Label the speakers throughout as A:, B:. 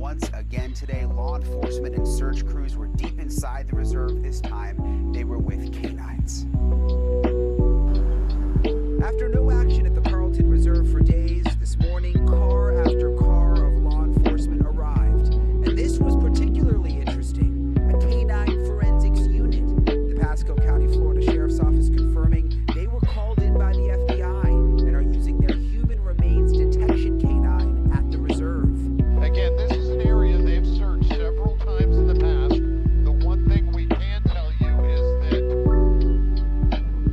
A: once again today. Law enforcement and search crews were deep inside the reserve. This time, they were with canines. After no action at the Carlton Reserve for days, this morning, car after car of law enforcement arrived. And this was particularly interesting. A canine forensics unit. The Pasco County, Florida Sheriff's Office confirming they were called in by the FBI and are using their human remains detection canine at the reserve.
B: Again, this is an area they've searched several times in the past. The one thing we can tell you is that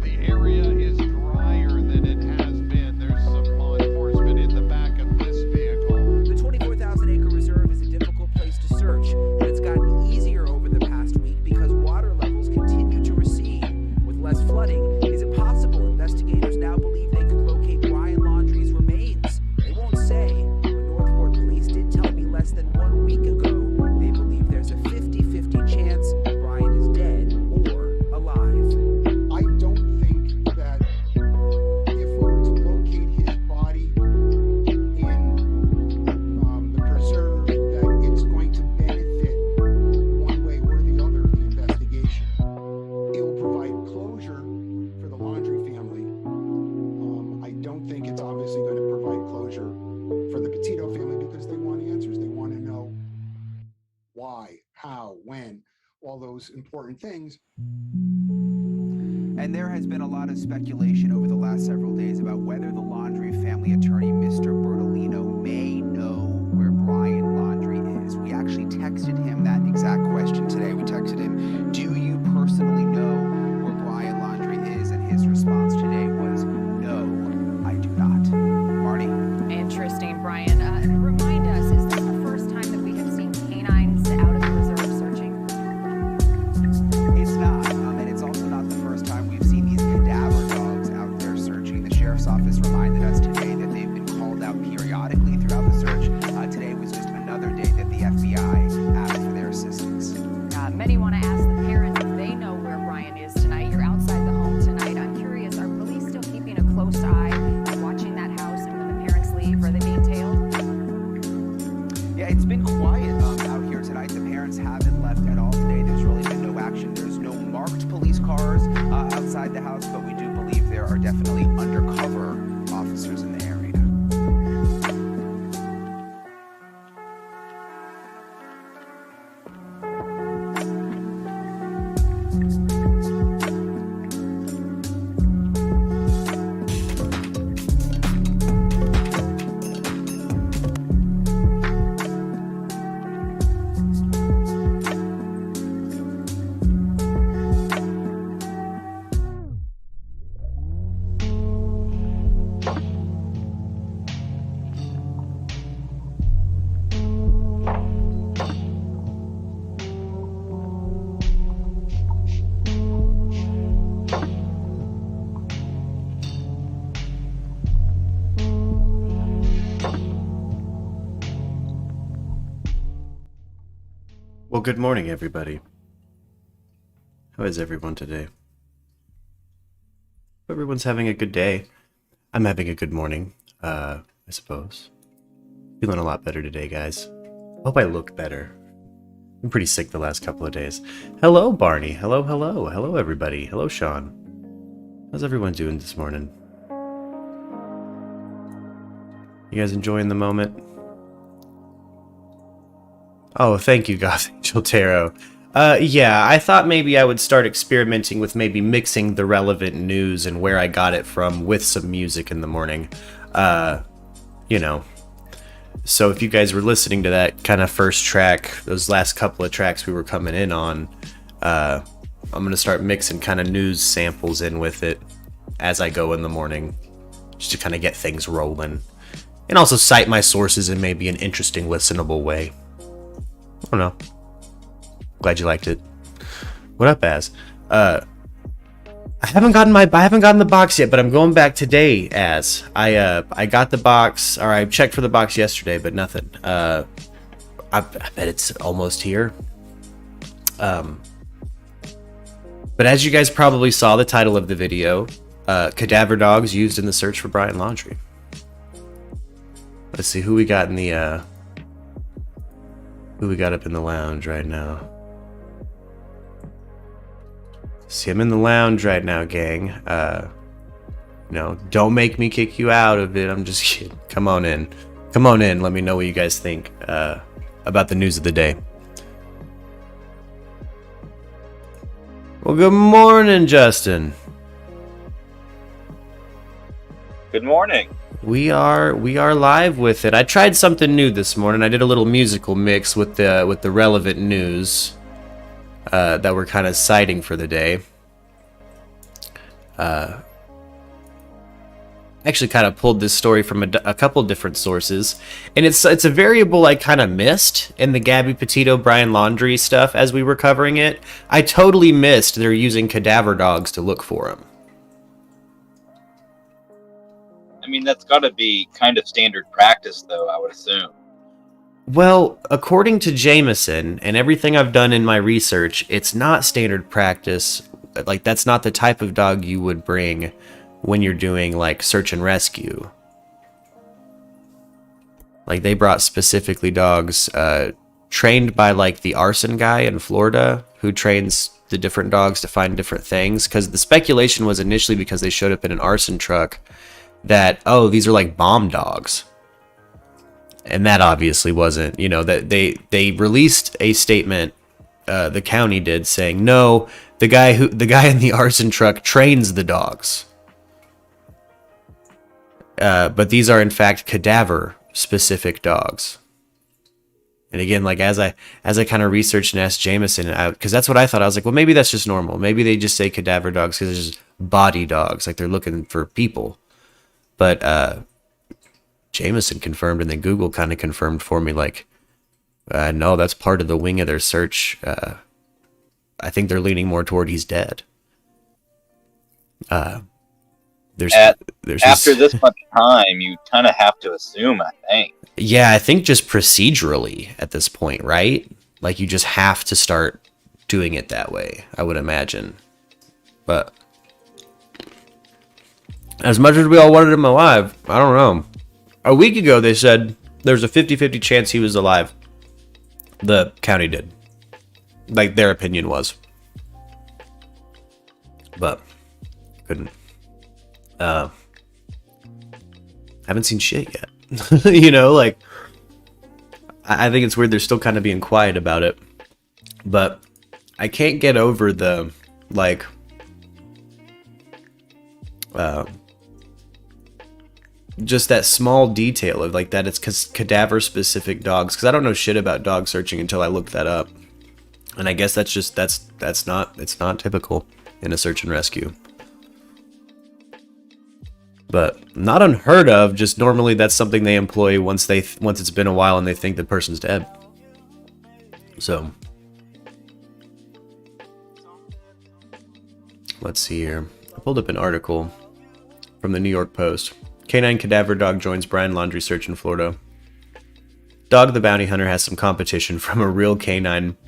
B: the area is drier than it has been. There's some law enforcement in the back of this vehicle.
A: The 24,000-acre reserve is a difficult place to search, but it's gotten easier over the past week because water levels continue to recede. With less flooding, is it possible investigators now believe they could locate Brian Laundrie's remains? They won't say, but Northport police did tell me less than 1 week ago they believe there's a 50-50 chance Brian is dead or alive.
C: I don't think that if we were to locate his body in the preserve, that it's going to benefit one way or the other the investigation. It will provide closure for the Laundrie family. I don't think it's obviously going to provide closure for the Petito family because they want answers. They want to know why, how, when, all those important things.
A: And there has been a lot of speculation over the last several days about whether the Laundrie family attorney, Mr. Bertolino, may know where Brian Laundrie is. We actually texted him that exact question today. We texted him, do you personally know where Brian Laundrie is? And his response today was, no, I do not. Marty?
D: Interesting, Brian. Remind us, is this the first time that we have seen canines out of the reserve searching?
A: It's not, and it's also not the first time we've seen these cadaver dogs out there searching. The sheriff's office reminded us today that they've been called out periodically throughout the search. Today was just another day that the FBI asked for their assistance.
D: Many want to ask the parents if they know where Brian is tonight. You're outside the home tonight. I'm curious, are police still keeping a close eye and watching that house? And when the parents leave, are they being tailed?
A: Yeah, it's been quiet out here tonight. The parents haven't left at all today. There's really been no action. There's no marked police cars outside the house, but we do believe there are definitely undercover officers in the area.
E: Well, good morning, everybody. How is everyone today? Hope everyone's having a good day. I'm having a good morning, I suppose. Feeling a lot better today, guys. Hope I look better. I'm pretty sick the last couple of days. Hello, Barney. Hello, hello. Hello, everybody. Hello, Sean. How's everyone doing this morning? You guys enjoying the moment? Oh, thank you, Goth Angel Tarot. Yeah, I thought maybe I would start experimenting with maybe mixing the relevant news and where I got it from with some music in the morning. You know. So if you guys were listening to that kind of first track, those last couple of tracks we were coming in on, I'm going to start mixing kind of news samples in with it as I go in the morning, just to kind of get things rolling. And also cite my sources in maybe an interesting, listenable way. I don't know. Glad you liked it. What up, Az? I haven't gotten the box yet, but I'm going back today, Az. I got the box, or I checked for the box yesterday, but nothing. I bet it's almost here. But as you guys probably saw the title of the video, cadaver dogs used in the search for Brian Laundrie. Let's see who we got in the Who we got up in the lounge right now? See him in the lounge right now, gang. No, don't make me kick you out of it. I'm just kidding. Come on in. Come on in. Let me know what you guys think about the news of the day. Well, good morning, Justin.
F: Good morning.
E: We are live with it. I tried something new this morning. I did a little musical mix with the relevant news that we're kind of citing for the day. Actually kind of pulled this story from a couple different sources, and it's a variable I kind of missed in the Gabby Petito Brian Laundrie stuff as we were covering it. I totally missed they're using cadaver dogs to look for him.
F: I mean, that's got to be kind of standard practice, though, I would assume.
E: Well, according to Jameson and everything I've done in my research, it's not standard practice. Like, that's not the type of dog you would bring when you're doing like search and rescue. Like, they brought specifically dogs trained by like the arson guy in Florida who trains the different dogs to find different things, because the speculation was initially because they showed up in an arson truck that, oh, these are like bomb dogs. And that obviously wasn't, you know, that they released a statement, the county did, saying no, the guy in the arson truck trains the dogs. But these are in fact cadaver specific dogs. And again, like as I kind of researched and asked Jameson, because that's what I thought. I was like, well, maybe that's just normal. Maybe they just say cadaver dogs because they're just body dogs, like they're looking for people. But Jameson confirmed, and then Google kind of confirmed for me, like, no, that's part of the wing of their search. I think they're leaning more toward he's dead.
F: After this much time, you kind of have to assume, I think.
E: Yeah, I think just procedurally at this point, right? Like, you just have to start doing it that way, I would imagine. But as much as we all wanted him alive, I don't know. A week ago, they said there's a 50-50 chance he was alive. The county did. Like, their opinion was. But couldn't. Haven't seen shit yet. You know, like, I think it's weird they're still kind of being quiet about it. But I can't get over the, like, just that small detail of, like, that it's cadaver specific dogs, because I don't know shit about dog searching until I looked that up. And I guess it's not typical in a search and rescue. But not unheard of, just normally that's something they employ once it's been a while and they think the person's dead. So let's see here. I pulled up an article from the New York Post. Canine cadaver dog joins Brian Laundrie search in Florida. Dog the bounty hunter has some competition from a real canine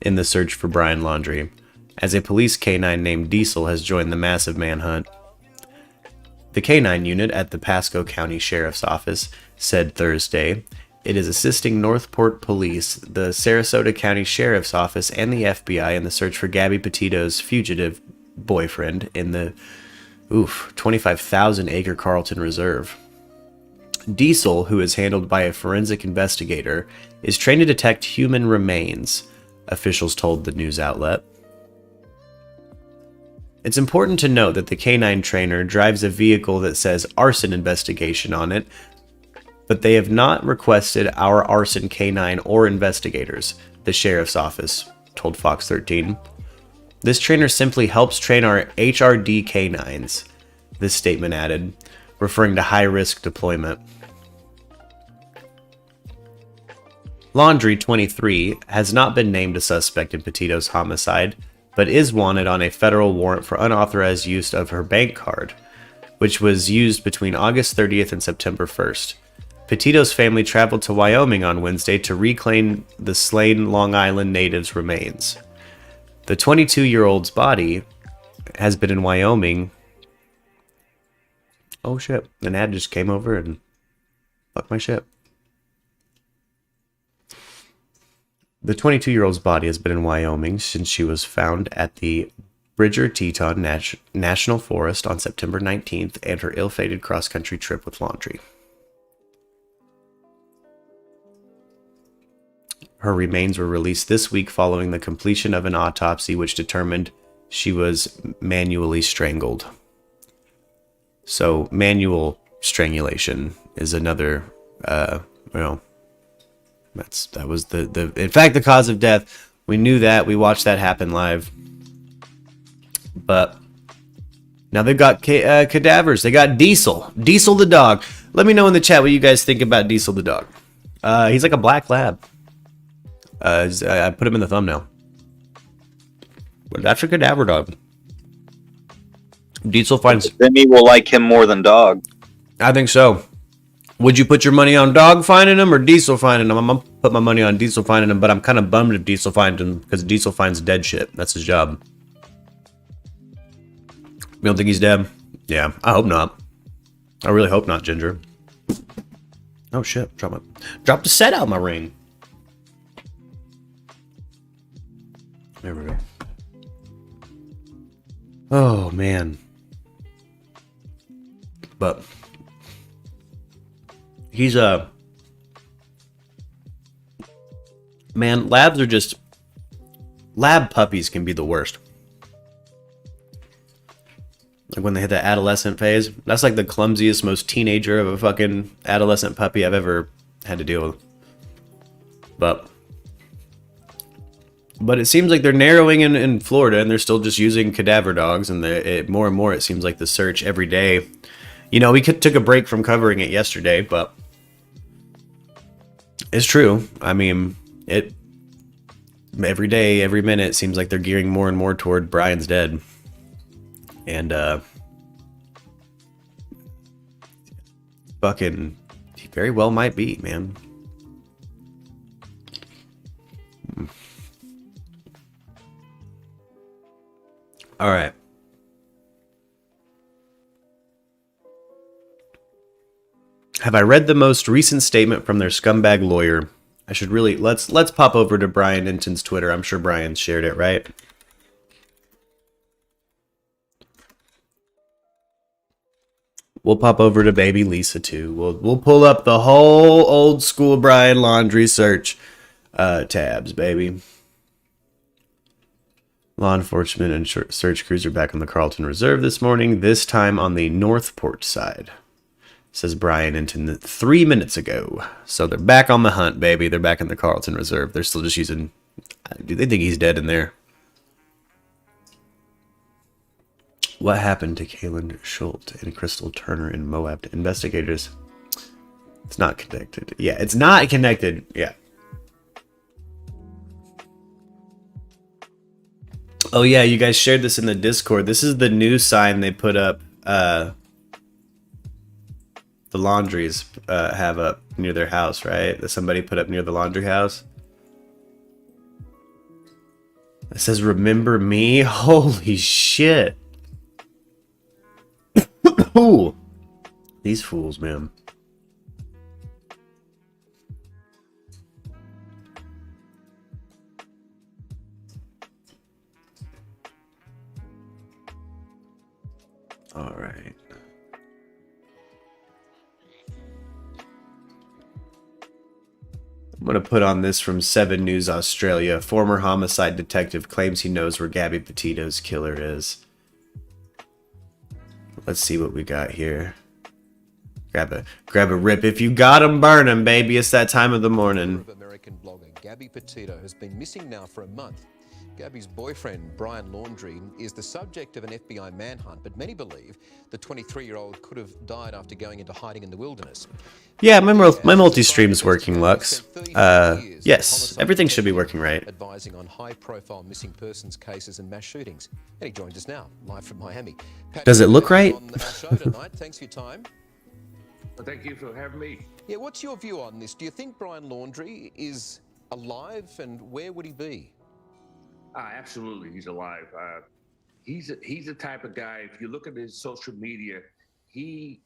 E: in the search for Brian Laundrie, as a police canine named Diesel has joined the massive manhunt. The canine unit at the Pasco County Sheriff's Office said Thursday it is assisting Northport Police, the Sarasota County Sheriff's Office, and the FBI in the search for Gabby Petito's fugitive boyfriend in the 25,000-acre Carlton Reserve. Diesel, who is handled by a forensic investigator, is trained to detect human remains, officials told the news outlet. It's important to note that the canine trainer drives a vehicle that says arson investigation on it, but they have not requested our arson canine or investigators, the sheriff's office told Fox 13. This trainer simply helps train our HRD canines, this statement added, referring to high-risk deployment. Laundrie, 23, has not been named a suspect in Petito's homicide, but is wanted on a federal warrant for unauthorized use of her bank card, which was used between August 30th and September 1st. Petito's family traveled to Wyoming on Wednesday to reclaim the slain Long Island native's remains. The 22-year-old's body has been in Wyoming. Oh shit, an ad just came over and fucked my shit. The 22-year-old's body has been in Wyoming since she was found at the Bridger Teton National Forest on September 19th and her ill-fated cross-country trip with Laundrie. Her remains were released this week following the completion of an autopsy which determined she was manually strangled. So, manual strangulation is another, that was in fact, the cause of death. We knew that. We watched that happen live. But now they've got cadavers. They got Diesel the dog. Let me know in the chat what you guys think about Diesel the dog. He's like a black lab. I put him in the thumbnail. But that's a cadaver dog. Diesel finds...
F: Jimmy will like him more than dog.
E: I think so. Would you put your money on dog finding him or Diesel finding him? I'm going to put my money on Diesel finding him, but I'm kind of bummed if Diesel finds him because Diesel finds dead shit. That's his job. You don't think he's dead? Yeah, I hope not. I really hope not, Ginger. Oh shit, drop the set out of my ring. There we go. Oh man. But he's man, labs are just... Lab puppies can be the worst. Like when they hit that adolescent phase. That's like the clumsiest, most teenager of a fucking adolescent puppy I've ever had to deal with. But it seems like they're narrowing in Florida and they're still just using cadaver dogs. And more and more it seems like the search every day. You know, we took a break from covering it yesterday, but it's true. I mean, every day, every minute, it seems like they're gearing more and more toward Brian's dead. And, fucking, he very well might be, man. All right. Have I read the most recent statement from their scumbag lawyer? I should really... Let's pop over to Brian Inton's Twitter. I'm sure Brian shared it, right? We'll pop over to baby Lisa too. We'll pull up the whole old school Brian Laundrie search tabs, baby. Law enforcement and search crews are back on the Carlton Reserve this morning, this time on the Northport side. Says Brian Inton 3 minutes ago. So they're back on the hunt, baby. They're back in the Carlton Reserve. They're still just using... Do they think he's dead in there? What happened to Kaylin Schultz and Crystal Turner in Moab? Investigators... It's not connected. Yeah, it's not connected. Yeah. Oh yeah, you guys shared this in the Discord. This is the new sign they put up... the Laundries have up near their house, right? That somebody put up near the laundry house. It says, "Remember me?" Holy shit. Ooh. These fools, man. All right. I'm going to put on this from 7 News Australia. Former homicide detective claims he knows where Gabby Petito's killer is. Let's see what we got here. Grab a rip. If you got 'em, burn 'em, baby. It's that time of the morning.
G: American blogger Gabby Petito has been missing now for a month. Gabby's boyfriend, Brian Laundrie, is the subject of an FBI manhunt, but many believe the 23-year-old could have died after going into hiding in the wilderness.
E: Yeah, my multi-stream's working, Lux. Yes, everything should be working right.
G: Advising on high-profile missing persons cases and mass shootings. And he joins us now, live from Miami.
E: Does it look right?
G: On our show tonight. Thanks for your time.
H: Well, thank you for having me.
G: Yeah, what's your view on this? Do you think Brian Laundrie is alive, and where would he be?
H: Absolutely, he's alive. He's the type of guy, if you look at his social media, he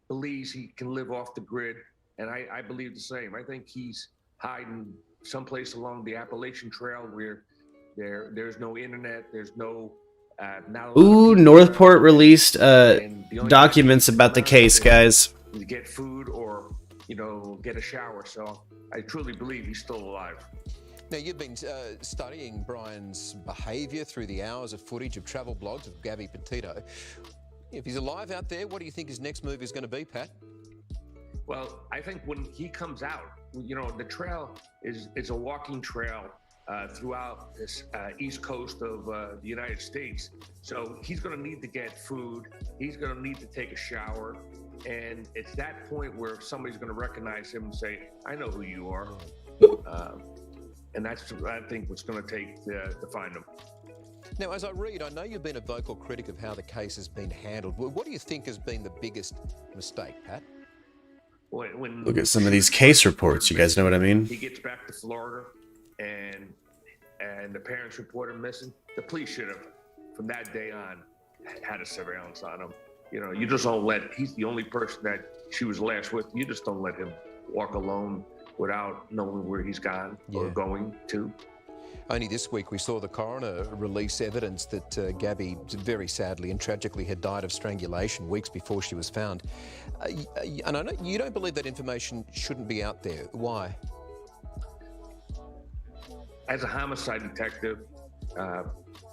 H: believes he can live off the grid, and I believe the same. I think he's hiding someplace along the Appalachian Trail where there's no internet, there's no not a lot of
E: Ooh,
H: people
E: Northport
H: around,
E: released
H: and the only
E: documents
H: place
E: about the
H: around
E: case,
H: is
E: guys.
H: to get food or get a shower. So I truly believe he's still alive.
G: Now, you've been studying Brian's behaviour through the hours of footage of travel blogs of Gabby Petito. If he's alive out there, what do you think his next move is going to be, Pat?
H: Well, I think when he comes out, the trail is a walking trail throughout this east coast of the United States. So he's going to need to get food. He's going to need to take a shower. And it's that point where somebody's going to recognize him and say, I know who you are. And that's, I think, what's going to take to find him.
G: Now, as I read, I know you've been a vocal critic of how the case has been handled. What do you think has been the biggest mistake, Pat?
H: When
E: Look at some of these case reports. You guys know what I mean?
H: He gets back to Florida, and the parents report him missing. The police should have, from that day on, had a surveillance on him. You just don't let. He's the only person that she was last with. You just don't let him walk alone without knowing where he's gone or going to.
G: Only this week we saw the coroner release evidence that Gabby very sadly and tragically had died of strangulation weeks before she was found. And I know you don't believe that information shouldn't be out there. Why?
H: As a homicide detective,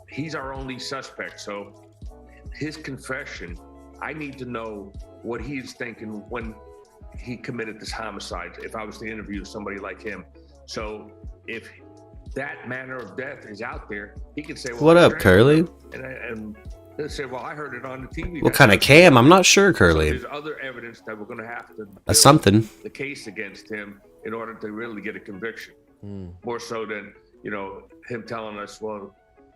H: he's our only suspect. So his confession, I need to know what he's thinking when he committed this homicide, if I was to interview somebody like him. So if that manner of death is out there, he can say, well,
E: what up, Curly?
H: And they'll say, well, I heard it on the TV.
E: What kind of cam? I'm not sure, Curly.
H: So there's other evidence that we're going to have to build
E: something.
H: the case against him in order to really get a conviction. More so than, him telling us, well,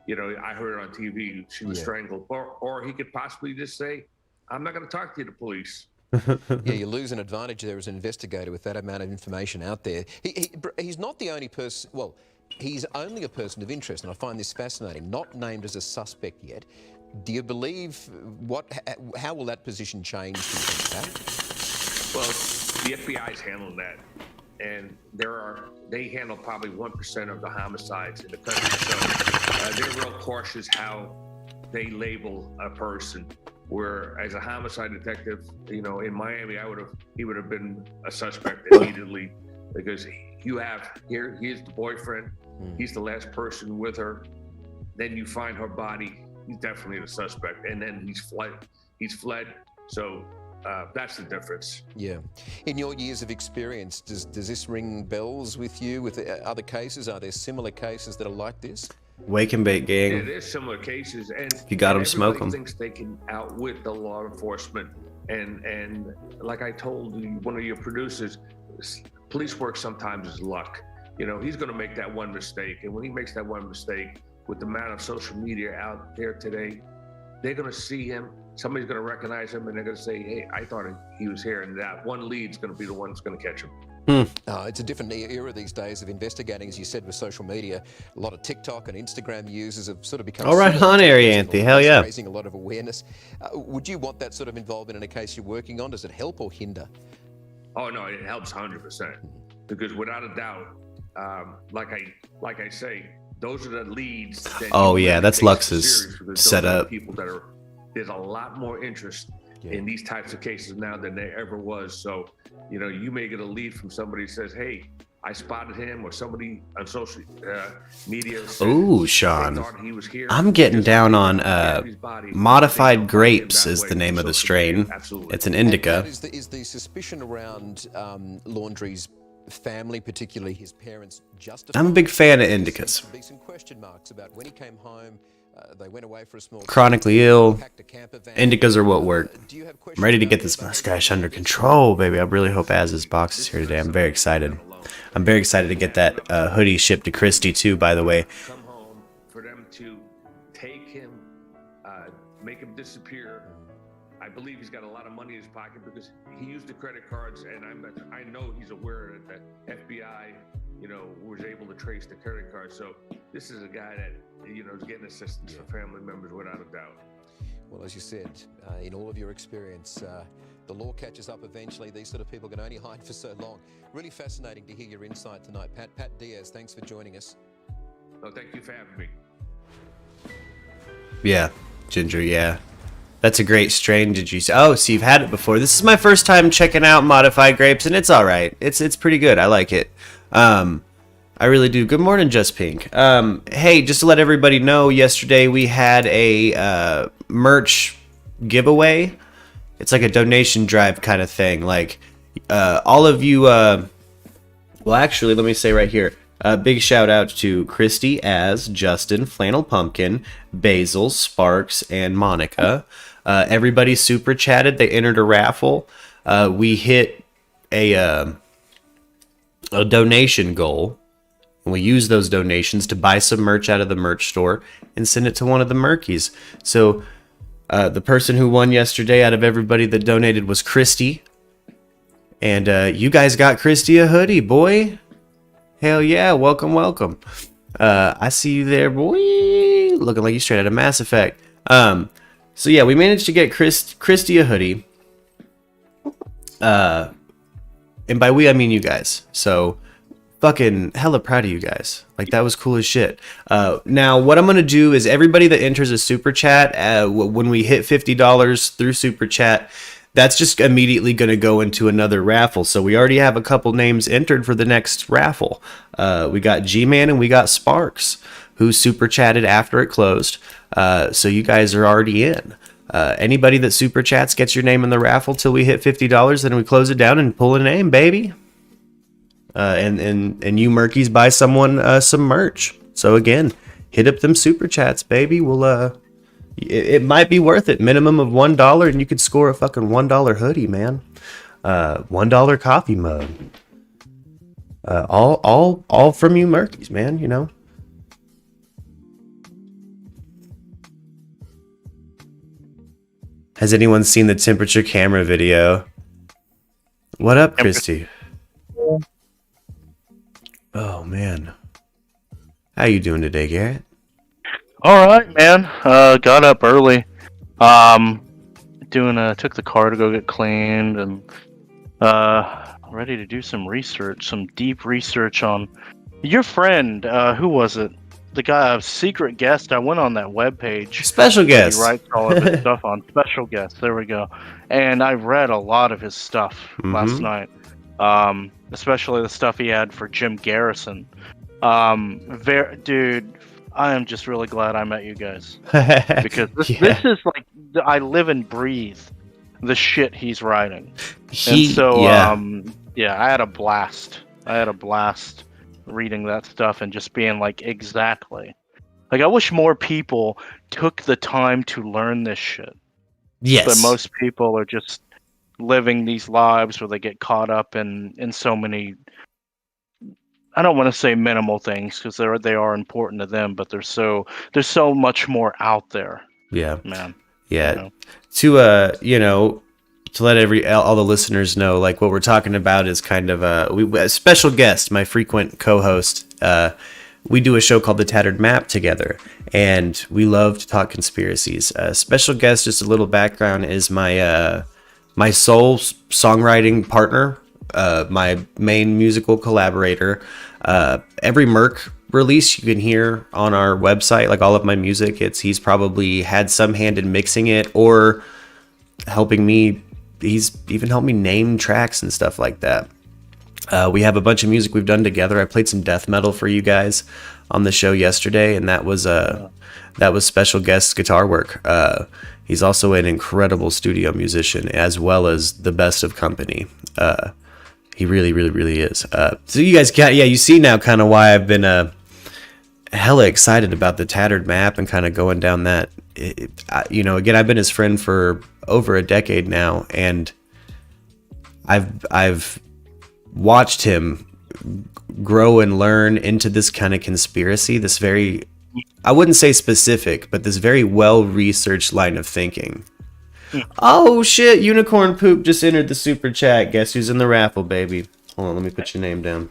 H: I heard it on TV, she was strangled. Or he could possibly just say, I'm not going to talk to you, the police.
G: Yeah, you lose an advantage there as an investigator with that amount of information out there. He's not the only person, well, he's only a person of interest, and I find this fascinating, not named as a suspect yet. Do you believe, how will that position change, do you think, Pat?
H: Well, the FBI's handling that, and they handle probably 1% of the homicides in the country, so they're real cautious how they label a person. Where as a homicide detective, in Miami, he would have been a suspect immediately, because here's the boyfriend, he's the last person with her. Then you find her body, he's definitely the suspect, and then he's fled. So that's the difference. Yeah.
G: In your years of experience, does this ring bells with you with other cases? Are there similar cases that are like this?
E: Wake and bake, gang.
H: Yeah, there's similar cases, and
E: if you got them, smoke them.
H: Thinks they can outwit the law enforcement, and like I told one of your producers, police work sometimes is luck. He's going to make that one mistake, and when he makes that one mistake, with the amount of social media out there today, they're going to see him. Somebody's going to recognize him, and they're going to say, "Hey, I thought he was here," and that one lead's going to be the one that's going to catch him.
G: It's a different era these days of investigating, as you said, with social media. A lot of TikTok and Instagram users have sort of become...
E: All right on, Arianthi. Hell yeah.
G: Raising a lot of awareness. Would you want that sort of involvement in a case you're working on? Does it help or hinder?
H: Oh, no, it helps 100%. Because without a doubt, like I say, those are the leads. That
E: that's Lux's setup.
H: There's a lot more interest in these types of cases now than there ever was. So, you may get a lead from somebody who says, hey, I spotted him, or somebody on social media said,
E: ooh, Sean,
H: he was here.
E: I'm getting down on Modified Grapes is the name of the strain.
H: Absolutely.
E: It's an indica.
G: Is the suspicion around Laundrie's family, particularly his parents, justified?
E: I'm a big fan of indicas.
G: There'll be some question marks about when he came home. They went away for a small
E: chronically ill. Indicas are what work. I'm ready to get this mustache under control, baby. I really hope Az's box is here today. I'm very excited. I'm very excited to get that hoodie shipped to Christy too, by the way.
H: Come home for them to take him, make him disappear. I believe he's got a lot of money in his pocket because he used the credit cards, and I know he's aware that the FBI, was able to trace the credit card. So this is a guy that, is getting assistance for family members without a doubt.
G: Well, as you said, in all of your experience, The law catches up eventually. These sort of people can only hide for so long. Really fascinating to hear your insight tonight, Pat. Pat Diaz, thanks for joining us.
H: Oh, thank you for having me.
E: Yeah, Ginger, yeah. That's a great strain. Did you say? Oh, so you've had it before. This is my first time checking out modified grapes, and it's all right. It's pretty good. I like it. I really do. Good morning, Just Pink. Hey, just to let everybody know, yesterday we had a merch giveaway. It's like a donation drive kind of thing. Like all of you. Well, actually, let me say right here. Big shout out to Christy, Az, Justin, Flannel Pumpkin, Basil, Sparks, and Monica. Everybody super chatted. They entered a raffle. We hit a donation goal. And we use those donations to buy some merch out of the merch store and send it to one of the Murkies. So the person who won yesterday out of everybody that donated was Christy. And you guys got Christy a hoodie, boy. Hell yeah, welcome, welcome. I see you there, boy. Looking like you straight out of Mass Effect. So yeah, we managed to get Christy a hoodie. And by we, I mean you guys. So fucking hella proud of you guys. Like, that was cool as shit. Now, what I'm going to do is everybody that enters a super chat, when we hit $50 through super chat, that's just immediately going to go into another raffle. So we already have a couple names entered for the next raffle. We got G-Man and we got Sparks, who super chatted after it closed. So you guys are already in. Anybody that super chats gets your name in the raffle till we hit $50, then we close it down and pull a name, baby. And you Murkies buy someone some merch. So again, hit up them super chats, baby. We'll it might be worth it. Minimum of $1, and you could score a fucking $1 hoodie, man. $1 coffee mug. All from you Murkies, man. You know. Has anyone seen the temperature camera video? What up, Christy? Oh man, how you doing today, Garrett?
I: All right, man. Got up early. Took the car to go get cleaned, and ready to do some research, some deep research on your friend. Who was it? The guy, a secret guest. I went on that webpage.
E: Special guest.
I: He writes all of his stuff on special guest. There we go. And I read a lot of his stuff last night. Especially the stuff he had for Jim Garrison. Dude, I am just really glad I met you guys. Because this is like, I live and breathe the shit he's writing. I had a blast. I had a blast reading that stuff and just being like, exactly. Like, I wish more people took the time to learn this shit.
E: Yes.
I: But most people are just living these lives where they get caught up in so many, I don't want to say minimal things, because they are important to them, but there's so much more out there.
E: Yeah,
I: man.
E: Yeah, you know, to let all the listeners know, like, what we're talking about is kind of a special guest, my frequent co-host. We do a show called The Tattered Map together, and we love to talk conspiracies. Special guest, just a little background, is my sole songwriting partner, my main musical collaborator. Every Murk release you can hear on our website, like all of my music, he's probably had some hand in mixing it or helping me. He's even helped me name tracks and stuff like that. We have a bunch of music we've done together. I played some death metal for you guys on the show yesterday, and that was special guest guitar work. He's also an incredible studio musician, as well as the best of company. He really, really, really is. So you guys you see now kind of why I've been hella excited about the Tattered Map and kind of going down that. Again, I've been his friend for over a decade now, and I've watched him grow and learn into this kind of conspiracy, this very, I wouldn't say specific, but this very well-researched line of thinking. Oh shit, Unicorn Poop just entered the super chat. Guess who's in the raffle, baby? Hold on, let me put your name down.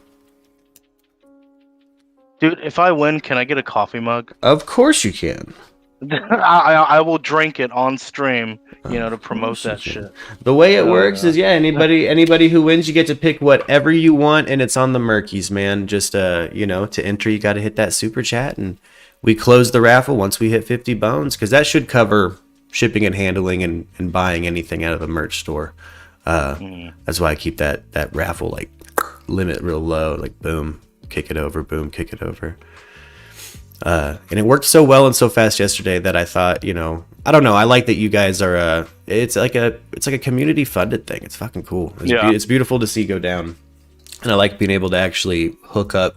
I: Dude, if I win, can I get a coffee mug?
E: Of course you can.
I: I will drink it on stream, to promote that shit.
E: The way it works is, anybody who wins, you get to pick whatever you want, and it's on the Murkies, man. Just to enter, you got to hit that super chat, and we close the raffle once we hit 50 bones, because that should cover shipping and handling and buying anything out of the merch store. That's why I keep that raffle like limit real low, like boom, kick it over, boom, kick it over. And it worked so well and so fast yesterday that I thought, I don't know. I like that you guys are. It's like a community funded thing. It's fucking cool. It's beautiful to see go down, and I like being able to actually hook up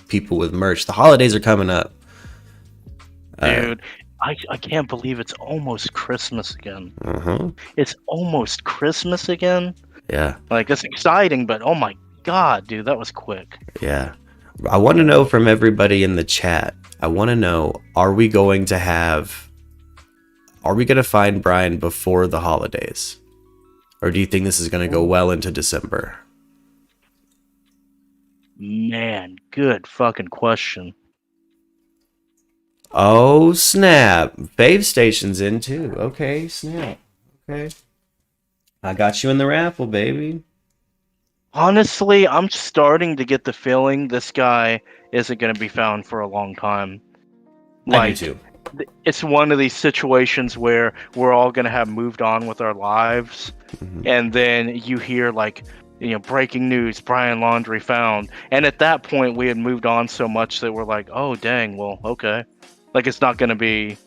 E: people with merch. The holidays are coming up,
I: dude. I can't believe it's almost Christmas again. It's almost Christmas again.
E: Yeah.
I: Like, it's exciting, but oh my god, dude, that was quick.
E: Yeah. I want to know from everybody in the chat. I want to know, are we going to find Brian before the holidays? Or do you think this is going to go well into December?
I: Man, good fucking question.
E: Oh, snap. Fave Station's in too. Okay, snap. Okay. I got you in the raffle, baby.
I: Honestly, I'm starting to get the feeling this guy isn't going to be found for a long time.
E: I do too.
I: It's one of these situations where we're all going to have moved on with our lives, and then you hear breaking news, Brian Laundrie found, and at that point we had moved on so much that we're like, oh dang, well, okay. Like, it's not going to be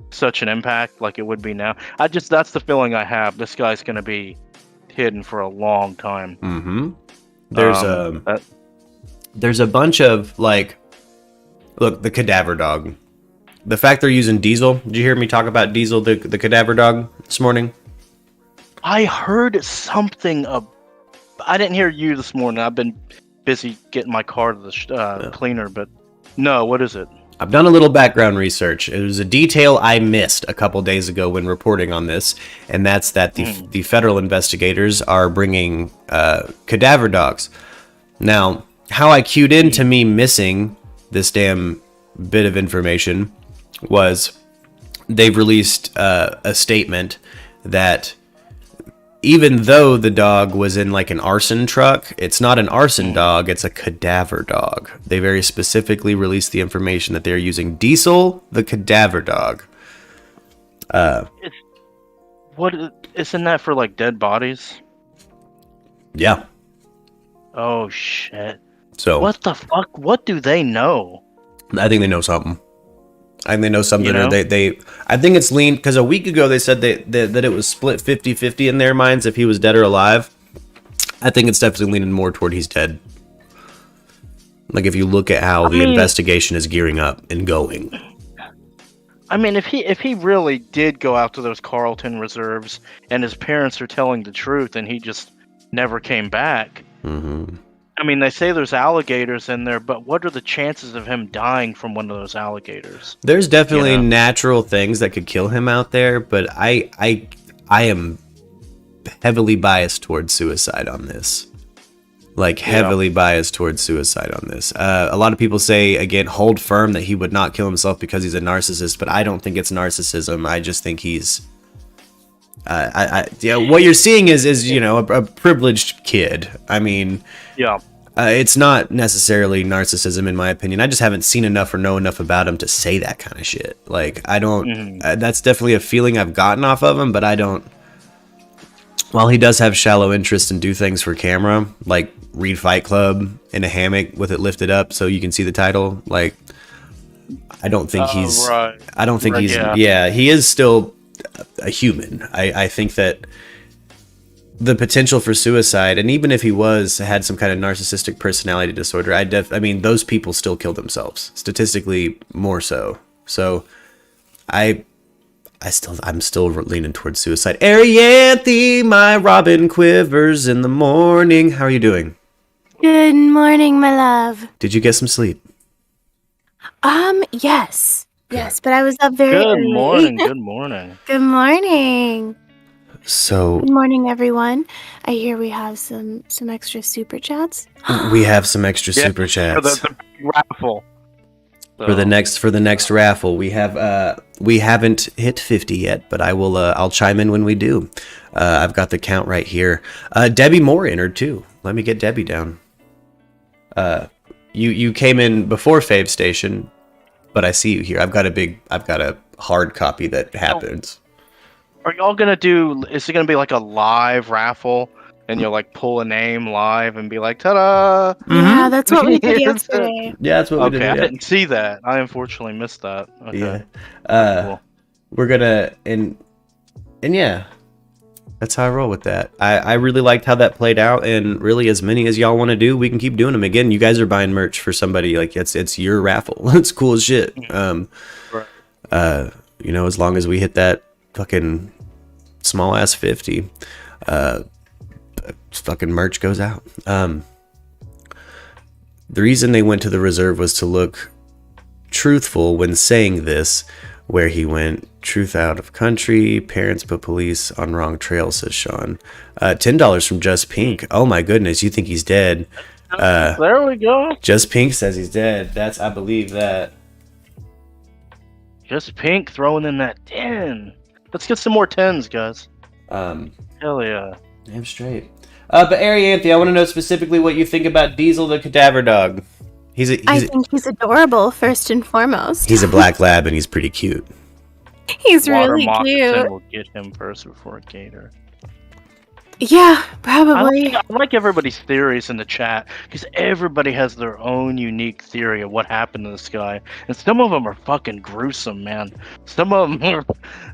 I: such an impact like it would be now. That's the feeling I have. This guy's going to be hidden for a long time.
E: There's a bunch of look, the Cadaver dog. The fact they're using Diesel. Did you hear me talk about Diesel, the Cadaver dog, this morning?
I: I heard something. I didn't hear you this morning. I've been busy getting my car to the cleaner, but no, what is it?
E: I've done a little background research. It was a detail I missed a couple days ago when reporting on this, and that's that the federal investigators are bringing cadaver dogs. Now, how I cued into me missing this damn bit of information was they've released a statement that even though the dog was in an arson truck, it's not an arson dog, it's a cadaver dog. They very specifically released the information that they're using Diesel, the cadaver dog.
I: Isn't that for dead bodies?
E: Yeah.
I: Oh shit.
E: So
I: what the fuck? What do they know?
E: I think they know something. I think they know something. Or I think it's lean, because a week ago they said that it was split 50-50 in their minds if he was dead or alive. I think it's definitely leaning more toward he's dead. If you look at how the investigation is gearing up and going.
I: I mean, if he really did go out to those Carlton Reserves and his parents are telling the truth and he just never came back. I mean, they say there's alligators in there, but what are the chances of him dying from one of those alligators?
E: There's definitely natural things that could kill him out there, but I am heavily biased towards suicide on this. Heavily biased towards suicide on this. A lot of people say, again, hold firm that he would not kill himself because he's a narcissist, but I don't think it's narcissism. I just think he's... what you're seeing is a privileged kid. I mean...
I: Yeah.
E: It's not necessarily narcissism, in my opinion. I just haven't seen enough or know enough about him to say that kind of shit. I don't... that's definitely a feeling I've gotten off of him, but I don't... While he does have shallow interest and do things for camera, like read Fight Club in a hammock with it lifted up so you can see the title, I don't think he's...
I: Right.
E: I don't think he's...
I: Yeah.
E: Yeah, he is still a human. I think that the potential for suicide, and even if he had some kind of narcissistic personality disorder, I mean, those people still kill themselves, statistically more so. So, I'm still leaning towards suicide. Arianthe, my robin quivers in the morning. How are you doing?
J: Good morning, my love.
E: Did you get some sleep?
J: Yes. Yes, but I was up very early.
I: Good morning. Good morning.
J: Good morning.
E: So,
J: good morning, everyone. I hear we have some extra super chats.
E: We have some extra super chats.
I: The raffle.
E: For the next raffle, we haven't hit 50 yet, but I'll chime in when we do. I've got the count right here. Debbie Moore entered too. Let me get Debbie down. You came in before Fave Station, but I see you here. I've got a hard copy that happens.
I: Are y'all gonna do? Is it gonna be like a live raffle, and you'll like pull a name live and be like, "Ta-da!"
J: Yeah, that's what we did yesterday.
E: Yeah, that's what we did.
I: Okay, I
E: Yeah.
I: didn't see that. I unfortunately missed that. Okay.
E: Yeah.
I: Cool.
E: We're gonna and yeah, that's how I roll with that. I really liked how that played out, and really, as many as y'all want to do, we can keep doing them. Again, you guys are buying merch for somebody, like it's your raffle. It's cool as shit.
I: Right.
E: As long as we hit that fucking small ass 50, fucking merch goes out. The reason they went to the reserve was to look truthful when saying this, where he went truth out of country, parents put police on wrong trail, says Sean. $10 from Just Pink. Oh my goodness, you think he's dead.
I: There we go.
E: Just Pink says he's dead. I believe that.
I: Just Pink throwing in that 10. Let's get some more 10s, guys. Hell yeah.
E: Damn straight. But Ari Anthony, I want to know specifically what you think about Diesel the Cadaver dog.
J: I think he's adorable, first and foremost.
E: He's a black lab and he's pretty cute.
J: He's really cute.
I: Will get him first before a gator.
J: Yeah, probably.
I: I like everybody's theories in the chat, because everybody has their own unique theory of what happened to this guy, and some of them are fucking gruesome, man. Some of them are,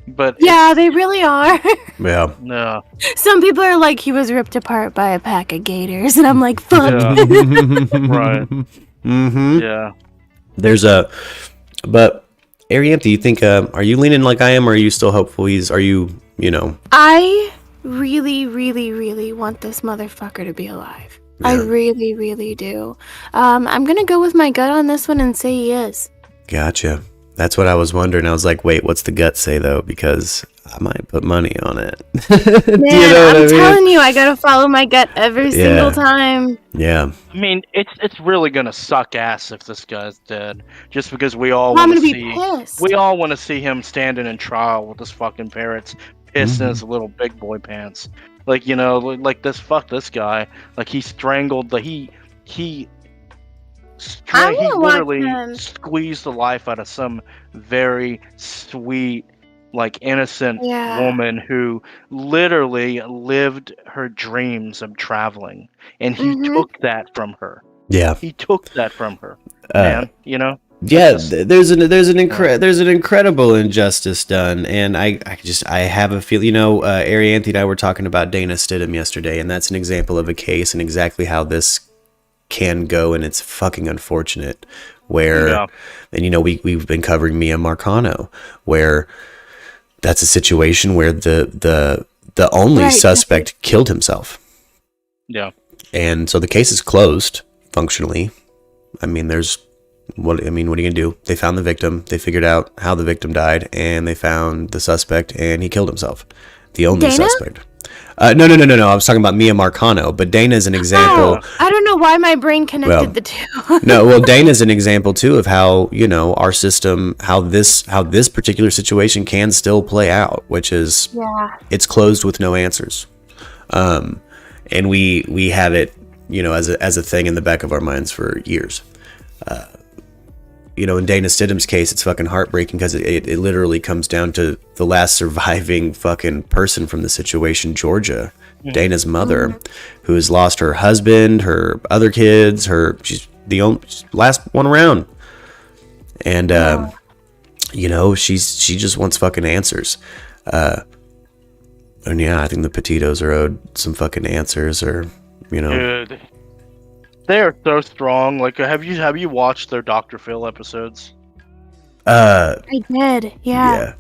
I: but
J: yeah, they really are.
E: Yeah.
I: No.
J: Some people are like, he was ripped apart by a pack of gators, and I'm like, fuck.
I: Yeah. Right.
E: Mm-hmm.
I: Yeah.
E: But Arianthe, you think, are you leaning like I am, or are you still hopeful? I
J: really, really, really want this motherfucker to be alive.
E: Yeah.
J: I really, really do. I'm gonna go with my gut on this one and say he is.
E: Gotcha. That's what I was wondering. I was like, wait, what's the gut say though? Because I might put money on it.
J: Man, I'm telling you, I gotta follow my gut every single time.
E: Yeah.
I: I mean, it's really gonna suck ass if this guy's dead, just because we all want to see.
J: Pissed.
I: We all want to see him standing in trial with his fucking parents, pissed in his little big boy pants. Like, like this guy. Like, he strangled he literally squeezed the life out of some very sweet, like, innocent woman who literally lived her dreams of traveling, and he took that from her.
E: Yeah,
I: he took that from her, man.
E: Yeah, there's an incredible injustice done, and I have a feel. Arianthe and I were talking about Dana Stidham yesterday, and that's an example of a case and exactly how this can go, and it's fucking unfortunate. Where, and we've been covering Mia Marcano, where that's a situation where the only suspect killed himself.
I: Yeah,
E: and so the case is closed functionally. I mean, what are you gonna do? They found the victim. They figured out how the victim died, and they found the suspect, and he killed himself. The only suspect. No. I was talking about Mia Marcano, but Dana's an example.
J: I don't know why my brain connected the two.
E: No, Dana's an example too of how our system, how this particular situation can still play out, which is it's closed with no answers, and we have it, as a thing in the back of our minds for years. In Dana Stidham's case, it's fucking heartbreaking because it literally comes down to the last surviving fucking person from the situation, Georgia, Dana's mother, who has lost her husband, her other kids, she's the only last one around. And, she just wants fucking answers. And yeah, I think the Petitos are owed some fucking answers, or,
I: Dude. They are so strong. Like, have you watched their Dr. Phil episodes?
J: I did. Yeah.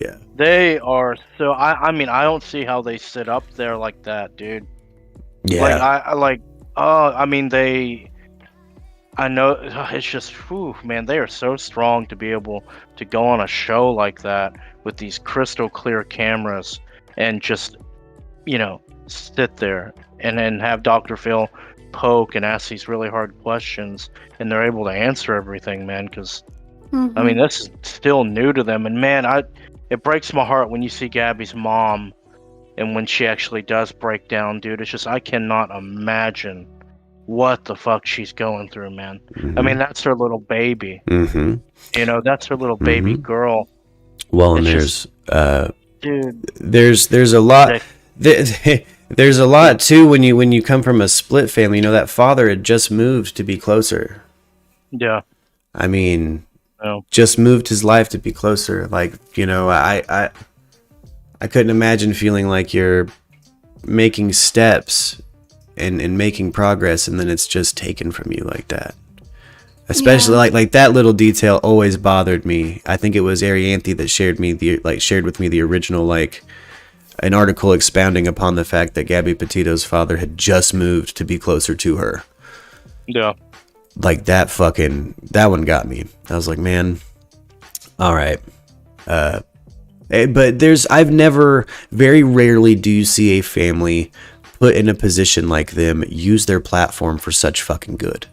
E: Yeah.
I: They are so. I mean, I don't see how they sit up there like that, dude.
E: Yeah.
I: I know it's just, whew, man. They are so strong to be able to go on a show like that with these crystal clear cameras and just, sit there and then have Dr. Phil poke and ask these really hard questions, and they're able to answer everything, man, because I mean, this is still new to them, and man, it breaks my heart when you see Gabby's mom, and when she actually does break down, dude. It's just I cannot imagine what the fuck she's going through, man. I mean, that's her little baby.
E: Mm-hmm.
I: You know, that's her little baby girl.
E: Well, and
I: It's
E: there's
I: dude,
E: there's a lot. There's a lot too when you come from a split family. You know, that father had just moved to be closer.
I: yeah.
E: I mean,
I: Oh.
E: just moved his life to be closer. Like, you know, I couldn't imagine feeling like you're making steps and making progress, and then it's just taken from you like that. Especially like that little detail always bothered me. I think it was Arianthe that shared with me the original, like, an article expounding upon the fact that Gabby Petito's father had just moved to be closer to her.
I: Yeah.
E: Like, that one got me. I was like, man, all right. But very rarely do you see a family put in a position like them use their platform for such fucking good.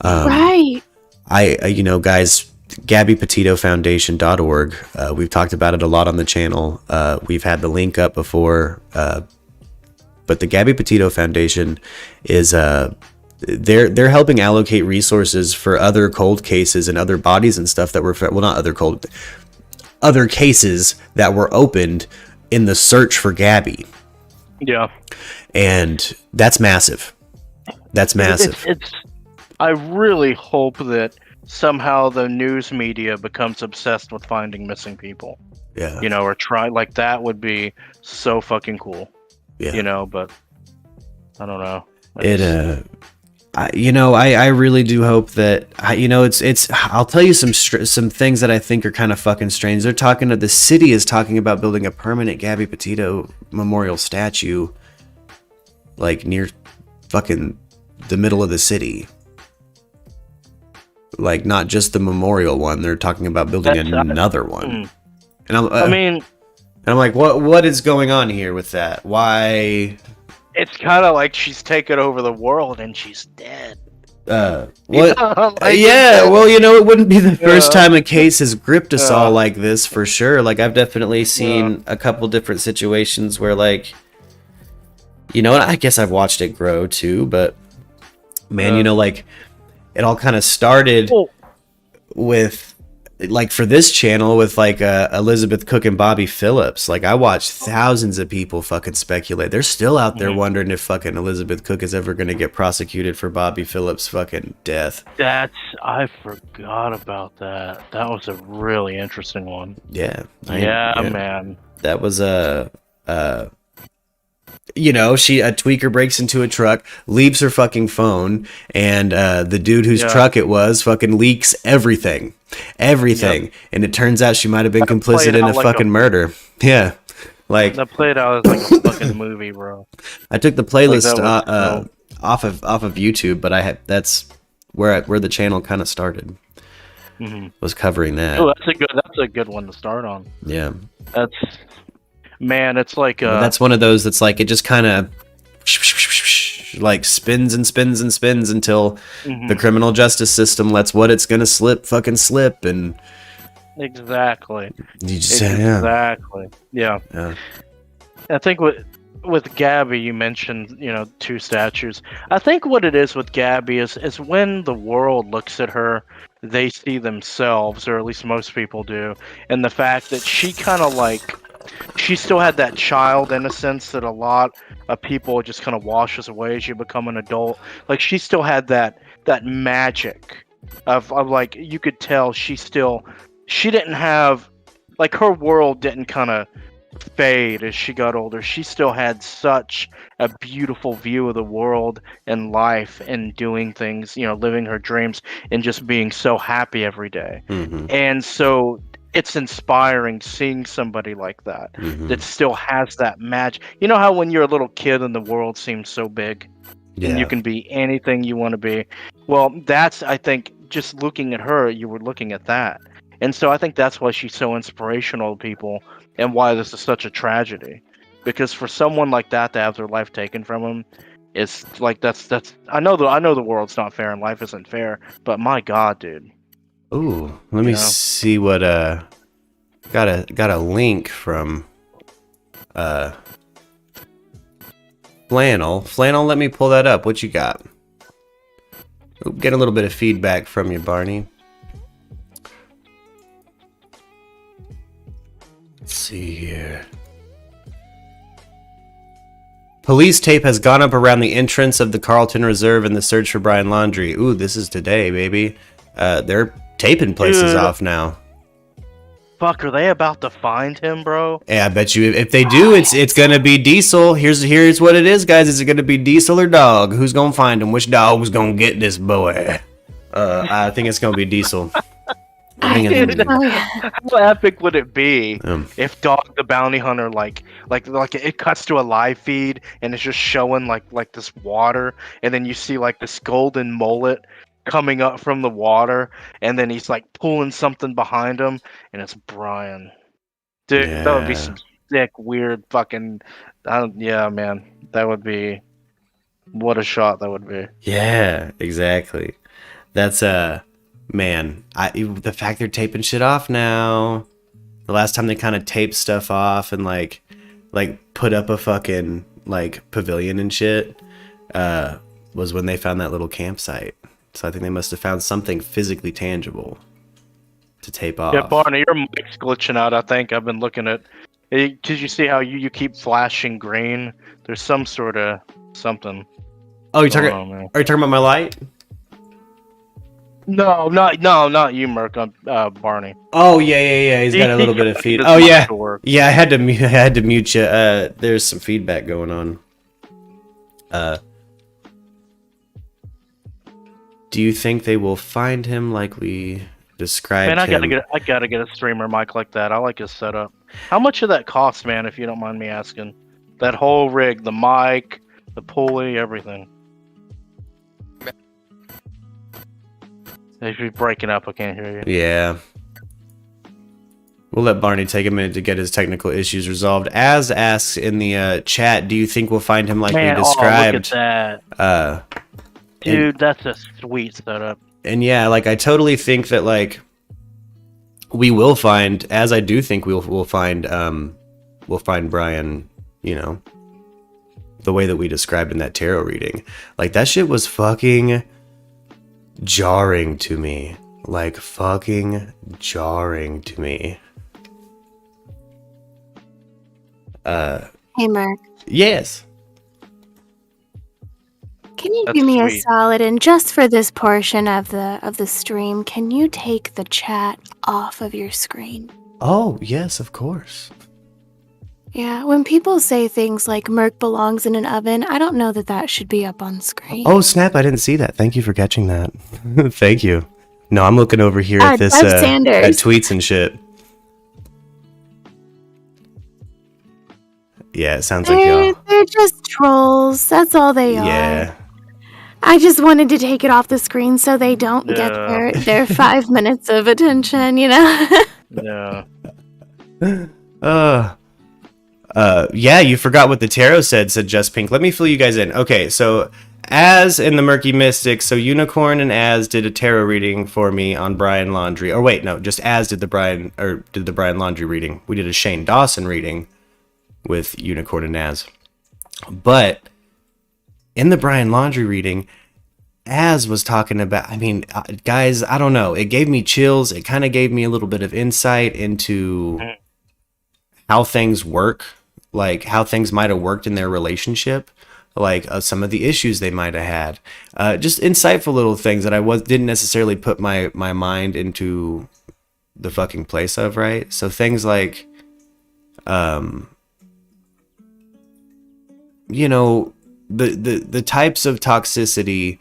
J: Right.
E: You know, guys, GabbyPetitoFoundation.org. We've talked about it a lot on the channel. We've had the link up before. But the Gabby Petito Foundation is they're helping allocate resources for other cold cases and other bodies and stuff that were other cases that were opened in the search for Gabby.
I: Yeah.
E: And that's massive. That's massive.
I: I really hope that somehow the news media becomes obsessed with finding missing people.
E: Yeah.
I: You know, or try, like, that would be so fucking cool.
E: Yeah.
I: You know, but I don't know.
E: I really do hope that I'll tell you some things that I think are kind of fucking strange. The city is talking about building a permanent Gabby Petito memorial statue, like, near fucking the middle of the city. Like, not just the memorial one. They're talking about building another one. And I'm like, what is going on here with that? Why?
I: It's kind of like she's taken over the world and she's dead.
E: What?
I: Like,
E: well, it wouldn't be the first time a case has gripped us all like this, for sure. Like, I've definitely seen a couple different situations where, like, and I guess I've watched it grow too, but man, like, it all kind of started with, like, for this channel with, like, Elizabeth Cook and Bobby Phillips. Like, I watched thousands of people fucking speculate. They're still out there wondering if fucking Elizabeth Cook is ever going to get prosecuted for Bobby Phillips' fucking death.
I: I forgot about that. That was a really interesting one.
E: Yeah.
I: Man.
E: That was a tweaker breaks into a truck, leaves her fucking phone, and the dude whose truck it was fucking leaks everything. And it turns out she might have been complicit in a fucking murder. Yeah. Like,
I: that played out as like a fucking movie, bro.
E: I took the playlist off of YouTube, but that's where the channel kind of started. Was covering that.
I: Oh, that's a good one to start on.
E: Yeah.
I: Man, it's like
E: that's one of those that's like, it just kind of like spins and spins and spins until the criminal justice system lets what it's gonna slip, and
I: exactly.
E: You just
I: exactly. Yeah. I think with Gabby, you mentioned, 2 statues. I think what it is with Gabby is when the world looks at her, they see themselves, or at least most people do, and the fact that she kind of like, she still had that child innocence that a lot of people just kind of washes away as you become an adult. Like, she still had that magic of like, you could tell she didn't have, like, her world didn't kind of fade as she got older. She still had such a beautiful view of the world and life and doing things, living her dreams and just being so happy every day. And so it's inspiring seeing somebody like that that still has that magic. You know how when you're a little kid and the world seems so big and you can be anything you want to be? Well, that's, I think, just looking at her, you were looking at that. And so I think that's why she's so inspirational to people and why this is such a tragedy. Because for someone like that to have their life taken from them, it's like, that's I know the world's not fair and life isn't fair, but my God, dude.
E: Ooh, let me see what got a link from Flannel. Flannel, let me pull that up. What you got? Ooh, get a little bit of feedback from you, Barney. Let's see here. Police tape has gone up around the entrance of the Carlton Reserve in the search for Brian Laundrie. Ooh, this is today, baby. They're taping places off now.
I: Fuck, are they about to find him, bro?
E: Yeah, I bet you if they do, it's gonna be Diesel. Here's what it is, guys. Is it gonna be Diesel or Dog? Who's gonna find him? Which dog's gonna get this boy? I think it's gonna be Diesel.
I: How epic would it be if Dog the Bounty Hunter like it cuts to a live feed and it's just showing like this water, and then you see like this golden mullet coming up from the water, and then he's like pulling something behind him, and it's Brian. Dude, that would be some sick, weird fucking. Yeah, man, that would be. What a shot that would be.
E: Yeah, exactly. That's man. The fact they're taping shit off now. The last time they kind of taped stuff off and like put up a fucking like pavilion and shit was when they found that little campsite. So I think they must have found something physically tangible to tape off.
I: Yeah, Barney, your mic's glitching out, I think. I've been looking at... Did you see how you keep flashing green? There's some sort of something.
E: Oh, are you talking about my light?
I: No, not you, Murk. Barney.
E: Oh, yeah. He's got a little bit of feed. Oh, yeah. Yeah, I had to mute you. There's some feedback going on. Do you think they will find him like we described him?
I: I gotta get a streamer mic like that. I like his setup. How much of that cost, man, if you don't mind me asking? That whole rig, the mic, the pulley, everything. If you're breaking up, I can't hear you.
E: Yeah. We'll let Barney take a minute to get his technical issues resolved. As asks in the chat, do you think we'll find him like we described?
I: Oh, look at that. Dude, that's a sweet setup.
E: And yeah, like I totally think that like we will find, as I do think we'll find Brian, you know, the way that we described in that tarot reading. Like that shit was fucking jarring to me. Like fucking jarring to me.
J: Hey, Mark.
E: Yes.
J: Can you do me a solid, and just for this portion of the stream, can you take the chat off of your screen?
E: Oh, yes, of course.
J: Yeah, when people say things like Merc belongs in an oven, I don't know that should be up on screen.
E: Oh, snap, I didn't see that. Thank you for catching that. Thank you. No, I'm looking over here at this at tweets and shit. Yeah, it sounds like y'all.
J: They're just trolls. That's all they are.
E: Yeah.
J: I just wanted to take it off the screen so they don't get their 5 minutes of attention, you know?
E: Yeah, you forgot what the tarot said Just Pink. Let me fill you guys in. Okay, so Az in the Murky Mystic, so Unicorn and Az did a tarot reading for me on Brian Laundrie. Or wait, no, just Az did the Brian Laundrie reading. We did a Shane Dawson reading with Unicorn and Az. But in the Brian Laundrie reading, Az was talking about, I mean, guys, I don't know. It gave me chills. It kind of gave me a little bit of insight into how things work, like how things might have worked in their relationship, like some of the issues they might have had. Just insightful little things that I didn't necessarily put my mind into the fucking place of, right? So things like, you know, the types of toxicity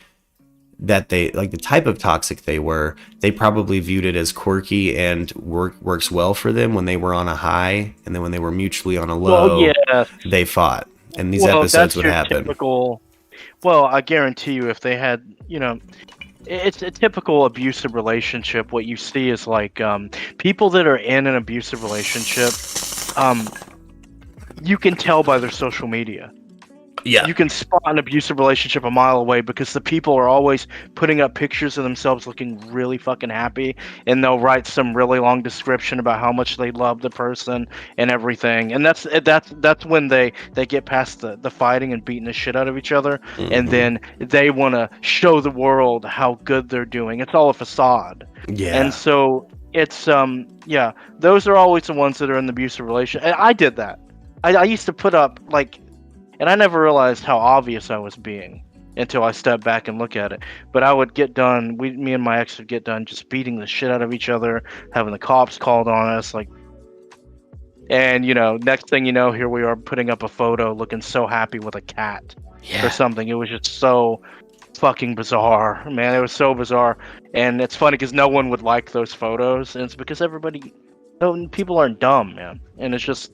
E: that they, like the type of toxic they were, they probably viewed it as quirky and works well for them when they were on a high, and then when they were mutually on a low, they fought. And these episodes would happen.
I: I guarantee you, if they had, you know, it's a typical abusive relationship. What you see is like people that are in an abusive relationship, you can tell by their social media. you can spot an abusive relationship a mile away because the people are always putting up pictures of themselves looking really fucking happy, and they'll write some really long description about how much they love the person and everything. And that's when they get past the fighting and beating the shit out of each other, and then they want to show the world how good they're doing. It's all a facade.
E: Yeah.
I: And so it's those are always the ones that are in the abusive relationship. And I did that. I used to put up and I never realized how obvious I was being until I stepped back and look at it. But I would get done, me and my ex would get done just beating the shit out of each other, having the cops called on us, and next thing you know, here we are putting up a photo looking so happy with a cat or something. It was just so fucking bizarre, man. It was so bizarre. And it's funny because no one would like those photos, and it's because people aren't dumb, man. And it's just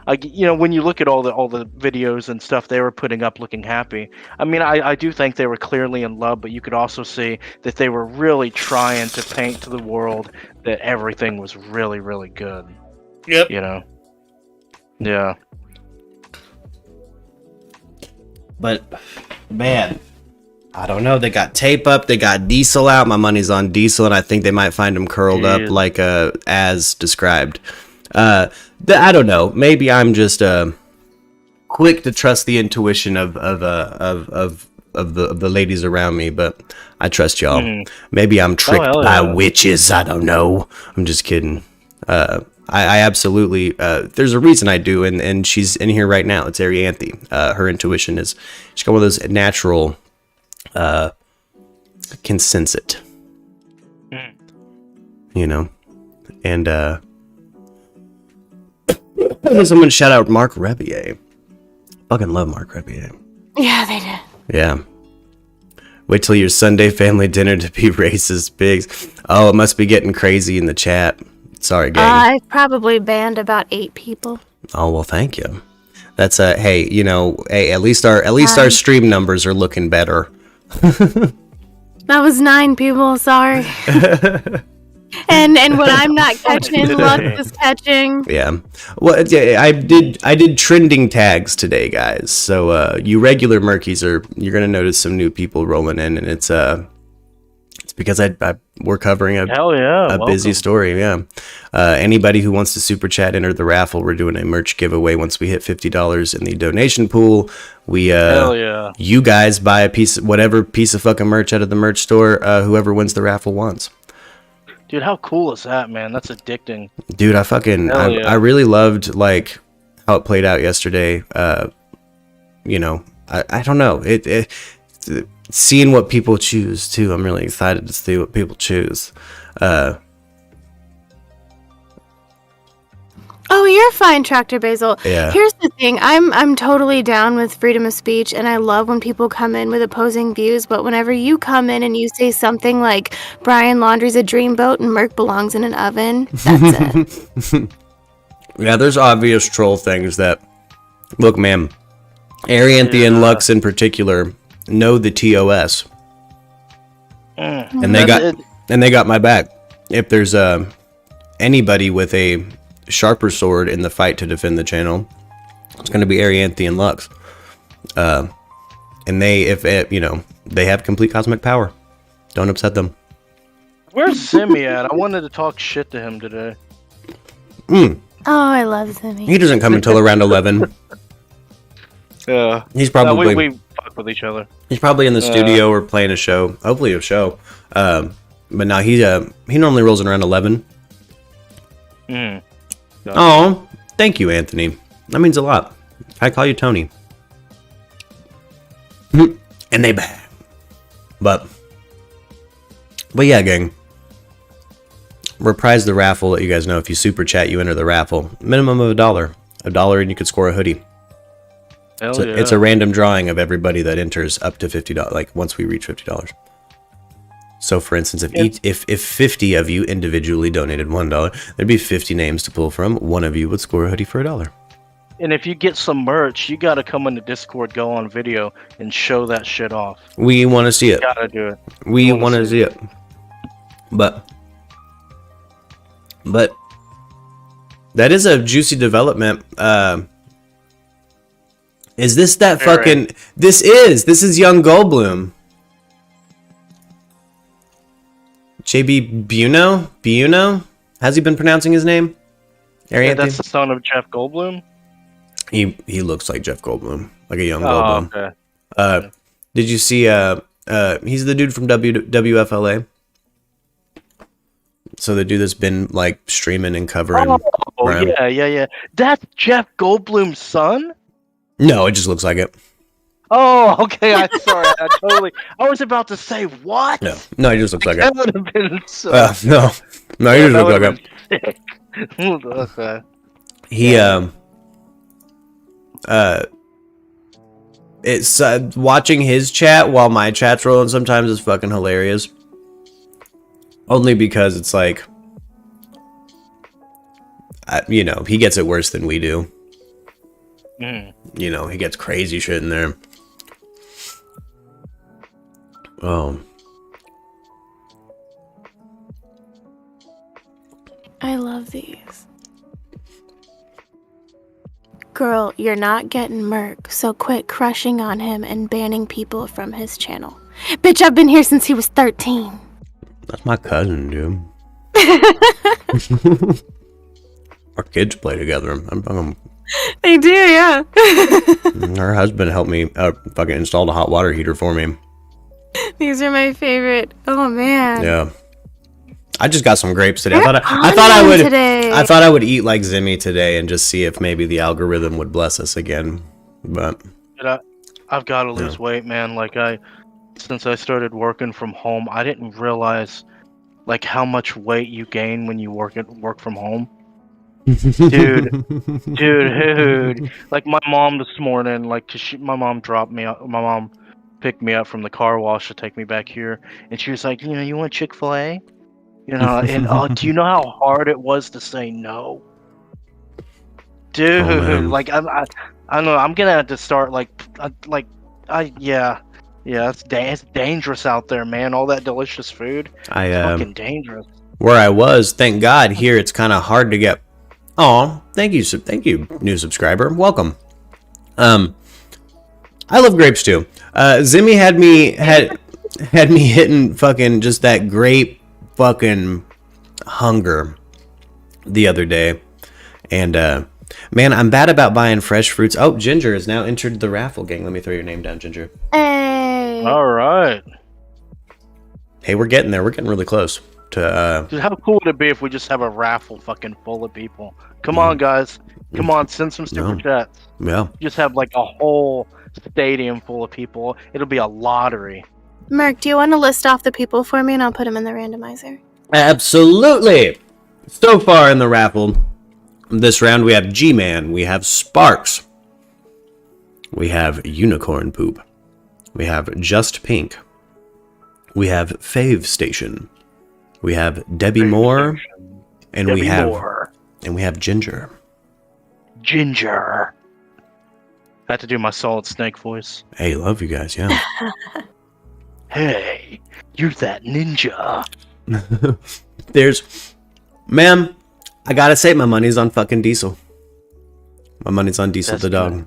I: when you look at all the videos and stuff they were putting up looking happy, I mean, I do think they were clearly in love, but you could also see that they were really trying to paint to the world that everything was really, really good.
E: Yep.
I: Yeah.
E: But, man, I don't know. They got tape up. They got Diesel out. My money's on Diesel, and I think they might find him curled up as described. I don't know. Maybe I'm just quick to trust the intuition of the ladies around me, but I trust y'all. Maybe I'm tricked by witches. I don't know. I'm just kidding. I absolutely. There's a reason I do, and she's in here right now. It's Arianthe. Her intuition she's got one of those natural. Can sense it. And someone shout out Mark Rebier. Fucking love Mark Rebier.
J: Yeah, they did.
E: Yeah. Wait till your Sunday family dinner to be racist pigs. Oh, it must be getting crazy in the chat. Sorry, gang.
J: I probably banned about 8 people.
E: Oh, well, thank you. That's hey, at least our stream numbers are looking better.
J: That was 9 people, sorry. And what I'm not catching, Lux is catching.
E: Yeah. Well, I did trending tags today, guys. So you regular Murkies you're gonna notice some new people rolling in, and it's because we're covering a busy story. Yeah. Anybody who wants to super chat, enter the raffle. We're doing a merch giveaway once we hit $50 in the donation pool. You guys buy whatever piece of fucking merch out of the merch store. Whoever wins the raffle wants.
I: Dude, how cool is that, man? That's addicting.
E: Dude, I really loved how it played out yesterday. I don't know. It seeing what people choose too. I'm really excited to see what people choose.
J: Oh, you're fine, Tractor Basil.
E: Yeah.
J: Here's the thing. I'm totally down with freedom of speech, and I love when people come in with opposing views, but whenever you come in and you say something like Brian Laundrie's a dreamboat and Murk belongs in an oven, that's it.
E: Yeah, there's obvious troll things that... Look, man. Arianthe and Lux in particular know the TOS. And they got my back. If there's anybody with a sharper sword in the fight to defend the channel, it's going to be Arianthe and Lux. And they have complete cosmic power. Don't upset them.
I: Where's Zimmy at? I wanted to talk shit to him today.
J: Oh, I love Zimmy.
E: He doesn't come until around 11.
I: Yeah.
E: He's probably...
I: we fuck with each other.
E: He's probably in the studio or playing a show. Hopefully a show. But now he normally rolls in around 11. Oh, thank you, Anthony. That means a lot. I call you Tony. And they bad. But yeah, gang. Reprise the raffle. Let you guys know if you super chat, you enter the raffle. Minimum of $1. $1 and you could score a hoodie. It's a random drawing of everybody that enters up to $50. Once we reach $50. So, for instance, if 50 of you individually donated $1, there'd be 50 names to pull from. One of you would score a hoodie for $1.
I: And if you get some merch, you got to come into Discord, go on video, and show that shit off.
E: We want to see it.
I: You got to do it.
E: We want to see it. But that is a juicy development. Is this that
I: All
E: fucking...
I: right.
E: This is young Goldblum. JB Buno? Has he been pronouncing his name?
I: Yeah, that's the son of Jeff Goldblum?
E: He looks like Jeff Goldblum. Like a young Goldblum.
I: Okay.
E: Did you see... he's the dude from WFLA. So the dude that's been like streaming and covering.
I: Oh, yeah. That's Jeff Goldblum's son?
E: No, it just looks like it.
I: Oh, okay. I'm sorry. I was about to say what?
E: No, it just looks like
I: that
E: it.
I: would have been so.
E: No, he just looks like it.
I: Okay.
E: He it's watching his chat while my chat's rolling sometimes is fucking hilarious. Only because it's like, he gets it worse than we do. He gets crazy shit in there. Oh.
J: I love these. Girl, you're not getting Murk, so quit crushing on him and banning people from his channel. Bitch, I've been here since he was 13.
E: That's my cousin, dude. Our kids play together.
J: They do, yeah.
E: Her husband helped me fucking install a hot water heater for me.
J: These are my favorite. Oh man.
E: Yeah. I just got some grapes today.
J: I
E: thought I would eat like Zimmy today and just see if maybe the algorithm would bless us again. But
I: I've got to lose weight, man. Since I started working from home, I didn't realize like how much weight you gain when you work from home. Dude. Like my mom this morning, my mom dropped me out. My mom picked me up from the car wash to take me back here, and she was like, you want Chick-fil-A? And do you know how hard it was to say no? Dude, I don't know. I'm gonna have to start it's dangerous out there, man. All that delicious food. It's fucking dangerous.
E: Where I was, thank God, here it's kind of hard to get. Oh, thank you, new subscriber. Welcome. I love grapes too. Zimmy had me hitting fucking just that grape fucking hunger the other day, and man, I'm bad about buying fresh fruits. Oh, Ginger has now entered the raffle, gang. Let me throw your name down, Ginger.
J: Hey.
I: All right.
E: Hey, we're getting there. We're getting really close to.
I: Dude, how cool would it be if we just have a raffle fucking full of people? Come on, guys. Come on, send some super chats.
E: Yeah.
I: Just have like a whole stadium full of people. It'll be a lottery.
J: Murk, do you want to list off the people for me and I'll put them in the randomizer?
E: Absolutely. So far in the raffle, this round we have G-Man, we have Sparks, we have Unicorn Poop, we have Just Pink, we have Fave Station, we have Debbie Moore, and we have Ginger.
I: Ginger. I had to do my Solid Snake voice.
E: Hey, love you guys, yeah.
I: Hey, you're that ninja.
E: Ma'am, I gotta say my money's on fucking Diesel. My money's on Diesel the dog.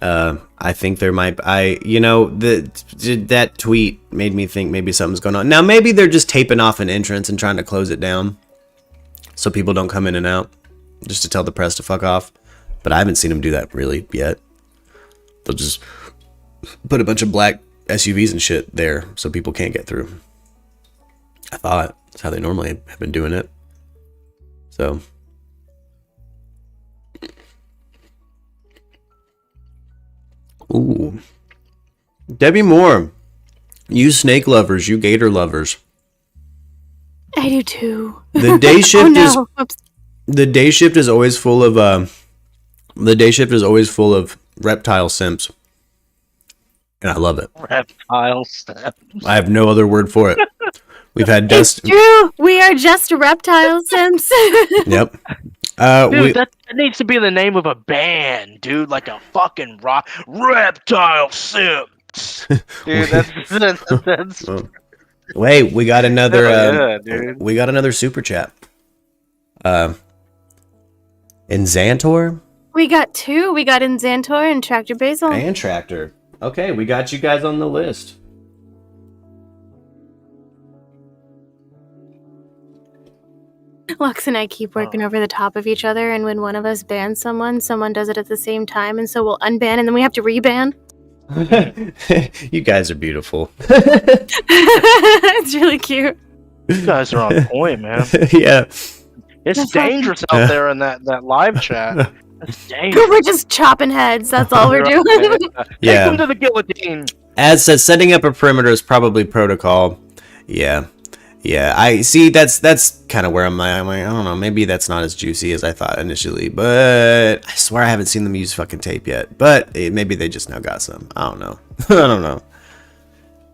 E: I think there might, that tweet made me think maybe something's going on. Now maybe they're just taping off an entrance and trying to close it down so people don't come in and out, just to tell the press to fuck off. But I haven't seen them do that really yet. They'll just put a bunch of black SUVs and shit there so people can't get through. I thought that's how they normally have been doing it. So ooh, Debbie Moore, you snake lovers, you gator lovers.
J: I do too.
E: The day shift the day shift is always full of reptile simps. And I love it.
I: Reptile simps.
E: I have no other word for it. We've had
J: It's true. We are just reptile simps.
E: Yep.
I: Dude, that needs to be the name of a band, dude. Like a fucking rock. Reptile simps. Dude, that's
E: Wait, we got another.
I: Dude.
E: We got another super chat. In Xantor,
J: We got 2. We got in Xantor and Tractor Basil.
E: And Tractor. Okay, we got you guys on the list.
J: Lux and I keep working over the top of each other, and when one of us bans someone, someone does it at the same time, and so we'll unban, and then we have to reban.
E: You guys are beautiful.
J: It's really cute.
I: You guys are on point, man.
E: Yeah.
I: It's dangerous out there in that live chat. It's dangerous.
J: We're just chopping heads. That's all we're doing.
E: Yeah.
I: Take them to the guillotine.
E: As said, setting up a perimeter is probably protocol. Yeah. Yeah, I see. That's kind of where I'm like, I don't know. Maybe that's not as juicy as I thought initially, but I swear I haven't seen them use fucking tape yet. But maybe they just now got some. I don't know. I don't know.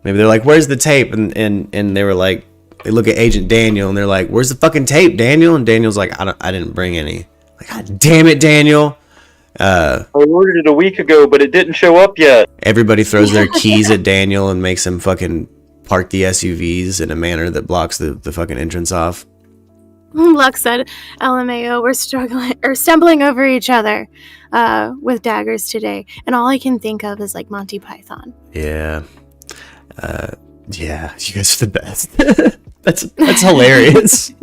E: Maybe they're like, "Where's the tape?" And they were like, they look at Agent Daniel and they're like, "Where's the fucking tape, Daniel?" And Daniel's like, "I didn't bring any." Like, God damn it, Daniel.
K: I ordered it a week ago, but it didn't show up yet.
E: Everybody throws their keys at Daniel and makes him fucking park the SUVs in a manner that blocks the fucking entrance off.
J: Lux said, LMAO, we're stumbling over each other with daggers today. And all I can think of is like Monty Python.
E: Yeah. Yeah, you guys are the best. That's hilarious.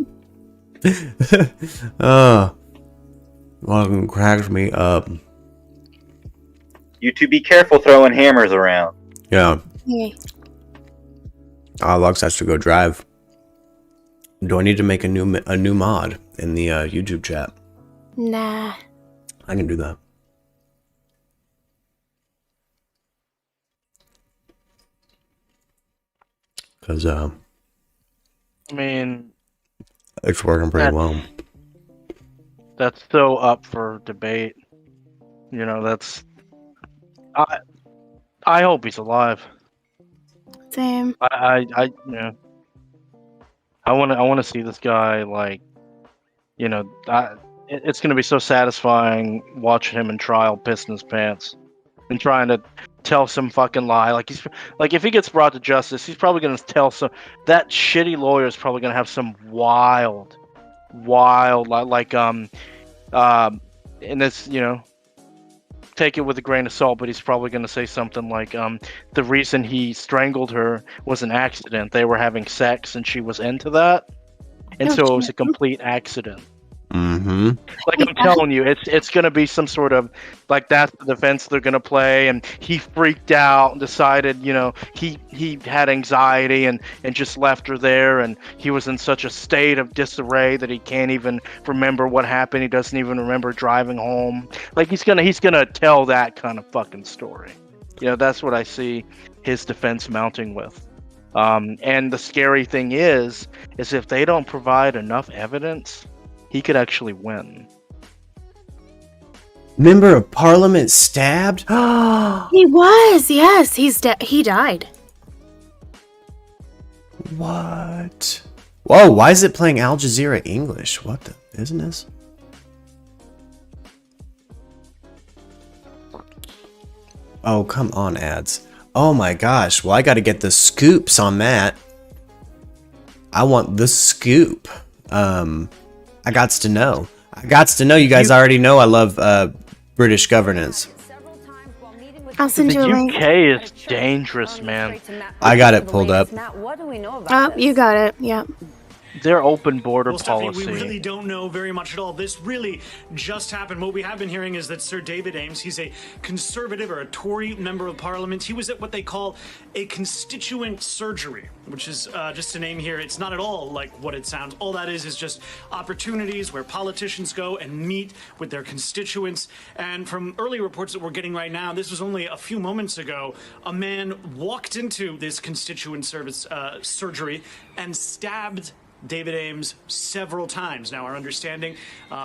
E: Oh. Fucking cracks me up.
K: You two be careful throwing hammers around.
E: Yeah.
J: Yeah.
E: Lux has to go drive. Do I need to make a new mod in the YouTube chat?
J: Nah.
E: I can do that. Because
I: I mean,
E: it's working pretty well.
I: That's so up for debate. You know, that's. I hope he's alive.
J: Same.
I: I yeah. I want to see this guy, like, you know, it's gonna be so satisfying watching him in trial pissing his pants and trying to tell some fucking lie. Like if he gets brought to justice, he's probably gonna tell that shitty lawyer is probably gonna have some wild like and this, you know, take it with a grain of salt, but he's probably going to say something like the reason he strangled her was an accident. They were having sex and she was into that, and so it was a complete accident.
E: Mm-hmm.
I: Like, I'm telling you, it's going to be some sort of, like, that's the defense they're going to play, and he freaked out and decided, you know, he had anxiety and just left her there, and he was in such a state of disarray that he can't even remember what happened. He doesn't even remember driving home. Like, he's gonna tell that kind of fucking story. You know, that's what I see his defense mounting with. And the scary thing is if they don't provide enough evidence, he could actually win.
E: Member of Parliament stabbed?
J: He was, yes. He died.
E: What? Whoa, why is it playing Al Jazeera English? What the business? Oh, come on, ads. Oh my gosh, well, I gotta get the scoops on that. I want the scoop. I gots to know. You guys already know I love British governance.
J: I'll send you a link.
I: The UK is dangerous, man.
E: I got it pulled up.
J: Oh, you got it. Yep.
I: Their open border
L: Stephanie,
I: policy.
L: we really don't know very much at all. This really just happened. What we have been hearing is that Sir David Ames, he's a Conservative or a Tory member of Parliament. He was at what they call a constituent surgery, which is just a name here. It's not at all like what it sounds. All that is just opportunities where politicians go and meet with their constituents. And from early reports that we're getting right now, this was only a few moments ago, a man walked into this constituent service surgery and stabbed David Ames several times. Now, our understanding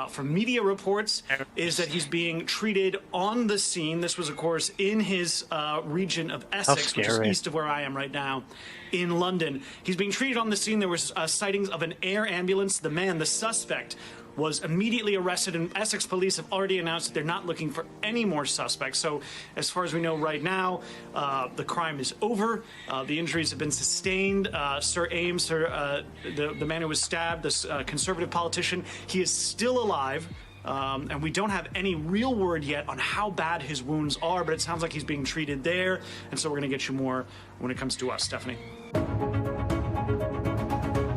L: from media reports is that he's being treated on the scene. This was, of course, in his region of Essex, which is east of where I am right now in London. He's being treated on the scene. There was sightings of an air ambulance. The suspect, was immediately arrested, and Essex police have already announced that they're not looking for any more suspects. So as far as we know right now, the crime is over. The injuries have been sustained. Sir Ames, the man who was stabbed, this Conservative politician, he is still alive. And we don't have any real word yet on how bad his wounds are, but it sounds like he's being treated there. And so we're going to get you more when it comes to us, Stephanie.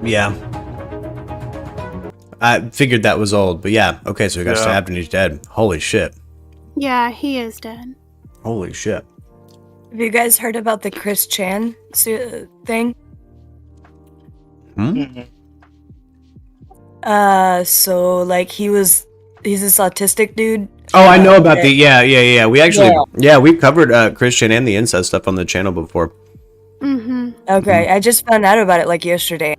E: Yeah. I figured that was old, but yeah. Okay, so he got stabbed and he's dead. Holy shit.
J: Yeah, he is dead.
E: Holy shit.
M: Have you guys heard about the Chris Chan thing? So like he's this autistic dude.
E: Oh, I know about yeah. We actually, we covered Christian and the incest stuff on the channel before.
M: Okay, I just found out about it like yesterday.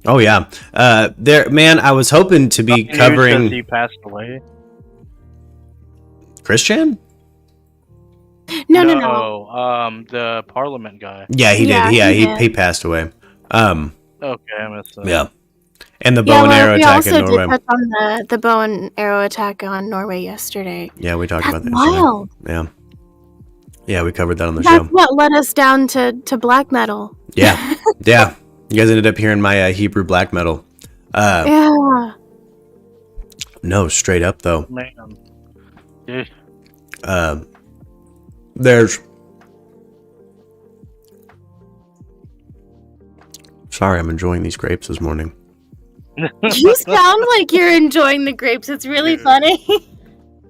E: Oh yeah, man. I was hoping to be covering.
I: He passed away.
E: Christian?
J: No.
I: The Parliament guy.
E: Yeah, he did. Yeah, he passed away.
I: Okay, I missed that.
E: Yeah. And the bow and arrow attack in Norway.
J: We also did touch on the bow and arrow attack on Norway yesterday.
E: Yeah, we talked about that.
J: Wild.
E: Yeah. Yeah, we covered that on the
J: That's
E: show.
J: what led us down to black metal.
E: Yeah. Yeah. You guys ended up hearing my Hebrew black metal.
J: Yeah.
E: No, straight up though.
I: Man.
E: There's. Sorry, I'm enjoying these grapes this morning.
J: You sound like you're enjoying the grapes. It's really funny.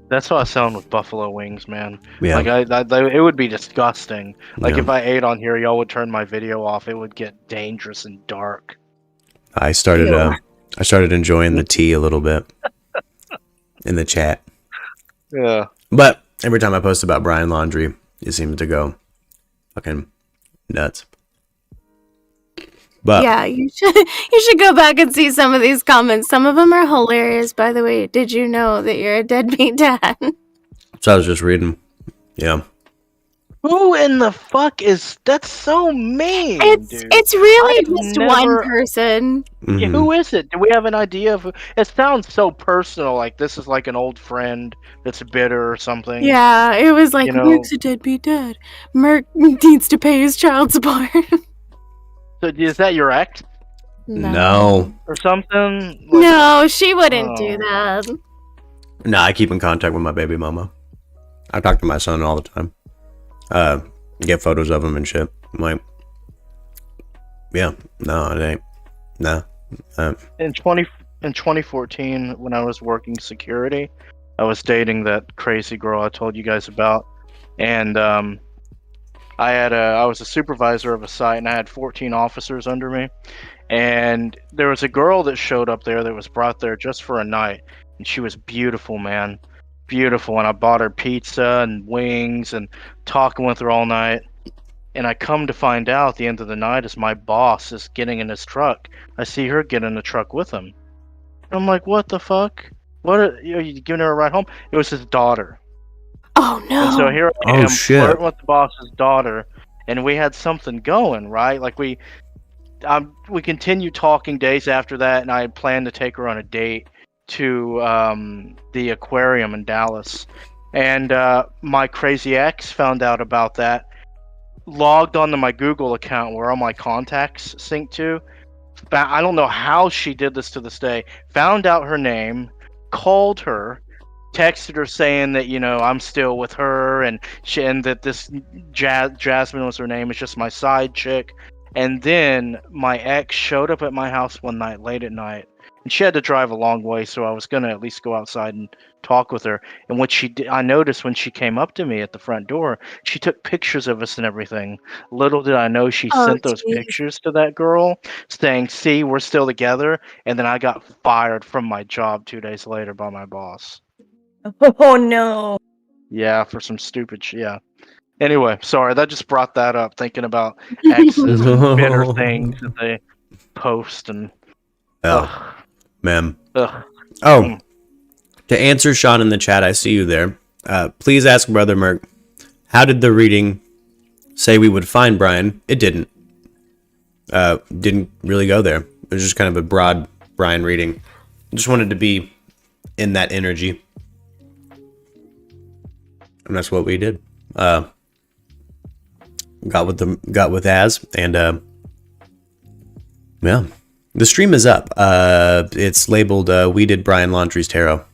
I: That's how I sound with buffalo wings, man.
E: Yeah.
I: Like it would be disgusting. Like if I ate on here, y'all would turn my video off. It would get dangerous and dark.
E: I started enjoying the tea a little bit in the chat.
I: Yeah.
E: But every time I post about Brian Laundrie, it seems to go fucking nuts. But
J: yeah, you should go back and see some of these comments. Some of them are hilarious, by the way. Did you know that you're a deadbeat dad?
E: So I was just reading. Yeah.
I: Who in the fuck is that's so mean?
J: It's really just one person.
I: Yeah, who is it? Do we have an idea of? It sounds so personal. Like this is like an old friend that's bitter or something.
J: Yeah, it was like Merk's a deadbeat dad. Merk needs to pay his child support.
I: So is that your ex?
E: No.
I: Or something?
J: No, she wouldn't do that.
E: No, I keep in contact with my baby mama. I talk to my son all the time. Get photos of him and shit. I'm like, yeah, no, it ain't. No.
I: In 2014, when I was working security, I was dating that crazy girl I told you guys about, and I was a supervisor of a site, and I had 14 officers under me, and there was a girl that showed up there that was brought there just for a night, and she was beautiful, man, beautiful, and I bought her pizza and wings and talking with her all night, and I come to find out at the end of the night as my boss is getting in his truck, I see her get in the truck with him. I'm like, what the fuck? What are you giving her a ride home? It was his daughter.
J: Oh no!
I: And so here I am flirting with the boss's daughter, and we had something going, right? Like we continued talking days after that, and I had planned to take her on a date to the aquarium in Dallas. And my crazy ex found out about that, logged onto my Google account where all my contacts sync to. I don't know how she did this to this day. Found out her name, called her, texted her saying that I'm still with her, and that this Jasmine was her name, is just my side chick. And then my ex showed up at my house one night late at night, and she had to drive a long way, so I was gonna at least go outside and talk with her. And what she did, I noticed when she came up to me at the front door, she took pictures of us and everything. Little did I know she sent those pictures to that girl saying, see, we're still together. And then I got fired from my job 2 days later by my boss.
M: Oh no.
I: Yeah, for some stupid shit. Yeah. Anyway, sorry, that just brought that up, thinking about exes and bitter things that they post and.
E: Oh, man. Oh, to answer Sean in the chat, I see you there. Please ask Brother Merk, how did the reading say we would find Brian? It didn't. Didn't really go there. It was just kind of a broad Brian reading. Just wanted to be in that energy. And that's what we did. Got with Az, and yeah. The stream is up. It's labeled We Did Brian Laundrie's Tarot.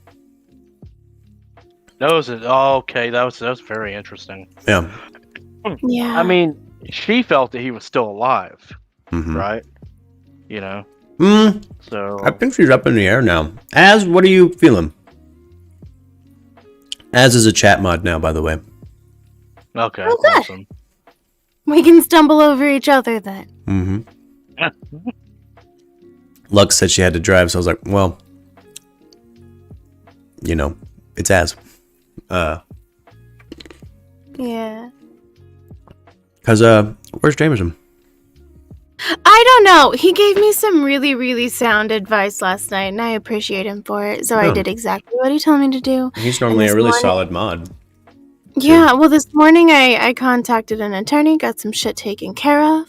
I: Okay, that was very interesting.
E: Yeah.
J: Yeah.
I: I mean, she felt that he was still alive,
E: Mm-hmm.
I: right? You know. So
E: I think she's up in the air now. Az, what are you feeling? Az is a chat mod now, by the way.
I: Okay,
J: Okay.
I: awesome.
J: We can stumble over each other then.
E: Mm-hmm. Lux said she had to drive, so I was like, well, you know, it's Az.
J: Yeah.
E: Cause where's Jameson?
J: I don't know. He gave me some really, really sound advice last night, and I appreciate him for it. So I
E: Oh.
J: did exactly what he told me to do.
E: He's
J: And
E: normally
J: this
E: a really
J: morning-
E: solid mod.
J: Yeah, well, this morning I contacted an attorney, got some shit taken care of.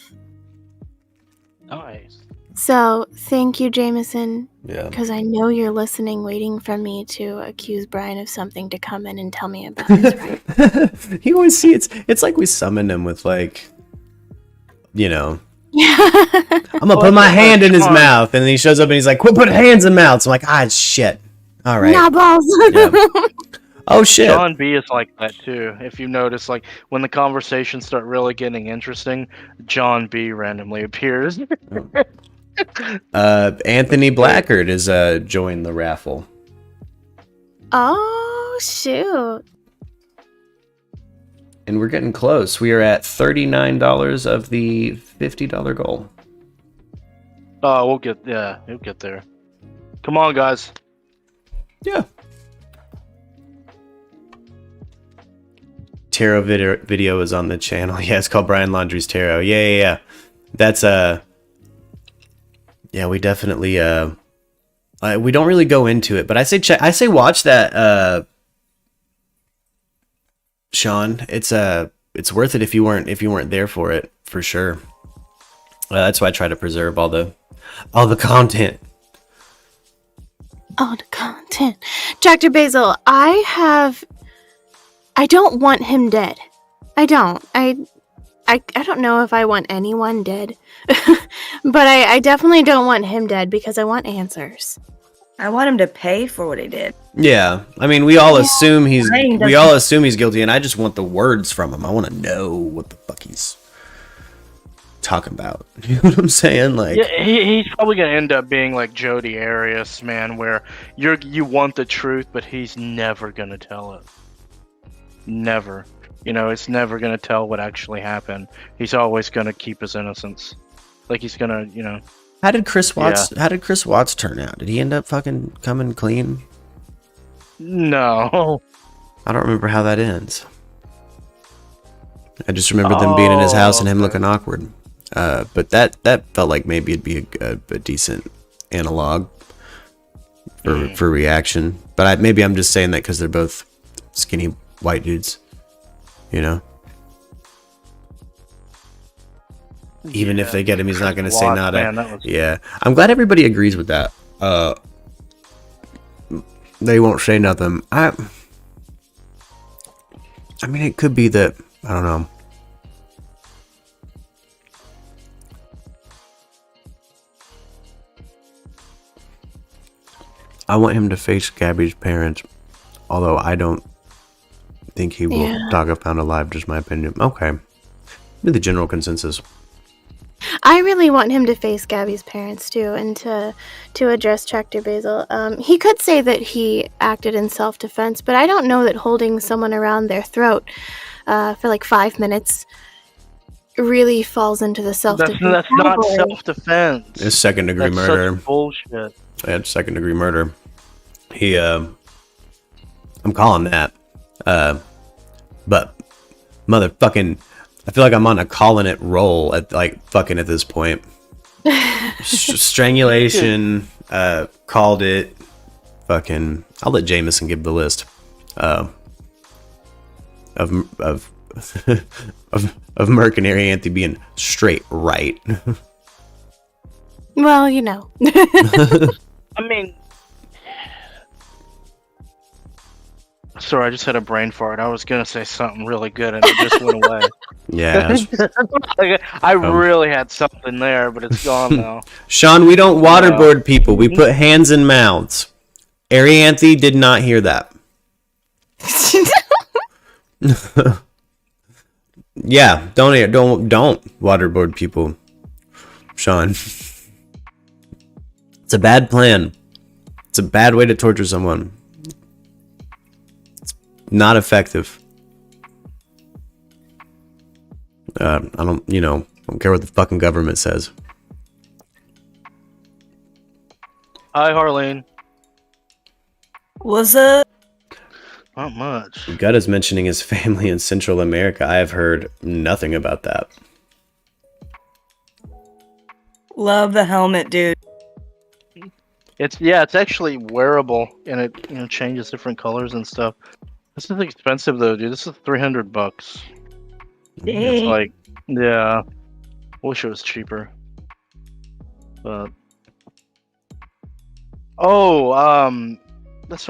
I: Nice.
J: So thank you, Jameson.
E: Yeah.
J: Because I know you're listening, waiting for me to accuse Brian of something to come in and tell me about his rights.
E: You always see it's like we summoned him with like, you know, I'm gonna put my hand in his mouth, and then he shows up and he's like, "Quit putting hands in mouths." I'm like, "Ah, shit. All right."
J: Nah, balls.
E: Yeah. Oh shit.
I: John B is like that too. If you notice, like when the conversations start really getting interesting, John B randomly appears.
E: Anthony Blackard is joined the raffle.
J: Oh, shoot.
E: And we're getting close. We are at $39 of the $50 goal.
I: Oh, we'll get there. Come on, guys.
E: Yeah. Tarot video is on the channel. Yeah, it's called Brian Laundrie's Tarot. Yeah. That's yeah, we definitely we don't really go into it, but I say watch that Sean. It's worth it if you weren't there for it, for sure. That's why I try to preserve all the content.
J: All the content. Dr. Basil, I don't want him dead. I don't. I don't know if I want anyone dead. But I definitely don't want him dead because I want answers.
M: I want him to pay for what he did.
E: Yeah, I mean, we all assume he's
M: Brian
E: guilty, and I just want the words from him. I want to know what the fuck he's talking about. You know what I'm saying? Like,
I: Yeah, he's probably gonna end up being like Jodi Arias, man, where you want the truth, but he's never gonna tell it. Never. You know, it's never gonna tell what actually happened. He's always gonna keep his innocence. Like he's gonna, you know.
E: how did Chris Watts turn out? Did he end up fucking coming clean?
I: No.
E: I don't remember how that ends. I just remember them being in his house and him looking awkward. But that felt like maybe it'd be a decent analog for reaction. But maybe I'm just saying that because they're both skinny white dudes, you know. Even if they get him, he's not going to say nada. Yeah, I'm glad everybody agrees with that. They won't say nothing. I mean, it could be that, I don't know. I want him to face Gabby's parents, although I don't think he will dog a pound alive, just my opinion. Okay. Be the general consensus.
J: I really want him to face Gabby's parents too, and to address Dr. Basil. He could say that he acted in self-defense, but I don't know that holding someone around their throat for like 5 minutes really falls into the self-defense.
I: That's not self-defense.
E: It's second-degree
I: That's
E: murder.
I: such bullshit.
E: Yeah, it's second-degree murder. He, I'm calling that. But motherfucking, I feel like I'm on a calling it roll at this point. Strangulation, called it. Fucking, I'll let Jameson give the list. Of Merc and Arianthe being straight right.
J: Well, you know.
I: I mean, sorry, I just had a brain fart. I was gonna say something really good and it just went away.
E: Yeah.
I: I really had something there, but it's gone now.
E: Sean, we don't waterboard people. We put hands in mouths. Arianthe did not hear that. Yeah, don't waterboard people, Sean. It's a bad plan. It's a bad way to torture someone. It's not effective. I don't care what the fucking government says.
I: Hi, Harleen.
M: What's up?
I: Not much.
E: Gut is mentioning his family in Central America. I have heard nothing about that.
M: Love the helmet, dude.
I: It's actually wearable, and it changes different colors and stuff. This is expensive though, dude. This is $300.
M: Dang.
I: It's like, yeah. Wish it was cheaper. But that's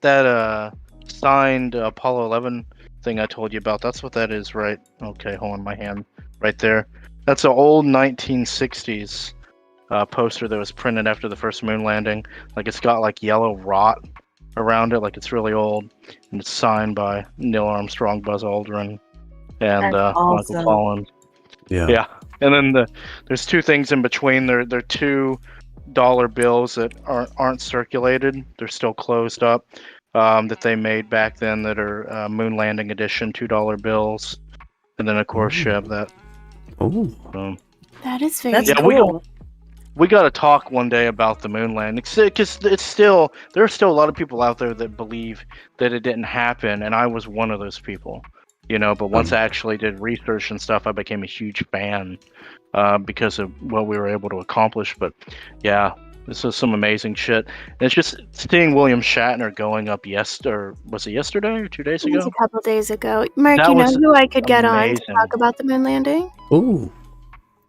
I: that signed Apollo 11 thing I told you about. That's what that is, right? Okay, hold on, my hand right there. That's an old 1960s poster that was printed after the first moon landing. Like, it's got like yellow rot around it, like it's really old, and it's signed by Neil Armstrong, Buzz Aldrin, and
M: awesome.
I: Michael Collins.
E: Yeah.
I: And then there's two things in between. They're $2 bills that aren't circulated. They're still closed up. That they made back then that are moon landing edition $2 bills, and then of course you have that.
E: Oh,
J: That is very
M: cool.
I: We got to talk one day about the moon landing, because there are still a lot of people out there that believe that it didn't happen, and I was one of those people, But once I actually did research and stuff, I became a huge fan because of what we were able to accomplish. But yeah, this is some amazing shit. And it's just seeing William Shatner going up was it yesterday or 2 days
J: It
I: ago?
J: was a couple days ago. Mark,
I: That
J: you know
I: was
J: who I could get on to
I: amazing.
J: talk about the moon landing?
E: Ooh.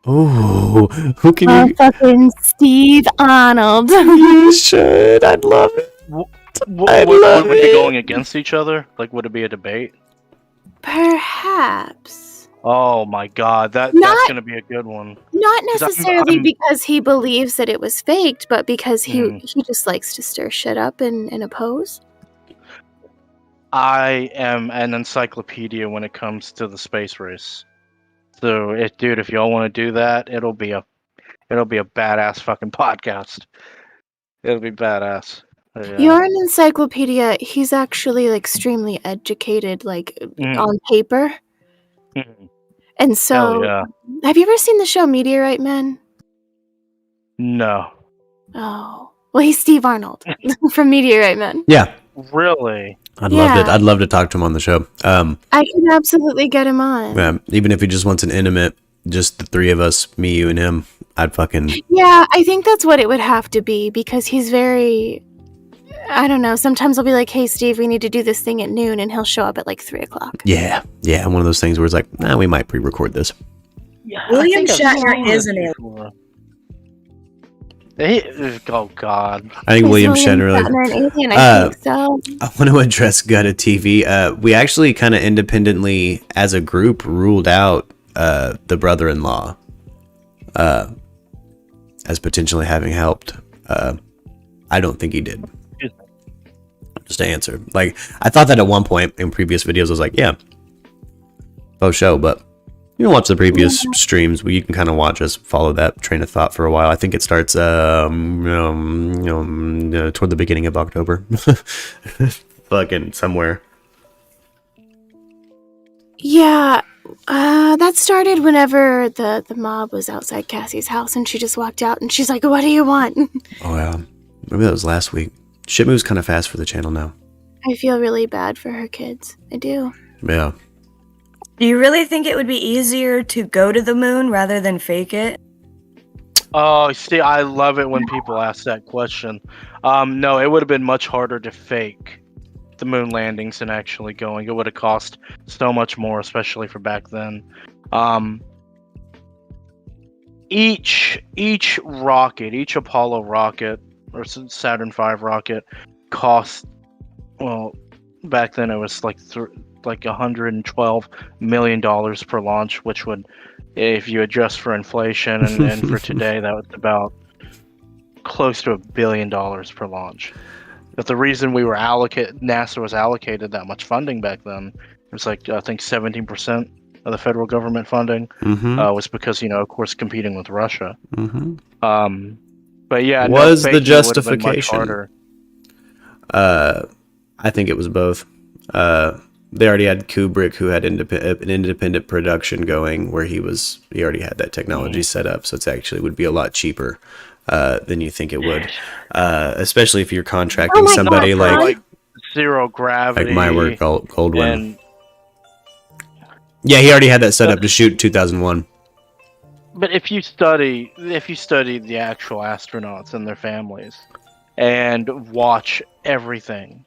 E: Who can you?
J: Fucking Steve Arnold.
E: You should. I'd love it.
I: Would we be going against each other? Like, would it be a debate?
J: Perhaps.
I: Oh my god, that's gonna be a good one.
J: Not
I: 'Cause
J: necessarily because he believes that it was faked, but because he just likes to stir shit up and oppose.
I: I am an encyclopedia when it comes to the space race. So, if y'all want to do that, it'll be a badass fucking podcast. It'll be badass. Yeah.
J: You're an encyclopedia. He's actually like extremely educated, like on paper. And so,
I: Hell yeah.
J: have you ever seen the show Meteorite Men?
I: No.
J: Oh, well, he's Steve Arnold from Meteorite Men.
E: Yeah.
I: Really?
E: I'd love to talk to him on the show.
J: I can absolutely get him on.
E: Even if he just wants an intimate, just the three of us, me, you, and him, I'd fucking.
J: Yeah, I think that's what it would have to be, because he's very. I don't know. Sometimes I'll be like, "Hey, Steve, we need to do this thing at noon," and he'll show up at like 3:00.
E: Yeah. One of those things where it's like, we might pre-record this.
I: Yeah,
M: William Shatner is an alien.
I: Oh god.
E: I think William Shatner.
J: I think so.
E: I want to address Gutta TV. We actually kind of independently, as a group, ruled out the brother-in-law as potentially having helped. I don't think he did. Just to answer, like, I thought that at one point in previous videos. I was like, yeah, show, but you can watch the previous streams where you can kind of watch us follow that train of thought for a while. I think it starts toward the beginning of October. Fucking somewhere.
J: Yeah, that started whenever the mob was outside Cassie's house, and she just walked out, and she's like, "What do you want?"
E: Oh yeah, maybe that was last week. Shit moves kind of fast for the channel now.
J: I feel really bad for her kids. I do.
E: Yeah.
M: Do you really think it would be easier to go to the moon rather than fake it?
I: Oh, see, I love it when people ask that question. No, it would have been much harder to fake the moon landings than actually going. It would have cost so much more, especially for back then. Each rocket, each Apollo rocket or Saturn V rocket cost, well, back then it was like $112 million per launch, which would, if you adjust for inflation and for today, that was about close to $1 billion per launch. But the reason NASA was allocated that much funding back then, it was like I think 17% of the federal government funding was because of course competing with Russia. But yeah,
E: was the
I: faking it would have been much
E: justification?
I: harder.
E: I think it was both. They already had Kubrick, who had an independent production going, where he already had that technology set up, so it actually would be a lot cheaper than you think it would, especially if you're contracting somebody like
I: Zero Gravity,
E: like my work, Goldwyn.
I: and
E: Yeah, he already had that set up to shoot 2001.
I: But if you study the actual astronauts and their families, and watch everything,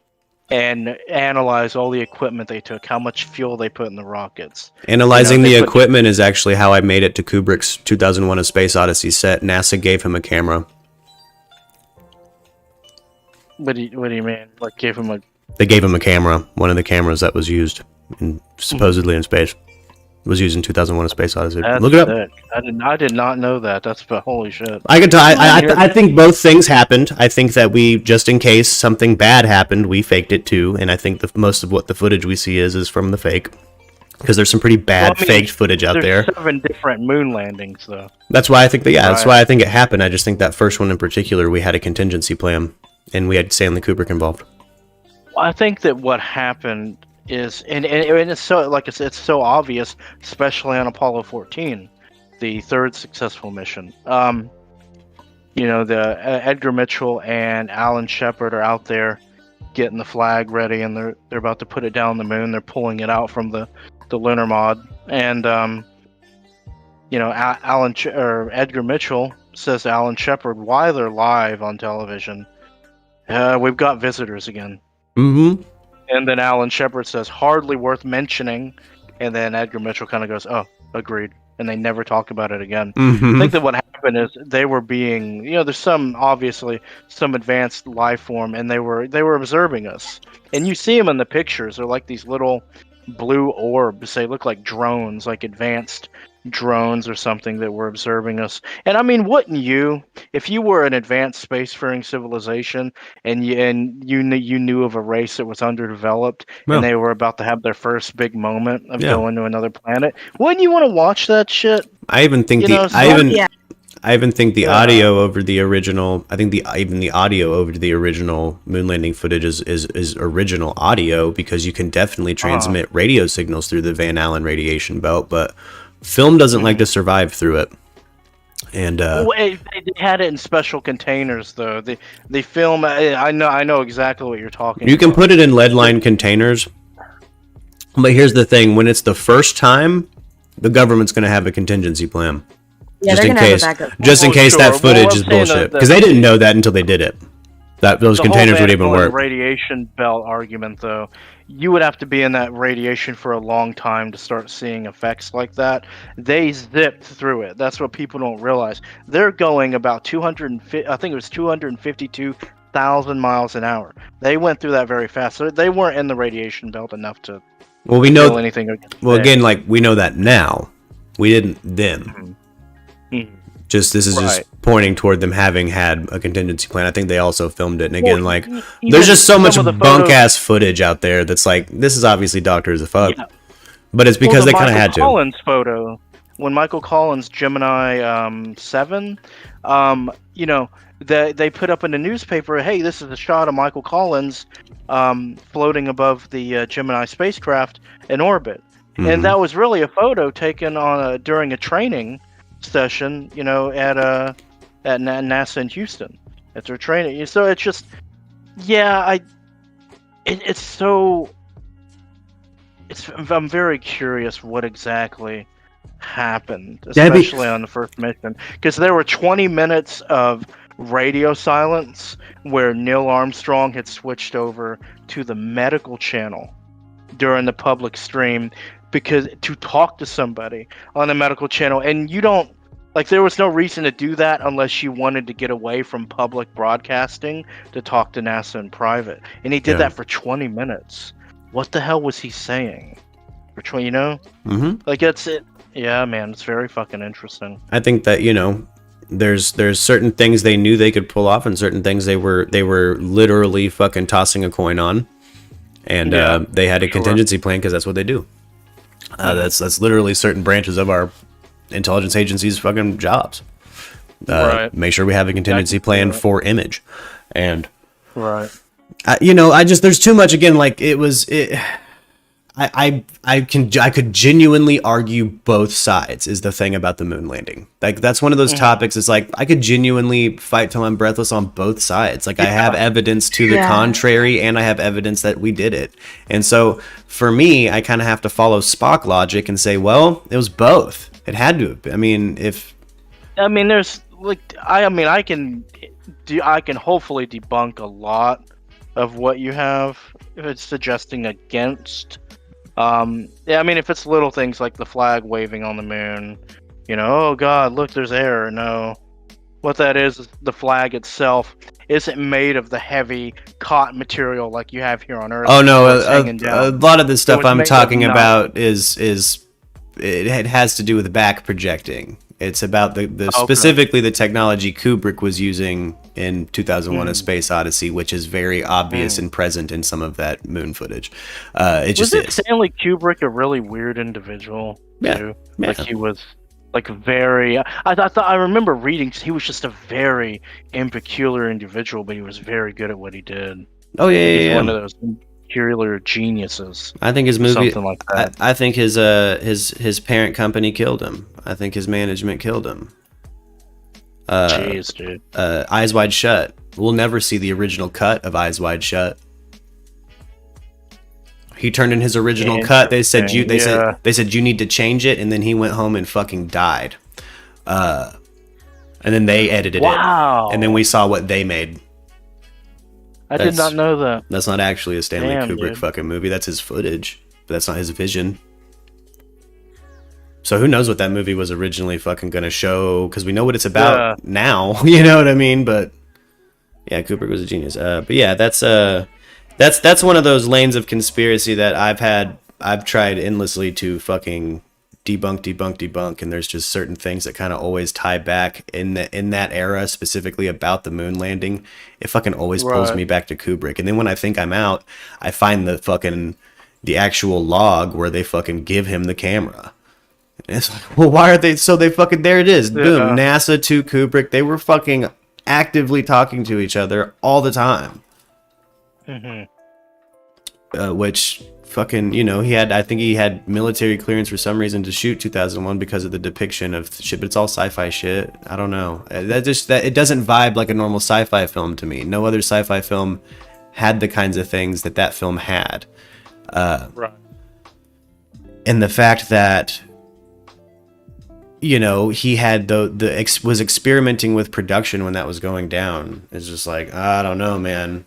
I: and analyze all the equipment they took, how much fuel they put in the rockets.
E: Analyzing the equipment is actually how I made it to Kubrick's 2001: A Space Odyssey set. NASA gave him a camera.
I: What do you mean? Like gave him a?
E: They gave him a camera. One of the cameras that was used supposedly in space was used in 2001: A Space Odyssey.
I: That's
E: Look it up.
I: sick. I did not know that. That's holy shit.
E: I can tell. I think both things happened. I think that we, just in case something bad happened, we faked it too. And I think most of what the footage we see is from the fake, because there's some pretty bad faked footage out there.
I: There's 7 different moon landings, though.
E: That's why I think that's why I think it happened. I just think that first one in particular, we had a contingency plan, and we had Stanley Kubrick involved.
I: Well, I think that what happened is, and it's so, like it's so obvious, especially on Apollo 14, the third successful mission. Edgar Mitchell and Alan Shepard are out there getting the flag ready, and they're about to put it down the moon. They're pulling it out from the lunar mod, and Edgar Mitchell says to Alan Shepard while they're live on television, "We've got visitors again."
E: Mm-hmm.
I: And then Alan Shepard says, "Hardly worth mentioning." And then Edgar Mitchell kind of goes, "Oh, agreed." And they never talk about it again.
E: Mm-hmm.
I: I think that what happened is they were being, there's obviously some advanced life form, and they were observing us. And you see them in the pictures. They're like these little blue orbs. They look like drones, like advanced drones or something that were observing us. And I mean, wouldn't you, if you were an advanced spacefaring civilization and you knew of a race that was underdeveloped and they were about to have their first big moment of going to another planet, wouldn't you want to watch that shit?
E: I even think I even think the audio over the original. I think even the audio over the original moon landing footage is original audio, because you can definitely transmit radio signals through the Van Allen radiation belt, but film doesn't like to survive through it. And
I: they had it in special containers, though. They film. I know exactly what you're talking.
E: You can put it in lead-lined containers, but here's the thing: when it's the first time, the government's going to have a contingency plan.
M: Yeah,
E: just in case that footage is bullshit, because they didn't know that until they did it. That those containers would even work.
I: Radiation belt argument, though, you would have to be in that radiation for a long time to start seeing effects like that. They zipped through it. That's what people don't realize. They're going about 252,000 miles an hour. They went through that very fast. So they weren't in the radiation belt enough to feel anything.
E: Well, again, like we know that now. We didn't then. This is just pointing toward them having had a contingency plan. I think they also filmed it, and again, there's just so much bunk ass footage out there that's like, this is obviously doctor as a fuck, but it's because they kind of had to.
I: Collins photo, when Michael Collins Gemini 7, they put up in the newspaper, hey, this is a shot of Michael Collins floating above the Gemini spacecraft in orbit, and that was really a photo taken during a training session, at NASA in Houston, at their training. So it's just, I'm very curious what exactly happened, especially on the first mission, because there were 20 minutes of radio silence where Neil Armstrong had switched over to the medical channel during the public stream, because to talk to somebody on the medical channel, and you don't, there was no reason to do that unless you wanted to get away from public broadcasting to talk to NASA in private. And he did that for 20 minutes. What the hell was he saying? For 20,
E: Mm-hmm.
I: it's it. Yeah, man, it's very fucking interesting.
E: I think that, there's certain things they knew they could pull off, and certain things they were literally fucking tossing a coin on, and they had a contingency plan because that's what they do. That's literally certain branches of our intelligence agency's fucking jobs. Make sure we have a contingency plan for image, and there's too much. Again, like I could genuinely argue both sides is the thing about the moon landing. Like that's one of those topics. It's like I could genuinely fight till I'm breathless on both sides. Like I have evidence to the contrary, and I have evidence that we did it. And so for me, I kind of have to follow Spock logic and say, well, it was both. It had to. I can
I: hopefully debunk a lot of what you have if it's suggesting against. If it's little things like the flag waving on the moon, oh god, look, there's air. No, what that is the flag itself isn't made of the heavy cotton material like you have here on Earth.
E: Oh no, a lot of the stuff I'm talking about is it has to do with back projecting. It's about specifically the technology Kubrick was using in 2001: A Space Odyssey, which is very obvious and present in some of that moon footage. Was
I: Stanley Kubrick a really weird individual? Too? Like he was like very. I remember reading he was just a very peculiar individual, but he was very good at what he did.
E: Oh yeah,
I: He's one of those peculiar geniuses.
E: I think his movie.
I: Something like that.
E: I think his parent company killed him. I think his management killed him.
I: Jeez, dude.
E: Eyes Wide Shut. We'll never see the original cut of Eyes Wide Shut. He turned in his original cut. They said you need to change it, and then he went home and fucking died. And then they edited it. And then we saw what they made.
I: I did not know that.
E: That's not actually a Stanley Kubrick fucking movie. That's his footage, but that's not his vision. So who knows what that movie was originally fucking gonna show? Because we know what it's about now. You know what I mean? But yeah, Kubrick was a genius. But yeah, that's one of those lanes of conspiracy that I've tried endlessly to fucking debunk, and there's just certain things that kind of always tie back in that era, specifically about the moon landing. It fucking always pulls me back to Kubrick. And then when I think I'm out, I find the actual log where they fucking give him the camera. And it's like, well, why are they? So they fucking, there it is. Boom. NASA to Kubrick. They were fucking actively talking to each other all the time. Which fucking, I think he had military clearance for some reason to shoot 2001 because of the depiction of shit, but it's all sci-fi shit. I don't know. It doesn't vibe like a normal sci-fi film to me. No other sci-fi film had the kinds of things that film had. And the fact that he had was experimenting with production when that was going down is just like, I don't know, man.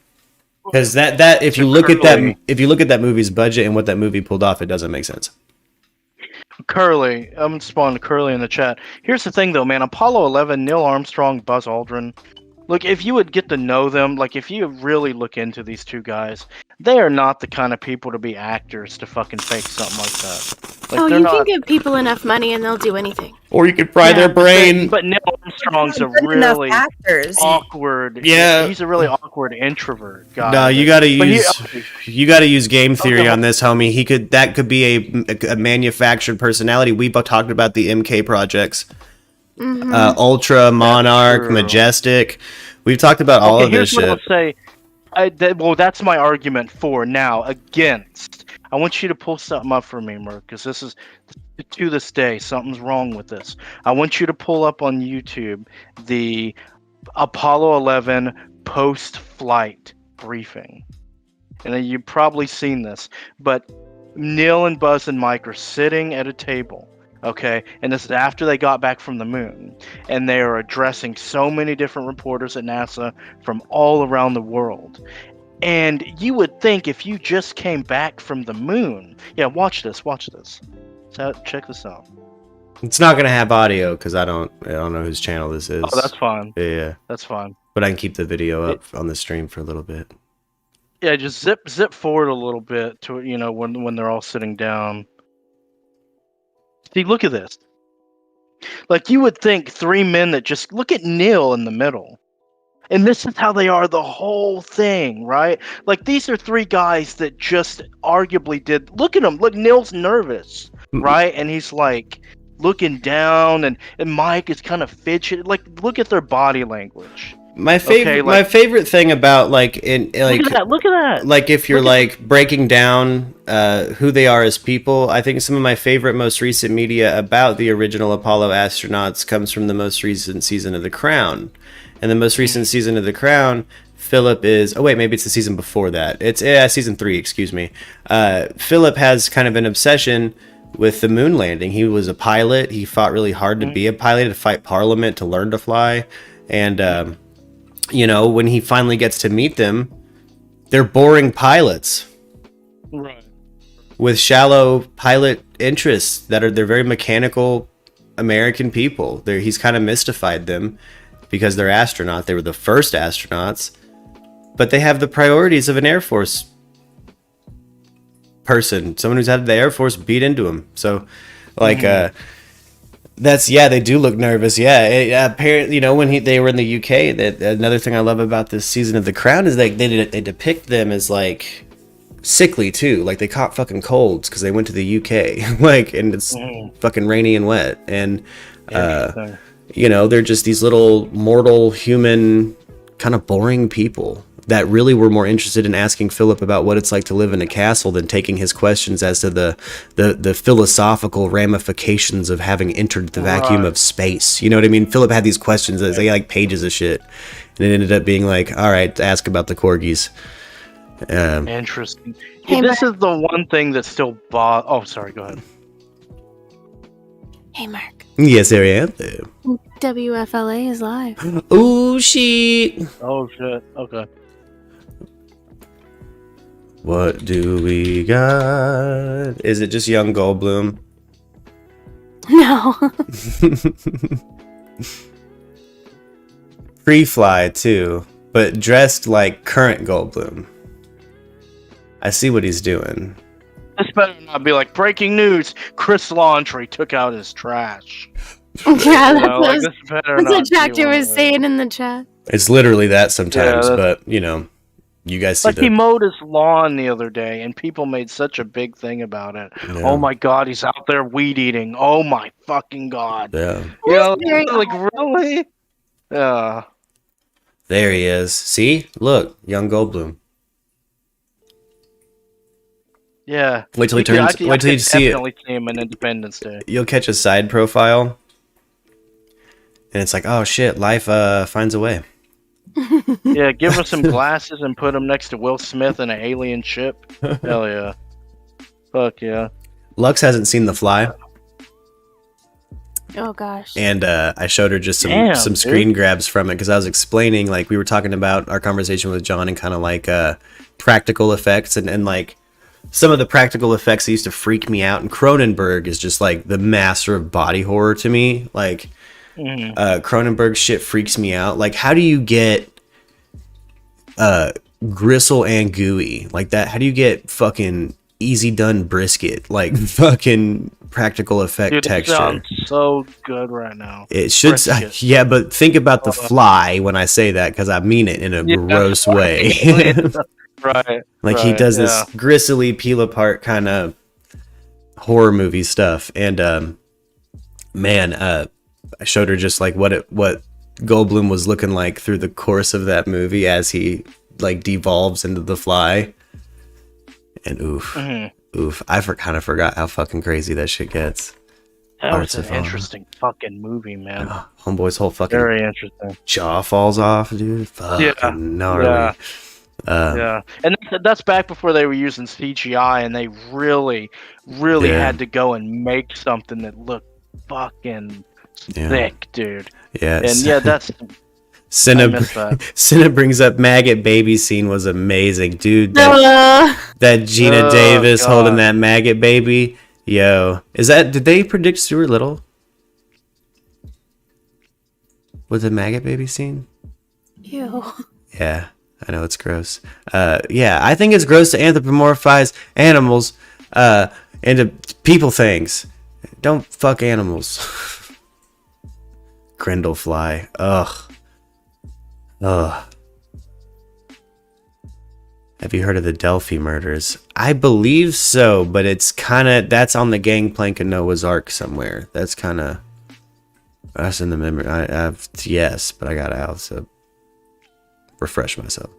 E: Because that if you look at that movie's budget and what that movie pulled off, it doesn't make sense.
I: Curly, I'm spawning Curly in the chat. Here's the thing, though, man. Apollo 11, Neil Armstrong, Buzz Aldrin. Look, if you would get to know them, like if you really look into these two guys, they are not the kind of people to be actors to fucking fake something like that. Like,
J: you can give people enough money and they'll do anything.
E: Or you could fry their brain.
I: But Neil Armstrong's a really awkward.
E: Yeah,
I: he's a really awkward introvert guy.
E: No, you gotta use game theory on this, homie. That could be a manufactured personality. We both talked about the MK projects. Ultra, Monarch, Majestic. We've talked about all of this shit.
I: Here's what I'll say. That's my argument for now. Against. I want you to pull something up for me, Murk, because this is, to this day, something's wrong with this. I want you to pull up on YouTube the Apollo 11 post-flight briefing. And you've probably seen this, but Neil and Buzz and Mike are sitting at a table. Okay, and this is after they got back from the moon, and they are addressing so many different reporters at NASA from all around the world. And you would think if you just came back from the moon, watch this. So check this out.
E: It's not gonna have audio because I don't know whose channel this is.
I: Oh, that's fine.
E: Yeah,
I: that's fine.
E: But I can keep the video up on the stream for a little bit.
I: Yeah, just zip forward a little bit to when they're all sitting down. See, look at this. Like, you would think 3 men that just look at Neil in the middle. And this is how they are the whole thing, right? Like, these are 3 guys that just arguably did. Look at him. Look, Neil's nervous, right? And he's like looking down, and Mike is kind of fidgety. Like, look at their body language.
E: My favorite thing about look at that. Like, if you're breaking down who they are as people, I think some of my favorite most recent media about the original Apollo astronauts comes from the most recent season of The Crown. And the most recent season of The Crown, Philip is... Oh, wait, maybe it's the season before that. It's season 3, excuse me. Philip has kind of an obsession with the moon landing. He was a pilot. He fought really hard to be a pilot, to fight Parliament, to learn to fly. And, when he finally gets to meet them, they're boring pilots.
I: Right.
E: With shallow pilot interests they're very mechanical American people. He's kind of mystified them. Because they're astronauts. They were the first astronauts. But they have the priorities of an Air Force person. Someone who's had the Air Force beat into them. So, they do look nervous. Yeah, apparently, when they were in the UK, another thing I love about this season of The Crown is they depict them as, sickly, too. Like, they caught fucking colds because they went to the UK. And it's fucking rainy and wet. And, they're just these little mortal human kind of boring people that really were more interested in asking Philip about what it's like to live in a castle than taking his questions as to the philosophical ramifications of having entered the vacuum of space. You know what I mean? Philip had these questions that they had pages of shit, and it ended up being all right, ask about the corgis.
I: Interesting. This is the one thing that still oh, sorry, go ahead.
J: Hey, Mark.
E: Yes, I am.
J: WFLA is live.
E: Oh, shit.
I: Oh, shit. Okay.
E: What do we got? Is it just young Goldblum?
J: No.
E: Pre-fly, too, but dressed like current Goldblum. I see what he's doing.
I: This better not be breaking news. Chris Laundrie took out his trash.
J: Yeah, that's what Tractor was saying in the chat.
E: It's literally that sometimes, but, you guys see
I: he mowed his lawn the other day, and people made such a big thing about it. Yeah. Oh, my God, he's out there weed eating. Oh, my fucking God.
E: Yeah.
I: Really? Yeah.
E: There he is. See? Look, young Goldblum.
I: Yeah.
E: Wait till he turns. Wait till you see it.
I: Definitely see him in Independence Day.
E: You'll catch a side profile, and it's oh shit, life finds a way.
I: Yeah, give him some glasses and put him next to Will Smith in an alien ship. Hell yeah. Fuck yeah.
E: Lux hasn't seen The Fly.
J: Oh gosh.
E: And I showed her just some screen grabs from it because I was explaining we were talking about our conversation with John and kind of practical effects and some of the practical effects that used to freak me out, and Cronenberg is just the master of body horror to me. Cronenberg shit freaks me out. How do you get gristle and gooey like that? How do you get fucking easy done brisket fucking practical effect texture?
I: It sounds so good right now.
E: It should, yeah, but think about The Fly when I say that because I mean it in a gross way.
I: Right.
E: He does this gristly peel apart kind of horror movie stuff, and I showed her just what Goldblum was looking like through the course of that movie as he devolves into The Fly, and oof, I kind of forgot how fucking crazy that shit gets.
I: That was an interesting fucking movie, man.
E: Homeboy's whole fucking
I: very interesting
E: jaw falls off, dude. Fucking gnarly.
I: Yeah, and that's back before they were using CGI, and they really had to go and make something that looked fucking thick, dude.
E: Yeah,
I: and that's
E: Cinna brings up maggot baby scene was amazing, dude. That Gina Davis holding that maggot baby, yo, did they predict Stuart Little with the maggot baby scene?
J: Ew.
E: Yeah. I know it's gross. I think it's gross to anthropomorphize animals into people things. Don't fuck animals. Grindelfly. Ugh. Ugh. Have you heard of the Delphi murders? I believe so, but it's kind of... That's on the Gangplank of Noah's Ark somewhere. That's kind of... That's in the memory. Yes, but I gotta also refresh myself.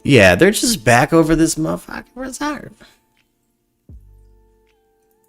E: Yeah, they're just back over this motherfucking reserve.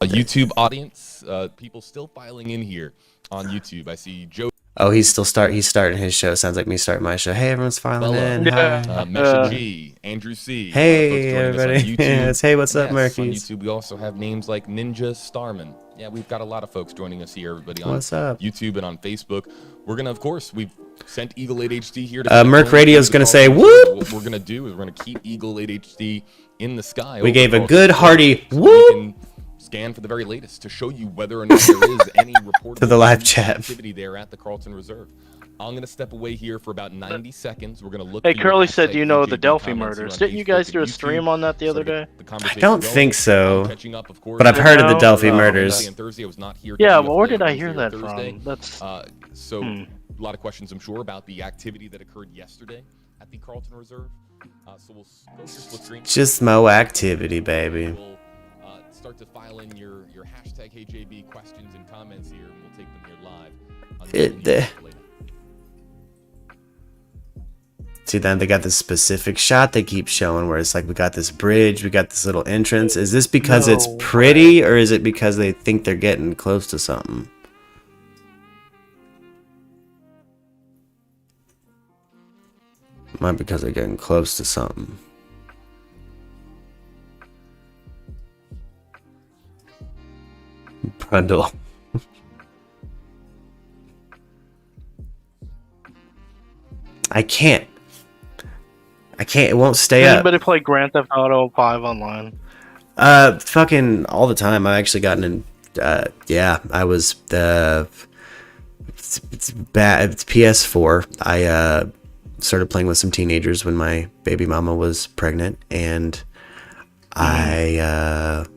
N: A YouTube audience, people still filing in here on YouTube. I see Joe.
E: Oh, he's starting his show. Sounds like me starting my show. Hey, everyone's filing in.
N: Yeah.
E: Hi.
N: Mesha G, Andrew C.
E: Hey, everybody. Yes. Hey, what's up, Murkies?
N: On YouTube, we also have names like Ninja Starman. Yeah, we've got a lot of folks joining us here. Everybody on
E: What's up?
N: YouTube and on Facebook. We're gonna, of course, we've sent Eagle 8 HD here. To
E: MURKradio is gonna say whoop.
N: What we're gonna do is we're gonna keep Eagle 8 HD in the sky.
E: We gave a good hearty whoop.
N: Scan for the very latest to show you whether or not there is any reportable
E: to the live chat
N: activity there at the Carlton Reserve. I'm going to step away here for about 90 seconds. We're going to look.
I: Hey, Curly said, you know, the Delphi murders. Didn't you guys do a stream on that the other day?
E: I don't think so, but I've heard of the Delphi murders.
I: Yeah, well, where did I hear that from? That's
N: so a lot of questions, I'm sure, about the activity that occurred yesterday at the Carlton Reserve. So we'll go to split screen.
E: Just mo activity, baby.
N: Start to file in your hashtag HeyJB questions and comments here, and we'll take them here live.
E: See, then they got this specific shot they keep showing where it's like, we got this bridge, we got this little entrance. Is this because it's pretty, or is it because they think they're getting close to something? Might be because they're getting close to something. Brundle. I can't. It won't stay up.
I: Anybody play Grand Theft Auto 5 online?
E: Fucking all the time. I've actually gotten in. Yeah, I was it's bad. It's PS4. I started playing with some teenagers when my baby mama was pregnant, and I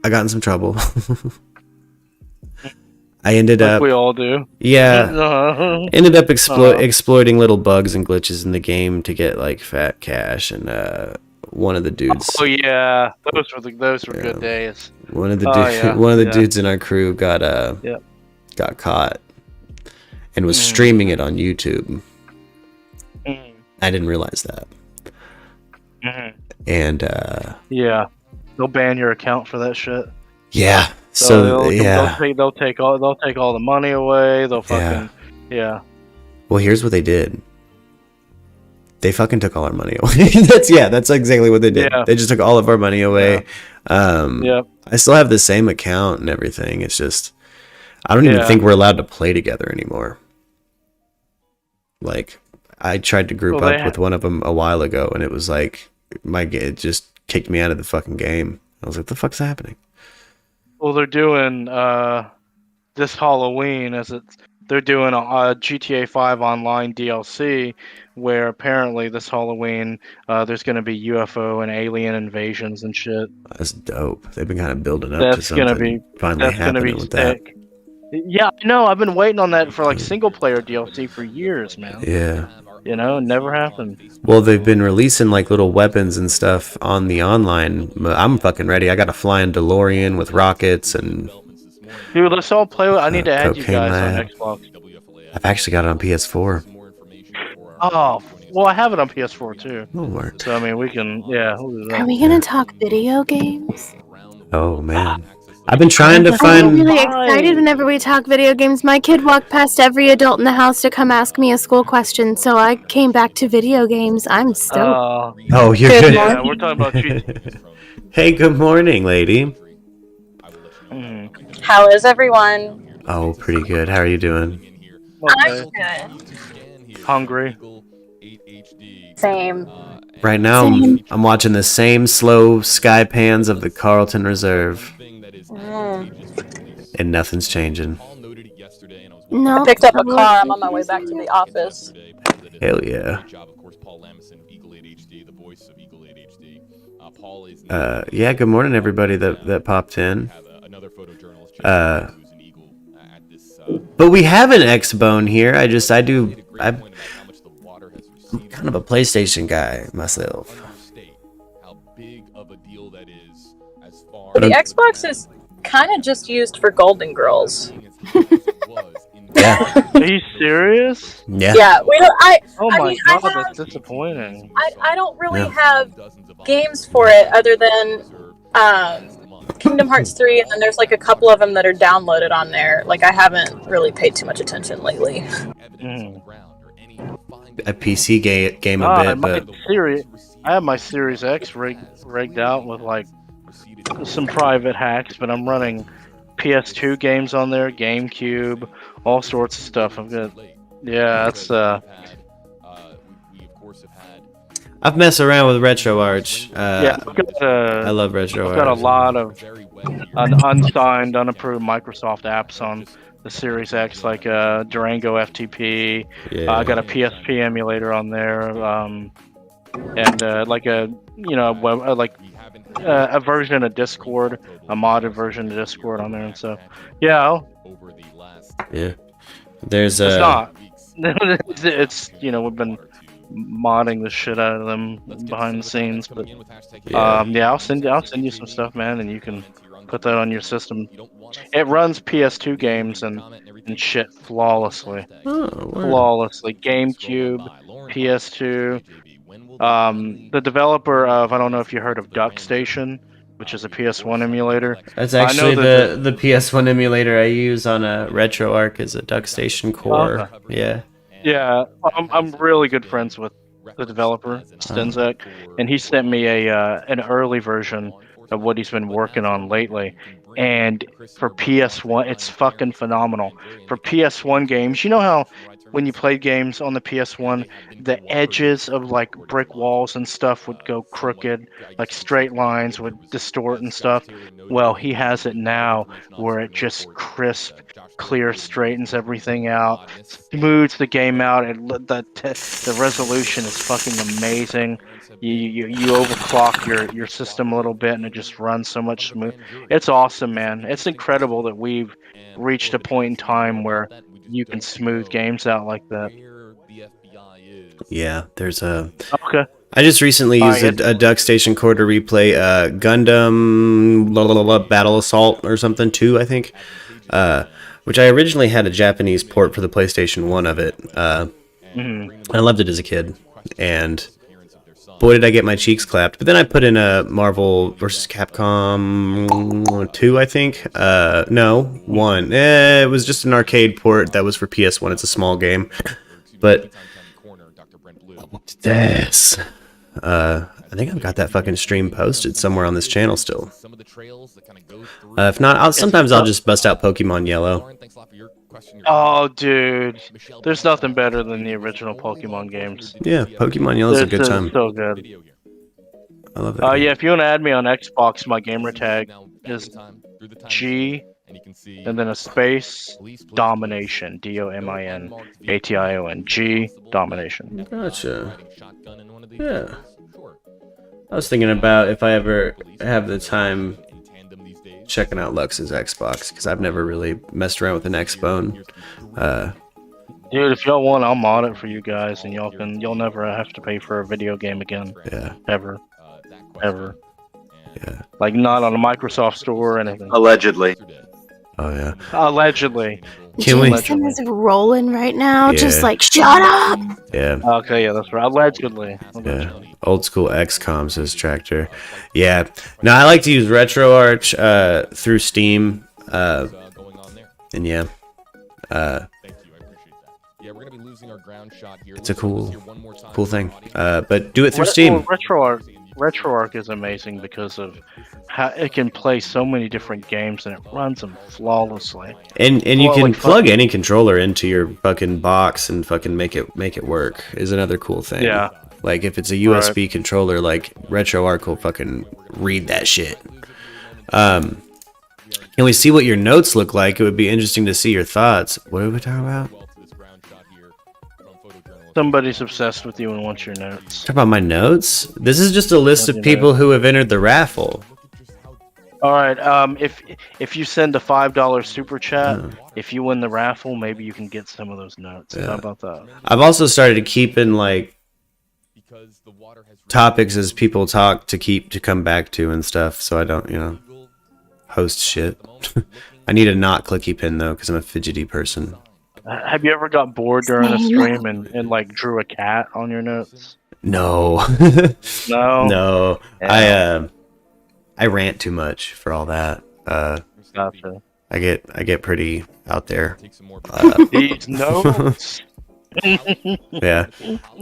E: got in some trouble. I ended up...
I: we all do.
E: Yeah. Ended up exploiting little bugs and glitches in the game to get, like, fat cash, and one of the dudes...
I: Oh, yeah. Those were good days.
E: One of the dudes in our crew got caught and was streaming it on YouTube. I didn't realize that. And,
I: yeah. They'll ban your account for that shit.
E: Yeah.
I: So they'll take all the money away. They'll fucking
E: Well, here's what they did. They fucking took all our money away. That's exactly what they did. Yeah. They just took all of our money away. I still have the same account and everything. It's just I don't even think we're allowed to play together anymore. Like, I tried to group up with one of them a while ago, and it was like it just kicked me out of the fucking game. I was like, "The fuck's happening?"
I: Well, they're doing this Halloween they're doing a GTA 5 online DLC where apparently this Halloween there's going to be UFO and alien invasions and shit.
E: That's dope. They've been kind of building up to something finally happening with that.
I: Yeah, no, I've been waiting on that for like single player DLC for years, man.
E: Yeah.
I: Never happened.
E: Well, they've been releasing like little weapons and stuff on the online. I'm fucking ready. I got a flying DeLorean with rockets and...
I: Dude, let's all play. I need to add you guys on Xbox.
E: I've actually got it on PS4.
I: Oh, well, I have it on PS4 too.
E: Lord.
I: So, I mean, we can, we'll do that.
J: Are we going to talk video games?
E: Oh, man. I've been trying to find...
J: I'm really excited whenever we talk video games. My kid walked past every adult in the house to come ask me a school question, so I came back to video games. I'm stoked.
E: Oh, you're good.
I: Yeah, we're talking about
E: Hey, good morning, lady.
O: How is everyone?
E: Oh, pretty good. How are you doing?
O: I'm good.
I: Hungry.
O: Same.
E: Right now, I'm watching the same slow sky pans of the Carlton Reserve. And nothing's changing.
J: No.
O: I picked up a car. I'm on my way back to the office.
E: Hell yeah. Yeah, good morning, everybody that popped in. But we have an X-Bone here. I'm kind of a PlayStation guy myself.
O: The Xbox is kind of just used for Golden Girls.
E: Yeah.
I: Are you serious?
E: Yeah.
O: Yeah, we don't.
I: Oh
O: I
I: my
O: mean,
I: god,
O: I have,
I: that's disappointing.
O: I don't really
E: Yeah.
O: have games for it other than Kingdom Hearts 3, and then there's like a couple of them that are downloaded on there. Like, I haven't really paid too much attention lately.
E: A PC game a bit, but
I: I have my Series X rigged out with like some private hacks, but I'm running PS2 games on there, GameCube, all sorts of stuff. I've got, that's
E: I've messed around with RetroArch.
I: I've got,
E: I love RetroArch.
I: I've got a lot of unsigned, unapproved Microsoft apps on the Series X, like Durango FTP.
E: Yeah.
I: I got a PSP emulator on there, and like a a version of Discord, a modded version of Discord on there and stuff. Yeah.
E: Yeah. There's
I: It's not. It's we've been modding the shit out of them behind the scenes, but I'll send you some stuff, man, and you can put that on your system. It runs PS2 games and shit flawlessly. Flawlessly. GameCube, PS2. The developer of, I don't know if you heard of DuckStation, which is a PS1 emulator.
E: That's actually the PS1 emulator I use on a RetroArch is a DuckStation core.
I: Okay. Yeah, I'm really good friends with the developer, Stenzek, and he sent me an early version of what he's been working on lately. And for PS1, it's fucking phenomenal. For PS1 games, you know how when you played games on the PS1, the edges of like brick walls and stuff would go crooked, like straight lines would distort and stuff? Well, he has it now where it just crisp, clear, straightens everything out, smooths the game out, and the resolution is fucking amazing. You overclock your system a little bit and it just runs so much smooth. It's awesome, man. It's incredible that we've reached a point in time where you can smooth games out like that.
E: Yeah, there's a...
I: Okay.
E: I just recently used a DuckStation core to replay Gundam Battle Assault or something 2, I think. Which I originally had a Japanese port for the PlayStation 1 of it. I loved it as a kid. And boy, did I get my cheeks clapped. But then I put in a Marvel vs. Capcom 2, I think. No, 1. It was just an arcade port that was for PS1. It's a small game. But this... I think I've got that fucking stream posted somewhere on this channel still. If not, sometimes I'll just bust out Pokemon Yellow.
I: Oh, dude. There's nothing better than the original Pokemon games.
E: Yeah, Pokemon Yellow's a good time.
I: So good.
E: I love that.
I: Yeah, if you want to add me on Xbox, my gamer tag is G and then a space Domination. DOMINATION. G Domination.
E: Gotcha. Yeah. I was thinking about if I ever have the time checking out Lux's Xbox, because I've never really messed around with an X-Bone.
I: Dude, if y'all want, I'll mod it for you guys, and you'll never have to pay for a video game again.
E: Yeah.
I: Ever.
E: Yeah.
I: Like, not on a Microsoft store or anything.
K: Allegedly.
E: Oh, yeah.
I: Allegedly.
E: Can we...
J: Jason is rolling right now,
E: Yeah.
J: just like, shut up!
E: Yeah.
I: Okay, yeah, that's right. Allegedly.
E: Yeah. Old school XCOM, says Tractor. Yeah. No, I like to use RetroArch through Steam. And yeah. It's a cool thing. But do it through Steam.
I: Well, RetroArch is amazing because of how it can play so many different games and it runs them flawlessly.
E: And you can plug any controller into your fucking box and fucking make it work. Is another cool thing.
I: Yeah.
E: Like if it's a USB controller, like RetroArch will fucking read that shit. Can we see what your notes look like? It would be interesting to see your thoughts. What are we talking about?
I: Somebody's obsessed with you and wants your notes.
E: Talk about my notes? This is just a list of people who have entered the raffle.
I: All right. If you send a $5 super chat, if you win the raffle, maybe you can get some of those notes.
E: Yeah.
I: How about that?
E: I've also started keeping like topics as people talk to come back to and stuff, so I don't, host shit. I need a not clicky pin though, because I'm a fidgety person.
I: Have you ever got bored during a stream and like drew a cat on your notes?
E: No.
I: No.
E: No.
I: Yeah.
E: I rant too much for all that.
I: Gotcha.
E: I get pretty out there.
I: These notes.
E: Yeah.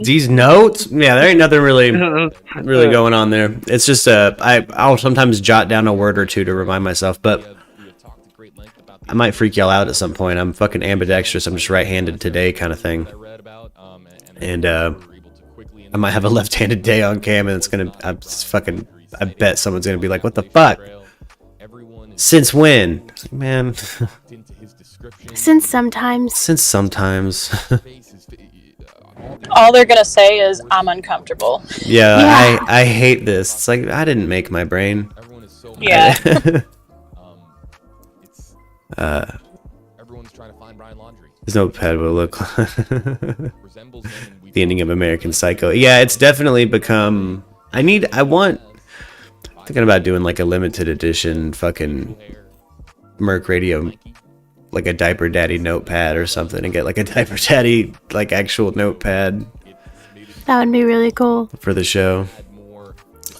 E: These notes? Yeah, there ain't nothing really going on there. It's just I'll sometimes jot down a word or two to remind myself, but I might freak y'all out at some point. I'm fucking ambidextrous. I'm just right-handed today kind of thing. And I might have a left-handed day on cam, and I bet someone's gonna be like, "What the fuck? Since when?" Man.
J: Since sometimes.
O: All they're gonna say is, "I'm uncomfortable."
E: Yeah. I hate this. It's like, I didn't make my brain.
O: Yeah.
N: Everyone's trying to find Brian Laundrie.
E: His notepad will look the ending of American Psycho. Yeah, it's definitely become. Thinking about doing like a limited edition fucking MURKradio, like a Diaper Daddy notepad or something, and get like a Diaper Daddy like actual notepad.
J: That would be really cool
E: For the show.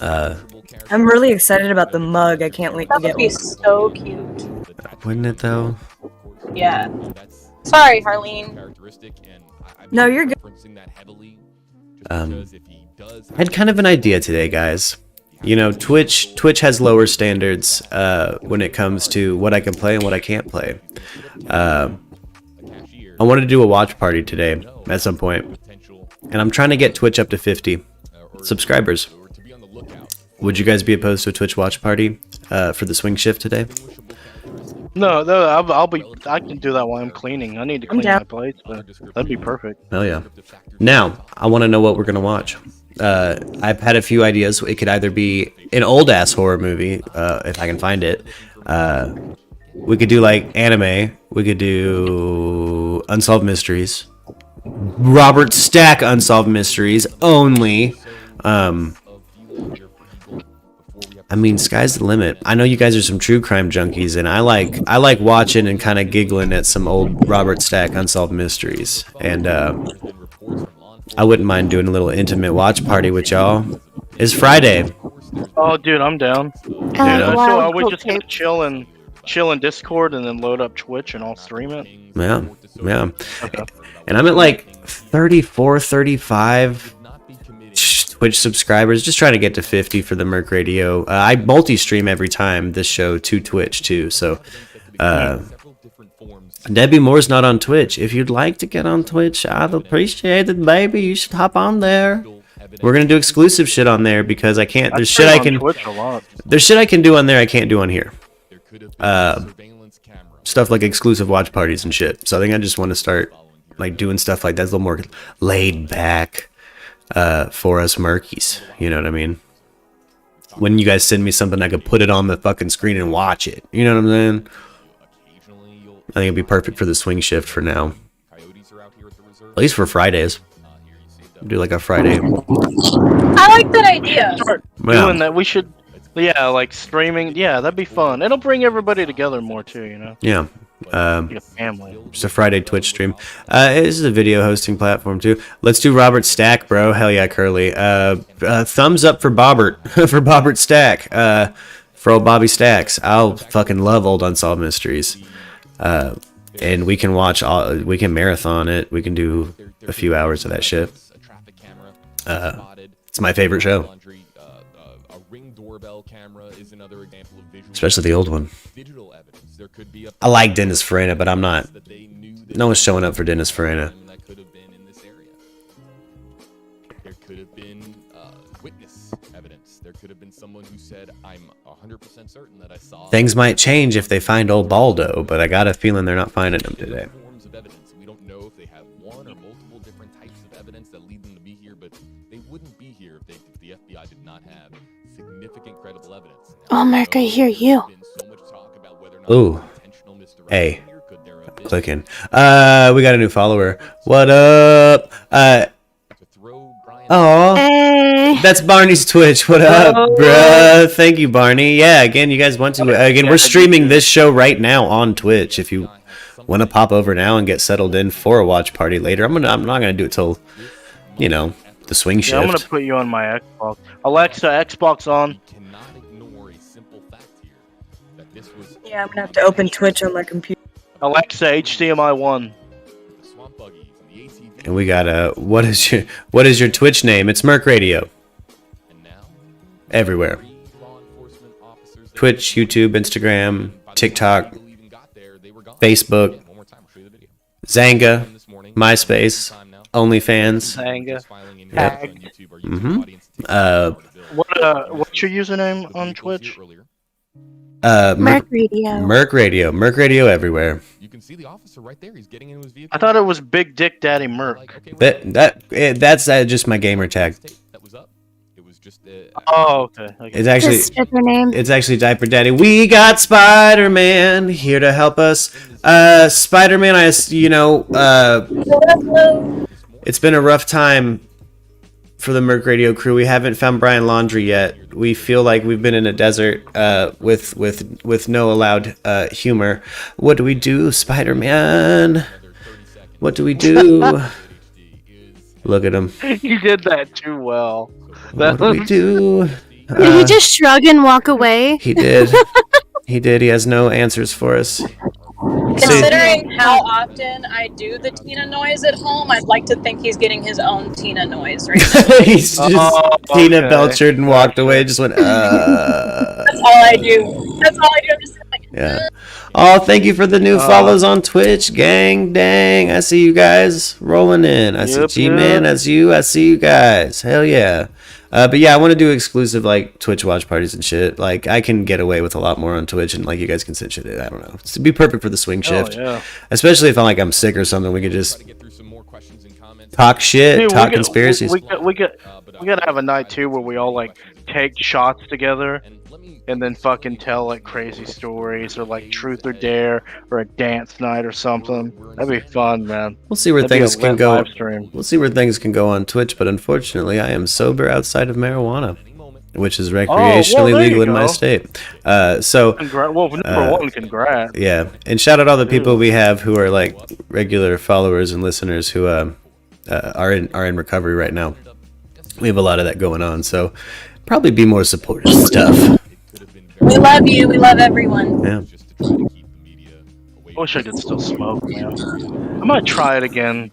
M: I'm really excited about the mug. I can't wait to get
O: That would be
M: one.
O: so cute.
E: Wouldn't it though?
O: Yeah. Sorry, Harleen.
M: No, you're good.
E: I had kind of an idea today, guys. Twitch has lower standards when it comes to what I can play and what I can't play. I wanted to do a watch party today at some point, and I'm trying to get Twitch up to 50 subscribers. Would you guys be opposed to a Twitch watch party for the swing shift today?
I: No, I can do that while I'm cleaning. I need to clean my plates, but that'd be perfect.
E: Hell yeah. Now, I want to know what we're going to watch. I've had a few ideas. It could either be an old-ass horror movie, if I can find it. We could do, like, anime. We could do Unsolved Mysteries. Robert Stack Unsolved Mysteries only. Sky's the limit. I know you guys are some true crime junkies, and I like watching and kind of giggling at some old Robert Stack Unsolved Mysteries. And I wouldn't mind doing a little intimate watch party with y'all. It's Friday.
I: Oh, dude, I'm down. So are we just gonna chill in Discord and then load up Twitch and I'll stream it?
E: Yeah.
I: Okay.
E: And I'm at like 34, 35 Twitch subscribers, just trying to get to 50 for the MURKradio. I multi-stream every time this show to Twitch too, so Debbie Moore's not on Twitch. If you'd like to get on Twitch, I'd appreciate it, baby. You should hop on there. We're gonna do exclusive shit on there because I can't. There's shit I can. There's shit I can do on there I can't do on here. Stuff like exclusive watch parties and shit. So I think I just want to start like doing stuff like that, a little more laid back. For us Murkies, you know what I mean? When you guys send me something, I could put it on the fucking screen and watch it. You know what I'm saying? I think it'd be perfect for the swing shift for now. At least for Fridays. Do like a Friday.
O: I like that idea.
I: Start doing that. We should, like streaming. Yeah, that'd be fun. It'll bring everybody together more too,
E: Yeah.
I: Be a family.
E: Just a Friday Twitch stream. This is a video hosting platform too. Let's do Robert Stack, bro. Hell yeah, Curly. Thumbs up for Bobbert. For Bobbert Stack. For old Bobby Stacks. I'll fucking love old Unsolved Mysteries. And we can watch we can marathon it. We can do a few hours of that shit. It's my favorite show. Especially the old one. I like Dennis Farina, but I'm not. No one's showing up for Dennis Farina.
N: There could have been witness evidence. There could have been someone who said, "I'm 100% certain that I saw."
E: Things might change if they find old Baldo, but I got a feeling they're not finding him today.
N: of evidence. We don't know if they have one or multiple different types of evidence that lead them to be here, but they wouldn't be here if the FBI did not have significant credible evidence.
J: Oh, Mark, I hear you.
E: Ooh. Hey. Clicking. We got a new follower. What up? Oh,
J: hey.
E: That's Barney's Twitch. What up, bruh? Thank you, Barney. Yeah, again, you guys want to... Again, we're streaming this show right now on Twitch. If you want to pop over now and get settled in for a watch party later, I'm not gonna do it till, you know, the swing shift.
I: Yeah, I'm gonna put you on my Xbox. Alexa, Xbox on.
M: Yeah, I'm gonna have to open Twitch on my computer.
I: Alexa, HDMI 1.
E: And we got what is your Twitch name? It's MURKradio. Everywhere. Twitch, YouTube, Instagram, TikTok, Facebook, Zanga, MySpace, OnlyFans.
I: Zanga.
E: Yep.
I: What's your username on Twitch?
J: MURKradio.
E: MURKradio everywhere.
N: You can see the officer right there. He's getting into his vehicle.
I: I thought it was Big Dick Daddy Murk.
E: That's just my gamer tag.
I: Oh, okay.
E: It's actually
J: stripper name.
E: It's actually Diaper Daddy. We got Spider-Man here to help us. Spider-Man, it's been a rough time for the MURKradio crew. We haven't found Brian Laundrie yet. We feel like we've been in a desert with no allowed humor. What do we do, Spider-Man? What do we do? Look at him.
I: You did that too well.
E: What do we do?
J: Did he just shrug and walk away?
E: He did. He did. He has no answers for us.
O: Considering how often I do the Tina noise at home, I'd like to think he's getting his own Tina noise right now.
E: He's just Tina belchered and walked away. Just went.
O: That's all I do. That's all I do. I'm just like.
E: Yeah. Oh, thank you for the new follows on Twitch, gang. Dang, I see you guys rolling in. I see G-Man. That's you. I see you guys. Hell yeah. But yeah, I want to do exclusive like Twitch watch parties and shit. Like I can get away with a lot more on Twitch, and like you guys can send shit. I don't know. It'd be perfect for the swing shift.
I: Yeah.
E: Especially if I'm sick or something, we could just talk shit,
I: Dude,
E: talk conspiracies.
I: We gotta have a night too where we all like take shots together, and then fucking tell like crazy stories or like truth or dare or a dance night or something. That'd be fun, man.
E: We'll see where
I: That'd be
E: things
I: a
E: can
I: lit
E: go.
I: live stream.
E: We'll see where things can go on Twitch, but unfortunately, I am sober outside of marijuana, which is recreationally legal in my state.
I: Number one, congrats.
E: Yeah, and shout out all the people we have who are like regular followers and listeners who are in recovery right now. We have a lot of that going on, so probably be more supportive of stuff.
O: We love you. We love everyone.
E: Yeah.
I: I wish I could still smoke, man. I might try it again.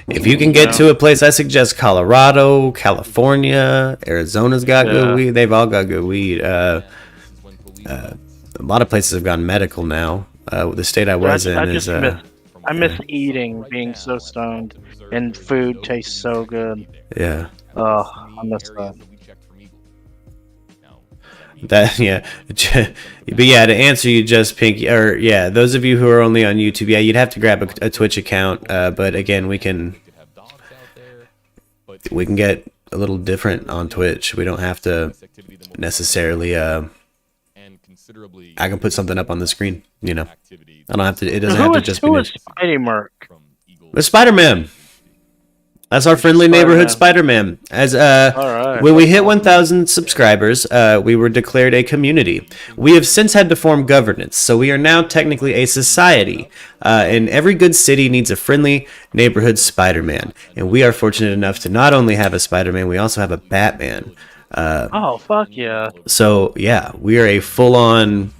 E: If you can get to a place, I suggest Colorado, California, Arizona's got good weed. They've all got good weed. A lot of places have gone medical now. The state I was in is.
I: I miss eating, being so stoned, and food tastes so good.
E: Yeah.
I: Oh, I miss that.
E: But yeah, to answer you, just Pinky, or yeah, those of you who are only on YouTube, yeah, you'd have to grab a Twitch account. But again, we can get a little different on Twitch. We don't have to necessarily. I can put something up on the screen. You know, I don't have to. It doesn't have to just be.
I: Who is Spidey Merc?
E: The Spider-Man. That's our friendly neighborhood Spider-Man. As
I: right.
E: When we hit 1,000 subscribers, we were declared a community. We have since had to form governance, so we are now technically a society. And every good city needs a friendly neighborhood Spider-Man. And we are fortunate enough to not only have a Spider-Man, we also have a Batman.
I: Oh fuck yeah!
E: So yeah, we are a full-on.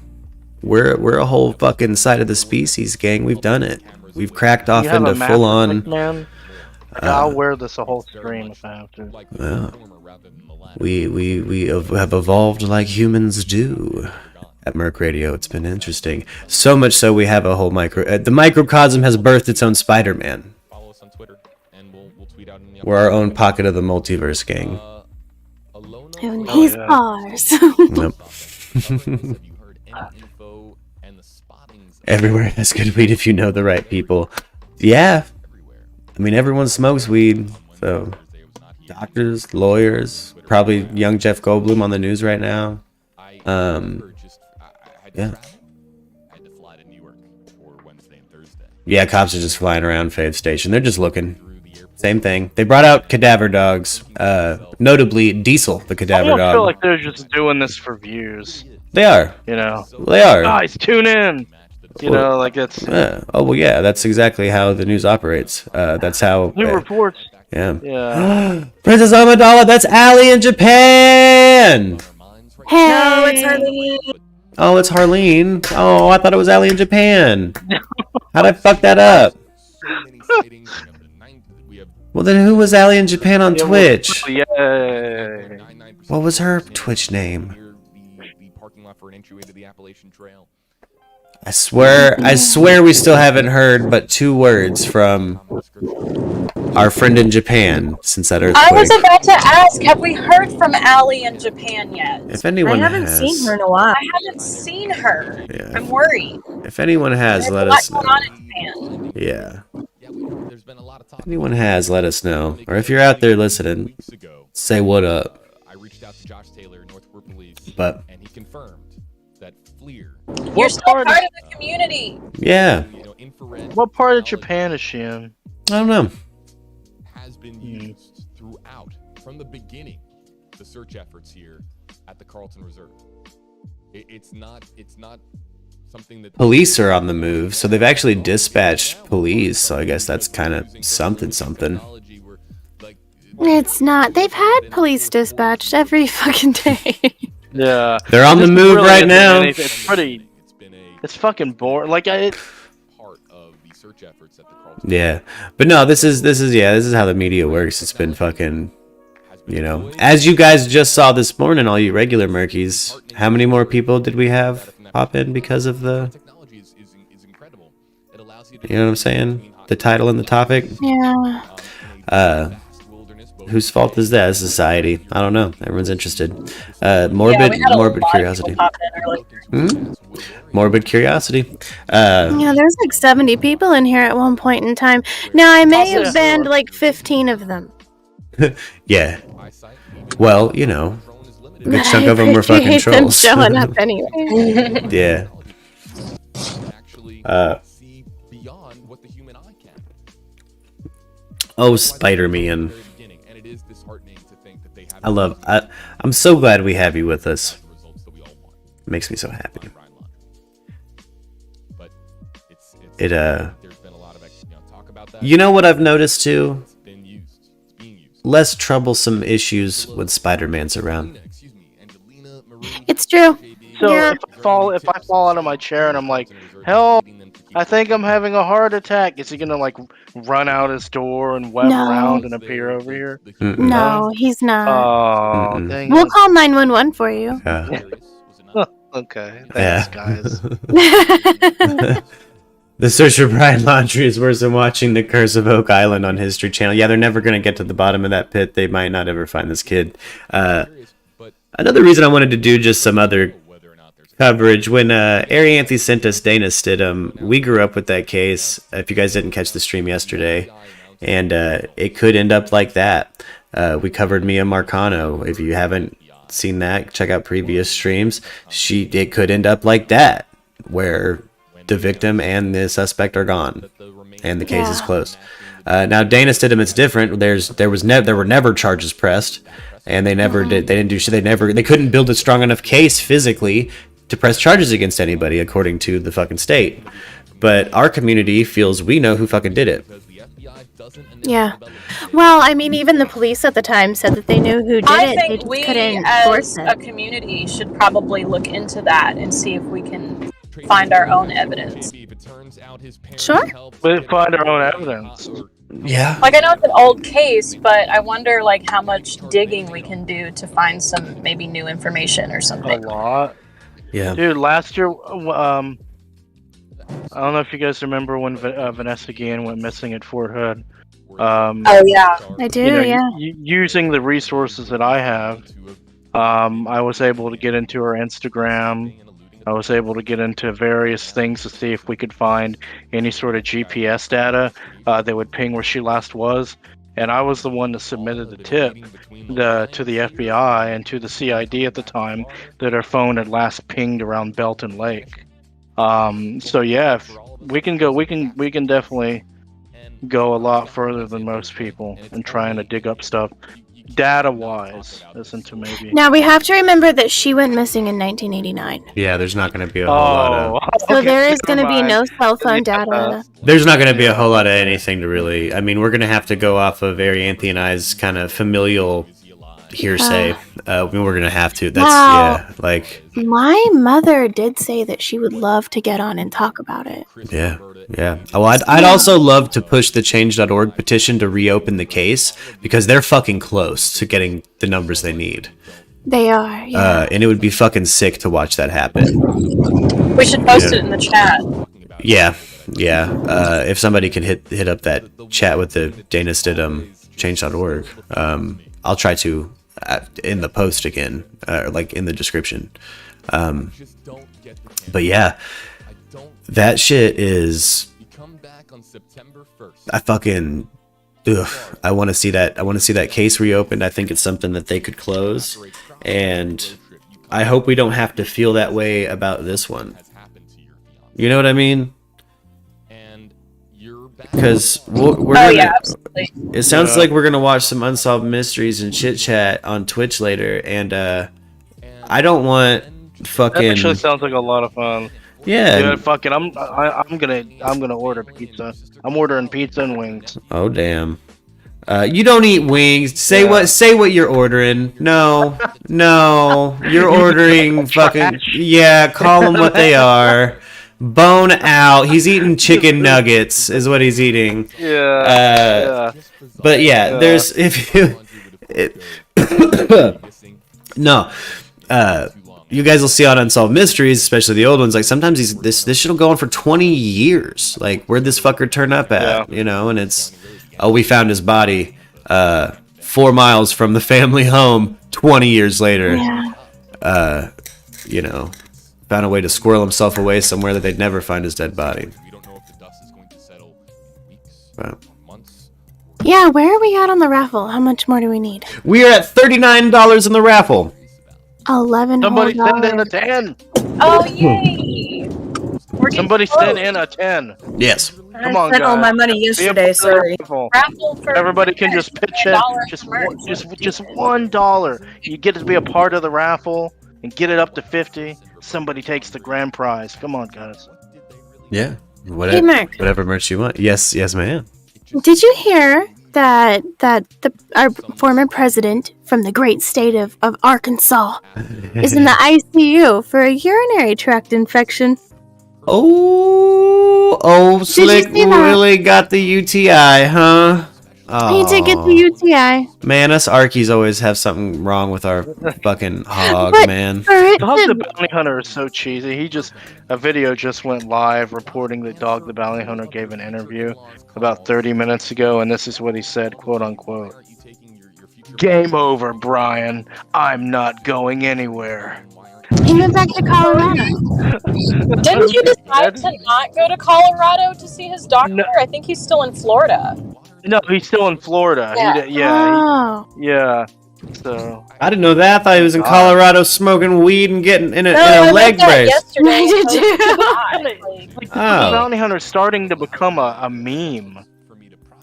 E: We're a whole fucking side of the species, gang. We've done it. We've cracked off into full-on.
I: I'll wear this a whole stream if I have to.
E: Well, we have evolved like humans do at MURKradio. It's been interesting. So much so we have a whole the microcosm has birthed its own Spider-Man. We're our own pocket of the multiverse, gang.
J: And he's ours.
E: Nope. Everywhere has good weed if you know the right people. Yeah. I mean, everyone smokes weed. So, doctors, lawyers, probably young Jeff Goldblum on the news right now. Yeah. Yeah, cops are just flying around Fave Station. They're just looking. Same thing. They brought out cadaver dogs. Notably, Diesel, the cadaver dog.
I: I feel like they're just doing this for views.
E: They are.
I: You know.
E: They are.
I: Guys, tune in. You know, like it's.
E: Oh well, yeah. That's exactly how the news operates. That's how.
I: New reports.
E: Yeah.
I: Yeah.
E: Princess Amidala, that's Allie in Japan.
J: Hey.
O: No, it's Harleen.
E: Oh, it's Harleen. Oh, I thought it was Allie in Japan. How'd I fuck that up? Well, then who was Allie in Japan on Twitch?
I: Yay.
E: What was her Twitch name? I swear we still haven't heard but 2 words from our friend in Japan since that earthquake.
O: I was about to ask, have we heard from Allie in Japan yet?
E: If anyone
M: I haven't
E: has,
M: seen her in a while.
O: I haven't seen her.
E: Yeah.
O: I'm worried.
E: If anyone has, let us know.
O: There's a lot going on in Japan.
E: Yeah. If anyone has, let us know. Or if you're out there listening, say what up.
N: I reached out to Josh Taylor, Northport Police,
E: But
N: and he confirmed that FLIR.
O: You're still part of the community.
E: yeah,
I: What part of Japan is she in?
E: I don't know.
N: Has been used throughout, from the beginning, the search efforts here at the Carlton Reserve. It's not something that
E: Police are on the move, so they've actually dispatched police. So I guess that's kind of something.
J: It's not. They've had police dispatched every fucking day.
I: Yeah.
E: They're on the move right now.
I: It's pretty. It's fucking boring. Like
N: part of the search efforts at the Carlton.
E: Yeah, but no, this is how the media works. It's been fucking, you know, as you guys just saw this morning, all you regular murkies. How many more people did we have pop in because of the? You know what I'm saying? The title and the topic.
J: Yeah.
E: Whose fault is that? Society. I don't know. Everyone's interested. Morbid curiosity. Morbid curiosity.
J: Yeah, there's like 70 people in here at one point in time. Now, I may have banned like 15 of them.
E: Yeah. Well, you know, a good chunk of them were fucking trolls.
J: Them showing up anyway.
E: Yeah. Oh, Spider-Man. I'm so glad we have you with us. Makes me so happy. You know what I've noticed too? Less troublesome issues when Spider-Man's around.
J: It's true.
I: So
J: Yeah.
I: if I fall out of my chair and I'm like, help, I think I'm having a heart attack, is he gonna like run out his door and web
J: No.
I: around and appear over here?
J: No, he's not.
I: Oh, dang
J: We'll
I: it.
J: call 911 for you.
I: Okay,
E: Yeah.
I: thanks, guys.
E: The search for Brian Laundrie is worse than watching The Curse of Oak Island on History Channel. Yeah, they're never going to get to the bottom of that pit. They might not ever find this kid. Another reason I wanted to do just some other coverage, when Arianthe sent us Dana Stidham, we grew up with that case, if you guys didn't catch the stream yesterday, and it could end up like that. We covered Mia Marcano. If you haven't seen that, check out previous streams. It could end up like that, where the victim and the suspect are gone, and the case is closed. Now Dana Stidham, it's different. There were never charges pressed, and they never did. They didn't do shit. They couldn't build a strong enough case physically to press charges against anybody, according to the fucking state. But our community feels we know who fucking did it.
J: Yeah. Well, I mean, even the police at the time said that they knew who did
O: I
J: it. They
O: think
J: just
O: we,
J: couldn't
O: as
J: force
O: a
J: it.
O: community, should probably look into that and see if we can find our own evidence.
J: Sure.
I: We find our own evidence.
E: Yeah.
O: Like, I know it's an old case, but I wonder, like, how much digging we can do to find some maybe new information or
I: A
O: something.
I: lot.
E: Yeah.
I: Dude, last year, I don't know if you guys remember when Vanessa Guillen went missing at Fort Hood.
O: Oh, yeah.
J: I do,
I: You know,
J: yeah.
I: using the resources that I have, I was able to get into her Instagram I was able to get into various things to see if we could find any sort of GPS data that would ping where she last was. And I was the one that submitted the tip to the FBI and to the CID at the time that her phone had last pinged around Belton Lake. So yeah, if we can definitely go a lot further than most people in trying to dig up stuff data-wise. Listen to maybe.
J: Now we have to remember that she went missing in 1989.
E: Yeah, there's not going to be a whole lot of...
J: So there is going to be no cell phone data.
E: There's not going to be a whole lot of anything to really... I mean, we're going to have to go off of Arianthe and I's kind of familial hearsay. We're going to have to. That's,
J: Wow.
E: yeah, like...
J: My mother did say that she would love to get on and talk about it.
E: Yeah, yeah. Oh, I'd also love to push the Change.org petition to reopen the case, because they're fucking close to getting the numbers they need.
J: They are, yeah.
E: And it would be fucking sick to watch that happen.
O: We should post it in the chat.
E: Yeah, yeah. If somebody can hit up that chat with the Dana Stidham Change.org, I'll try to in the post again, like in the description. But yeah, that shit is. I fucking. Ugh, I want to see that. I want to see that case reopened. I think it's something that they could close, and I hope we don't have to feel that way about this one. You know what I mean? Because
O: absolutely.
E: It sounds like we're gonna watch some Unsolved Mysteries and chit chat on Twitch later, and I don't want fucking.
I: That actually sounds like a lot of fun.
E: Yeah.
I: Dude, fucking, I'm gonna order pizza. I'm ordering pizza and wings.
E: Oh damn. You don't eat wings. Say what you're ordering. No, you're ordering fucking. Yeah, call them what they are. Bone out. He's eating chicken nuggets, is what he's eating.
I: Yeah.
E: But yeah, there's if you. No. You guys will see on Unsolved Mysteries, especially the old ones. Like sometimes this shit will go on for 20 years. Like where'd this fucker turn up at? You know, and it's we found his body 4 miles from the family home 20 years later.
J: Yeah.
E: You know, found a way to squirrel himself away somewhere that they'd never find his dead body. Wow.
J: Yeah, where are we at on the raffle? How much more do we need?
E: We are at $39 in the raffle.
J: 11.
I: Somebody send in a 10.
O: Oh yay!
I: Somebody send in a 10.
E: Yes.
I: Come on,
M: I spent all
I: guys.
M: my money yesterday. Sorry.
O: Raffle for
I: Everybody can just pitch in just $1. You get to be a part of the raffle and get it up to 50. Somebody takes the grand prize. Come on, guys.
E: Yeah.
J: Hey, Mark.
E: Whatever merch you want. Yes, ma'am.
J: Did you hear that our former president from the great state of Arkansas is in the ICU for a urinary tract infection?
E: Oh, Slick really got the UTI, huh?
J: He did get the UTI.
E: Man, us Arkies always have something wrong with our fucking hog, man.
I: Dog the Bounty Hunter is so cheesy. A video just went live reporting that Dog the Bounty Hunter gave an interview about 30 minutes ago, and this is what he said, quote unquote. Game over, Brian. I'm not going anywhere.
J: He went back to Colorado.
O: Didn't you decide to not go to Colorado to see his doctor?
I: No.
O: I think he's still in Florida.
I: No, he's still in Florida.
O: Yeah.
I: So
E: I didn't know that. I thought he was in Colorado smoking weed and getting in a leg brace.
O: Yesterday.
I: The Bounty Hunter's starting to become a meme.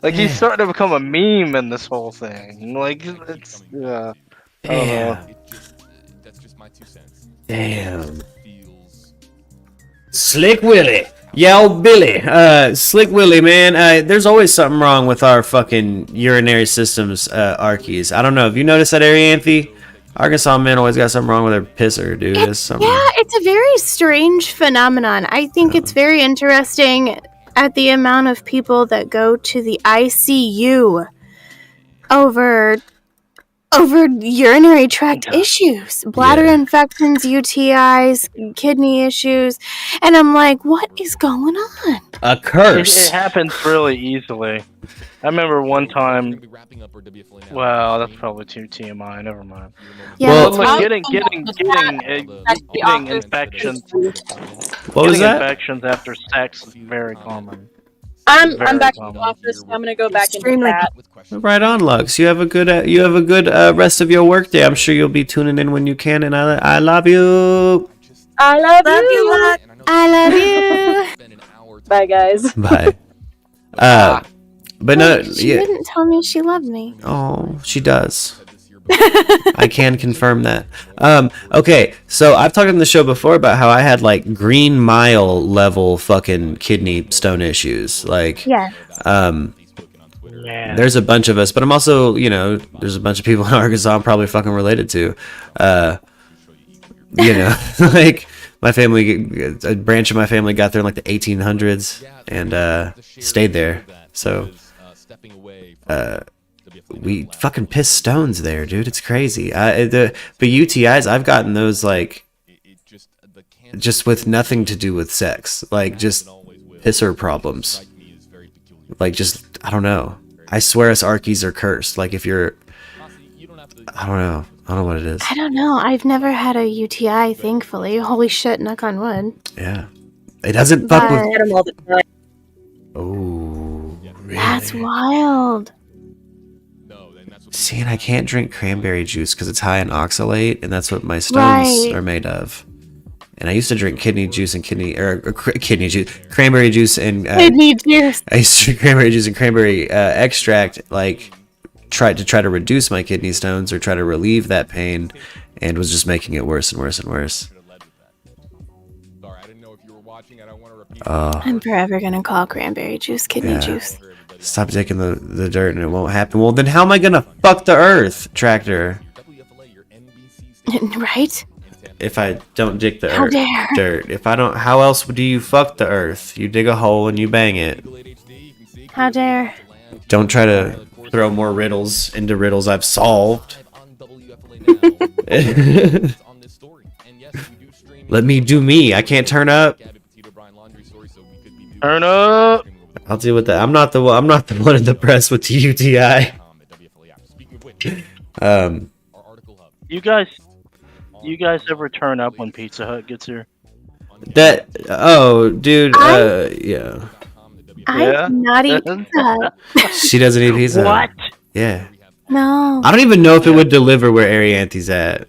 I: Like he's starting to become a meme in this whole thing. Like it's I don't know.
E: Damn. Slick Willie. Yo, Billy. Slick Willie, man. There's always something wrong with our fucking urinary systems, Arkies. I don't know. Have you noticed that, Arianthe? Arkansas men always got something wrong with their pisser, dude.
J: Yeah, it's a very strange phenomenon. I think it's very interesting at the amount of people that go to the ICU over urinary tract issues, bladder infections, UTIs, kidney issues, and I'm like, what is going on?
E: A curse.
I: It happens really easily. I remember one time. Well, that's probably too TMI. Never mind.
J: Yeah,
E: Well,
I: Look, getting infections.
E: What was that?
I: Infections after sex is very common.
O: I'm
I: Very
O: back in
I: common.
O: the office. So I'm gonna go back into
J: Extremely
O: chat.
E: Right on, Lux. You have a good rest of your workday. I'm sure you'll be tuning in when you can, and I love you.
O: I love
M: Love
O: you.
M: you, Luck.
J: I love you.
O: Bye, guys.
E: Bye. But no,
J: She
E: yeah.
J: didn't tell me she loved me.
E: Oh, she does. I can confirm that. Okay, so I've talked on the show before about how I had like Green Mile level fucking kidney stone issues. Like,
J: Yes.
E: there's a bunch of us, but I'm also, there's a bunch of people in Arkansas I'm probably fucking related to. Like my family, a branch of my family got there in like the 1800s and stayed there. So we fucking piss stones there, dude. It's crazy. But UTIs, I've gotten those like just with nothing to do with sex, like just pisser problems. Like just I don't know. I swear us Arkies are cursed. Like if you're, I don't know what it is.
J: I don't know. I've never had a UTI, thankfully. Holy shit, knock on wood.
E: Yeah, it doesn't fuck
J: But-
E: with.
O: Get 'em all the time.
E: Oh, really?
J: That's wild.
E: See, and I can't drink cranberry juice because it's high in oxalate, and that's what my stones
J: Right.
E: are made of. And I used to drink kidney juice and cranberry juice and
J: Kidney juice.
E: I used to drink cranberry juice and cranberry extract, like try to reduce my kidney stones or try to relieve that pain, and was just making it worse and worse and worse.
J: I'm forever gonna call cranberry juice kidney
E: Yeah.
J: juice.
E: Stop digging the dirt and it won't happen. Well, then how am I gonna fuck the earth, Tractor?
J: Right?
E: If I don't dig the
J: How
E: earth,
J: dare.
E: dirt. If I don't, how else do you fuck the earth? You dig a hole and you bang it.
J: How dare.
E: Don't try to throw more riddles into riddles I've solved. Let me do me. I can't turn up.
I: Turn up.
E: I'll deal with that. I'm not the one in the press with the UTI.
I: You guys ever turn up when Pizza Hut gets here?
E: Dude, yeah.
J: I'm not eating that.
E: She doesn't eat pizza.
I: What?
E: Yeah.
J: No.
E: I don't even know if it would deliver where Ariante's at.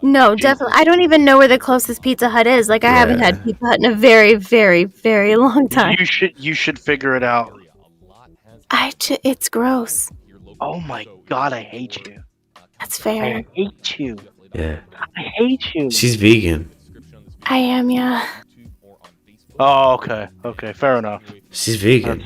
J: No, definitely. I don't even know where the closest Pizza Hut is. Like, I haven't
E: Yeah.
J: had Pizza Hut in a very, very, very long time.
I: You should figure it out.
J: It's gross.
I: Oh my god, I hate you.
J: That's fair.
I: I hate you.
E: Yeah.
I: I hate you.
E: She's vegan.
J: I am, yeah.
I: Oh, okay. Okay, fair enough.
E: She's vegan.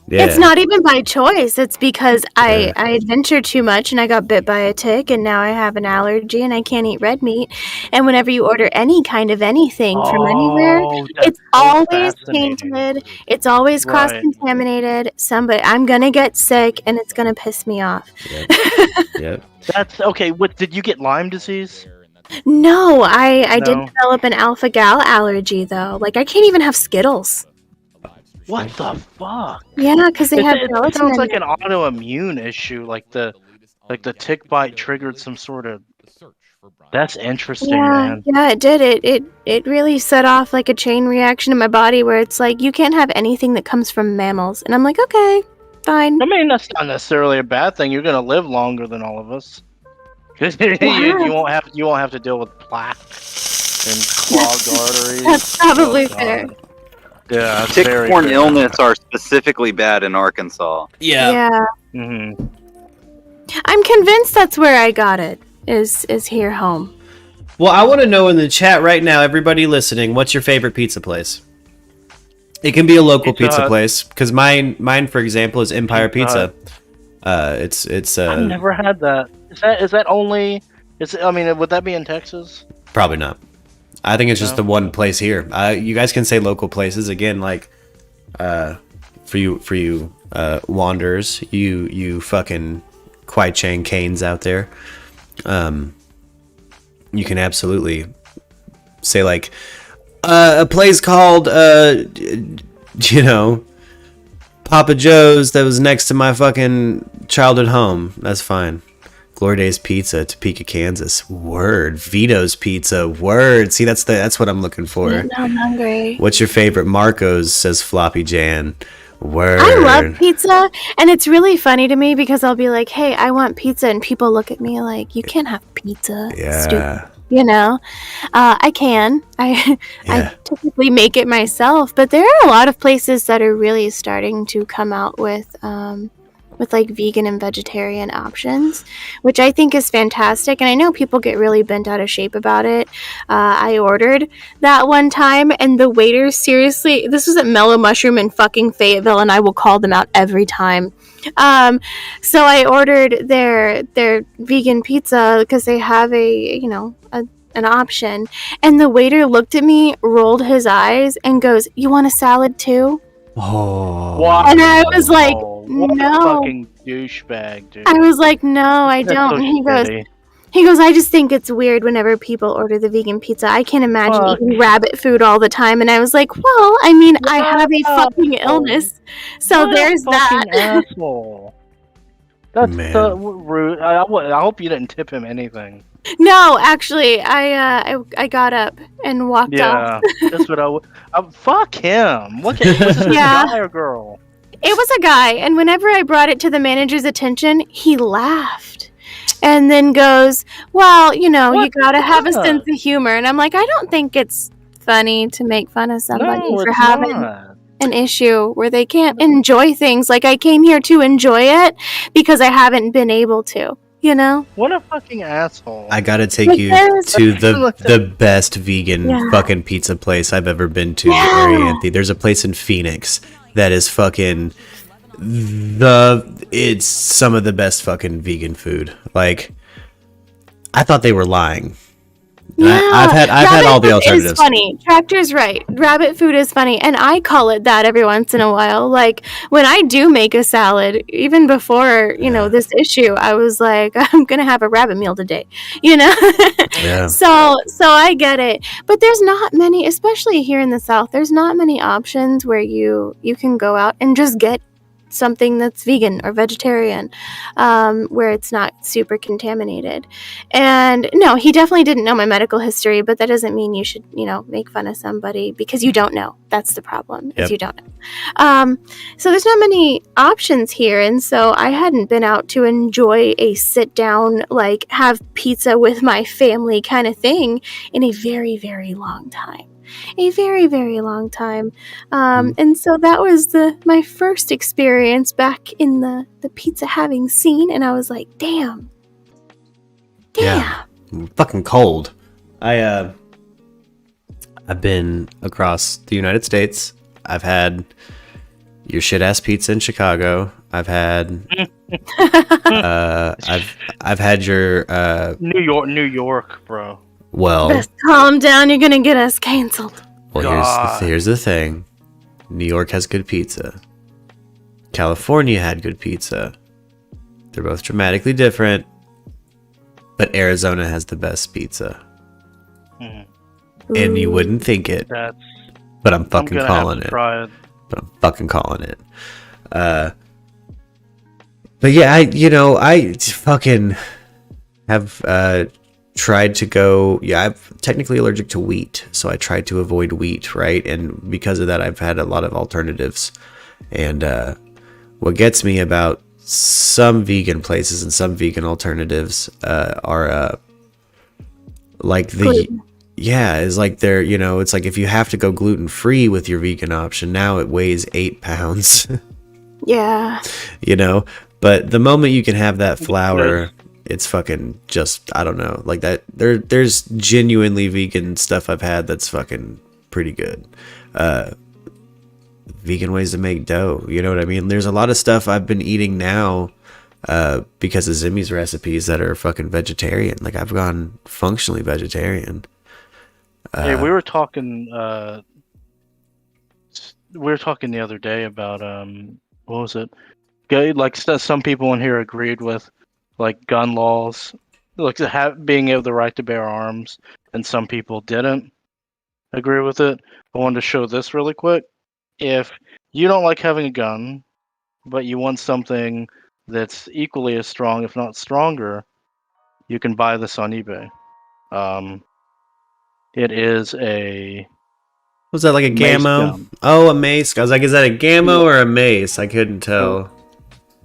E: Yeah.
J: It's not even by choice. It's because I adventure too much and I got bit by a tick and now I have an allergy and I can't eat red meat. And whenever you order any kind of anything from anywhere,
I: that's
J: it's
I: so
J: always
I: fascinating.
J: tainted. It's always
I: Right.
J: cross-contaminated. I'm gonna get sick and it's gonna piss me off.
E: Yep.
I: That's okay. What did you get Lyme disease?
J: No, I did
I: No.
J: develop an alpha gal allergy though. Like I can't even have Skittles.
I: What the fuck?
J: Yeah, because they have
I: It
J: gelatin
I: sounds
J: in
I: like
J: it.
I: an autoimmune issue. Like the tick bite triggered some sort of. That's interesting, man.
J: Yeah, it did. It really set off like a chain reaction in my body where it's like you can't have anything that comes from mammals, and I'm like, okay, fine.
I: I mean, that's not necessarily a bad thing. You're gonna live longer than all of us. you won't have to deal with plaque and clogged arteries.
J: That's probably
I: Oh, God.
J: fair.
I: Yeah, that's very
K: Tick-borne
I: fair.
K: illness are specifically bad in Arkansas.
J: Yeah.
I: Mm-hmm.
J: I'm convinced that's where I got it. Is here home?
E: Well, I want to know in the chat right now, everybody listening, what's your favorite pizza place? It can be a local pizza
I: Hut.
E: place because mine, for example, is Empire
I: Pizza
E: Pizza. It's
I: I've never had that. Is that only? I mean, would that be in Texas?
E: probably not. I think it's just
I: No.
E: the one place here. You guys can say local places again, like for you wanderers, you fucking Kwai Chang Canes out there. You can absolutely say like a place called you know, Papa Joe's that was next to my fucking childhood home. That's fine. Glory Days Pizza, Topeka, Kansas. Word. Vito's Pizza. Word. See, that's what I'm looking for.
J: Now I'm hungry.
E: What's your favorite? Marco's, says Floppy Jan. Word.
J: I love pizza, and it's really funny to me because I'll be like, hey, I want pizza, and people look at me like, you can't have pizza.
E: Yeah.
J: Stupid. You know, I can. I typically make it myself, but there are a lot of places that are really starting to come out with like vegan and vegetarian options, which I think is fantastic. And I know people get really bent out of shape about it. I ordered that one time, and the waiter, seriously, this was at Mellow Mushroom in fucking Fayetteville, and I will call them out every time. So I ordered their vegan pizza because they have an option, and the waiter looked at me, rolled his eyes, and goes, "You want a salad too?"
E: Oh.
I: Wow.
J: And I was like,
I: What
J: no.
I: a fucking douchebag, dude.
J: I was like, no, I
I: That's
J: don't.
I: so
J: And
I: shitty.
J: he goes, I just think it's weird whenever people order the vegan pizza. I can't imagine eating rabbit food all the time. And I was like, well, I mean, I have a fucking illness. So
I: What
J: there's
I: a fucking
J: that.
I: asshole. That's so rude. I hope you didn't tip him anything.
J: No, actually, I got up and walked
I: Yeah,
J: off.
I: that's what I would. Fuck him. Was this a
J: Yeah.
I: guy or girl?
J: It was a guy, and whenever I brought it to the manager's attention, he laughed. And then goes, well, you know, you gotta have a sense of humor. And I'm like, I don't think it's funny to make fun of somebody
I: No,
J: for
I: it's
J: having
I: not.
J: an issue where they can't enjoy things. Like, I came here to enjoy it because I haven't been able to, you know?
I: What a fucking asshole.
E: I gotta take
J: Like,
E: you
J: there's-
E: to the best vegan
J: Yeah.
E: fucking pizza place I've ever been to,
J: Yeah.
E: Arianthe. There's a place in Phoenix that is fucking it's some of the best fucking vegan food. Like, I thought they were lying. And I've had all the
J: Rabbit food
E: alternatives.
J: is funny. Tractor's right. Rabbit food is funny, and I call it that every once in a while. Like, when I do make a salad, even before this issue, I was like, I'm gonna have a rabbit meal today,
E: Yeah.
J: So I get it, but there's not many, especially here in the South. There's not many options where you can go out and just get something that's vegan or vegetarian, where it's not super contaminated. And no, he definitely didn't know my medical history, but that doesn't mean you should, make fun of somebody because you don't know. That's the problem, is
E: Yep.
J: you don't know. So there's not many options here, and so I hadn't been out to enjoy a sit down, like, have pizza with my family kind of thing in a very, very long time. A very, very long time. And so that was my first experience back in the pizza having scene, and I was like, damn.
E: Yeah. Fucking cold. I've been across the United States. I've had your shit ass pizza in Chicago. I've had I've had your
I: New York, bro.
E: well,
J: Best calm down, you're gonna get us canceled.
E: here's the thing. New York has good pizza. California had good pizza. They're both dramatically different, but Arizona has the best pizza. And you wouldn't think it, but I'm fucking calling it. But I'm fucking calling it. But yeah, I fucking have tried to go. Yeah, I'm technically allergic to wheat, so I tried to avoid wheat, right? And because of that, I've had a lot of alternatives. And what gets me about some vegan places and some vegan alternatives are like the
J: Gluten.
E: yeah, is like they're it's like if you have to go gluten free with your vegan option, now it weighs 8 pounds.
J: Yeah.
E: But the moment you can have that flour, it's fucking just, I don't know, like that. There's genuinely vegan stuff I've had that's fucking pretty good. Vegan ways to make dough, you know what I mean? There's a lot of stuff I've been eating now because of Zimmy's recipes that are fucking vegetarian. Like, I've gone functionally vegetarian.
I: Hey, we were talking the other day about what was it? Like some people in here agreed with like gun laws, like being able the right to bear arms, and some people didn't agree with it. I wanted to show this really quick. if you don't like having a gun, but you want something that's equally as strong, if not stronger, you can buy this on eBay. It is a...
E: Was that like a gammo?
I: Gun.
E: Oh, a mace. I was like, is that a gammo or a mace? I couldn't tell.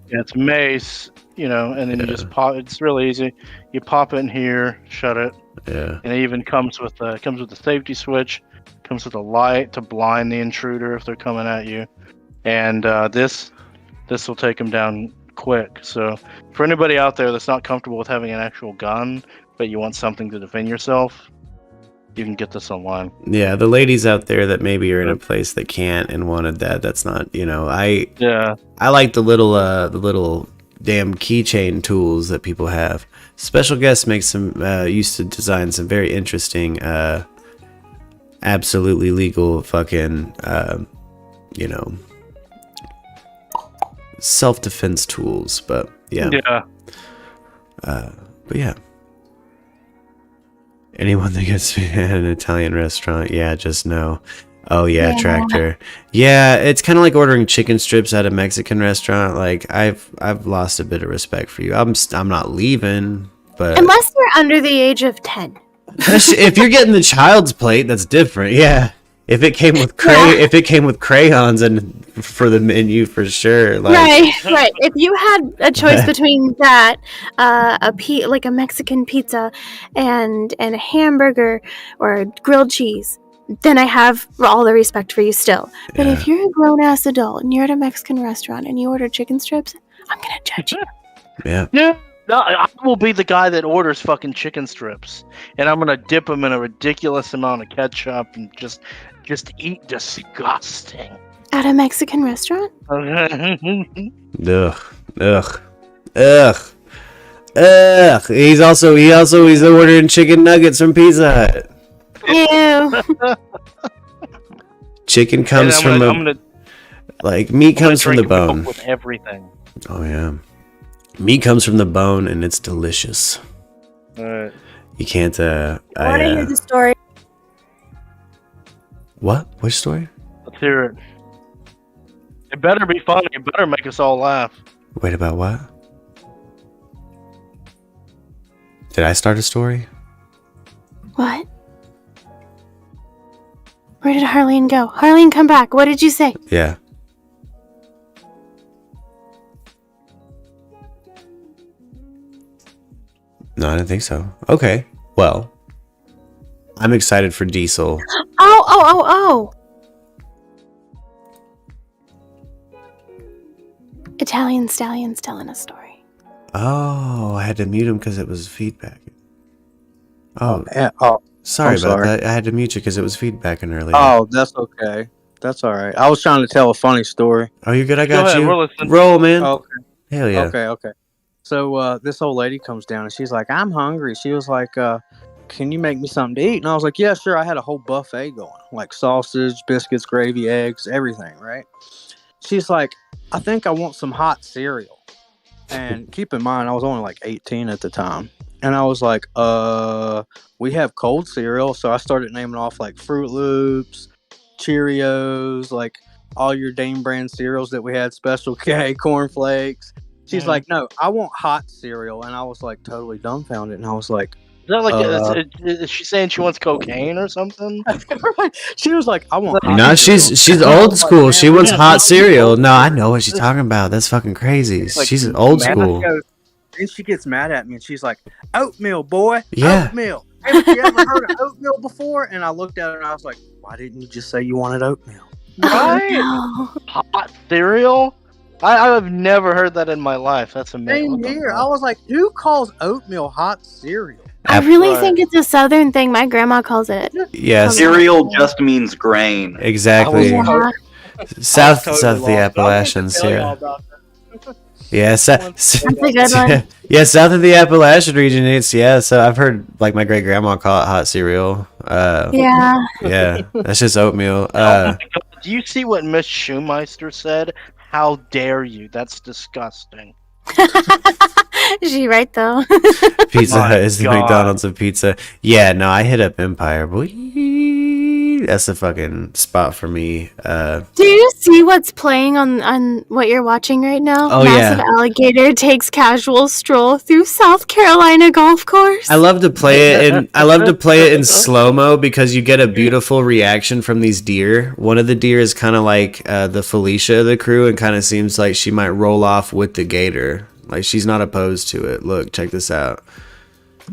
I: Yeah, it's mace, and then you just pop. It's really easy. You pop it in here, shut it.
E: Yeah.
I: And it even comes with a safety switch. Comes with a light to blind the intruder if they're coming at you. And this will take them down quick. So for anybody out there that's not comfortable with having an actual gun, but you want something to defend yourself, you can get this online.
E: Yeah, the ladies out there that maybe are in a place that can't and wanted that. That's not, I like the little damn keychain tools that people have. Special Guest makes some used to design some very interesting absolutely legal fucking self-defense tools, but yeah. But yeah. Anyone that gets me at an Italian restaurant, just know. Oh yeah, Tractor. Yeah, it's kind of like ordering chicken strips at a Mexican restaurant. Like I've lost a bit of respect for you. I'm not leaving, but
J: unless they're under the age of 10.
E: If you're getting the child's plate, that's different. Yeah. If it came with crayons and for the menu, for sure.
J: Right. If you had a choice between that, like a Mexican pizza, and a hamburger or a grilled cheese, then I have all the respect for you still. But if you're a grown ass adult and you're at a Mexican restaurant and you order chicken strips, I'm gonna judge you.
E: Yeah.
I: No, I will be the guy that orders fucking chicken strips, and I'm gonna dip them in a ridiculous amount of ketchup and just eat disgusting.
J: At a Mexican restaurant?
E: Ugh. He's ordering chicken nuggets from Pizza Hut.
J: Ew.
E: Chicken comes meat comes from the bone.
I: With everything.
E: Oh yeah. Meat comes from the bone and it's delicious.
I: Alright.
E: You can't
J: I want to hear the story.
E: What? Which story?
I: Let's hear it. It better be funny. It better make us all laugh.
E: Wait, about what? Did I start a story?
J: What? Where did Harleen go? Harleen, come back. What did you say?
E: Yeah. No, I didn't think so. Okay. Well, I'm excited for Diesel.
J: Oh. Italian Stallion's telling a story.
E: Oh, I had to mute him because it was feedback. Oh, sorry about that. I had to mute you because it was feedbacking earlier.
P: Oh, that's okay. That's all right. I was trying to tell a funny story.
E: Oh, you good? I got
I: Go ahead,
E: you.
I: we're listening.
E: Roll, man.
P: Okay.
E: Hell yeah.
P: Okay. So this old lady comes down and she's like, I'm hungry. She was like, can you make me something to eat? And I was like, yeah, sure. I had a whole buffet going, like sausage, biscuits, gravy, eggs, everything, right? She's like, I think I want some hot cereal. And keep in mind, I was only like 18 at the time. And I was like, we have cold cereal. So I started naming off like Fruit Loops, Cheerios, like all your Dane brand cereals that we had, Special K, Corn Flakes. She's like, no, I want hot cereal. And I was like totally dumbfounded. And I was like,
I: is that like, is she saying she wants cocaine or something?
P: She was like, I want hot
E: No,
P: cereal.
E: she's old school. She wants hot cereal. No, I know what she's talking about. That's fucking crazy.
P: Like,
E: She's old school.
P: And she gets mad at me and she's like, oatmeal, boy.
E: Yeah.
P: Oatmeal. Have you ever heard of oatmeal before? And I looked at her and I was like, why didn't you just say you wanted oatmeal?
I: Right? Hot cereal? I've never heard that in my life. That's amazing.
P: Same here. I was like, who calls oatmeal hot cereal?
J: I really think it's a southern thing. My grandma calls it.
E: Yes.
K: Cereal just means grain.
E: Exactly. South of the Appalachians here. Yeah,
J: That's a good one.
E: Yeah, south of the Appalachian region. So I've heard like my great grandma call it hot cereal.
J: Yeah,
E: that's just oatmeal.
I: Do you see what Miss Schumeister said? How dare you? That's disgusting.
J: Is she right though?
E: Pizza Hut is the McDonald's of pizza. Yeah, no, I hit up Empire, boy. That's a fucking spot for me.
J: Do you see what's playing on what you're watching right now?
E: Oh,
J: Massive
E: yeah.
J: alligator takes casual stroll through South Carolina golf course.
E: I love to play it in slow-mo because you get a beautiful reaction from these deer. One of the deer is kind of like the Felicia of the crew and kind of seems like she might roll off with the gator. Like she's not opposed to it. Look, check this out.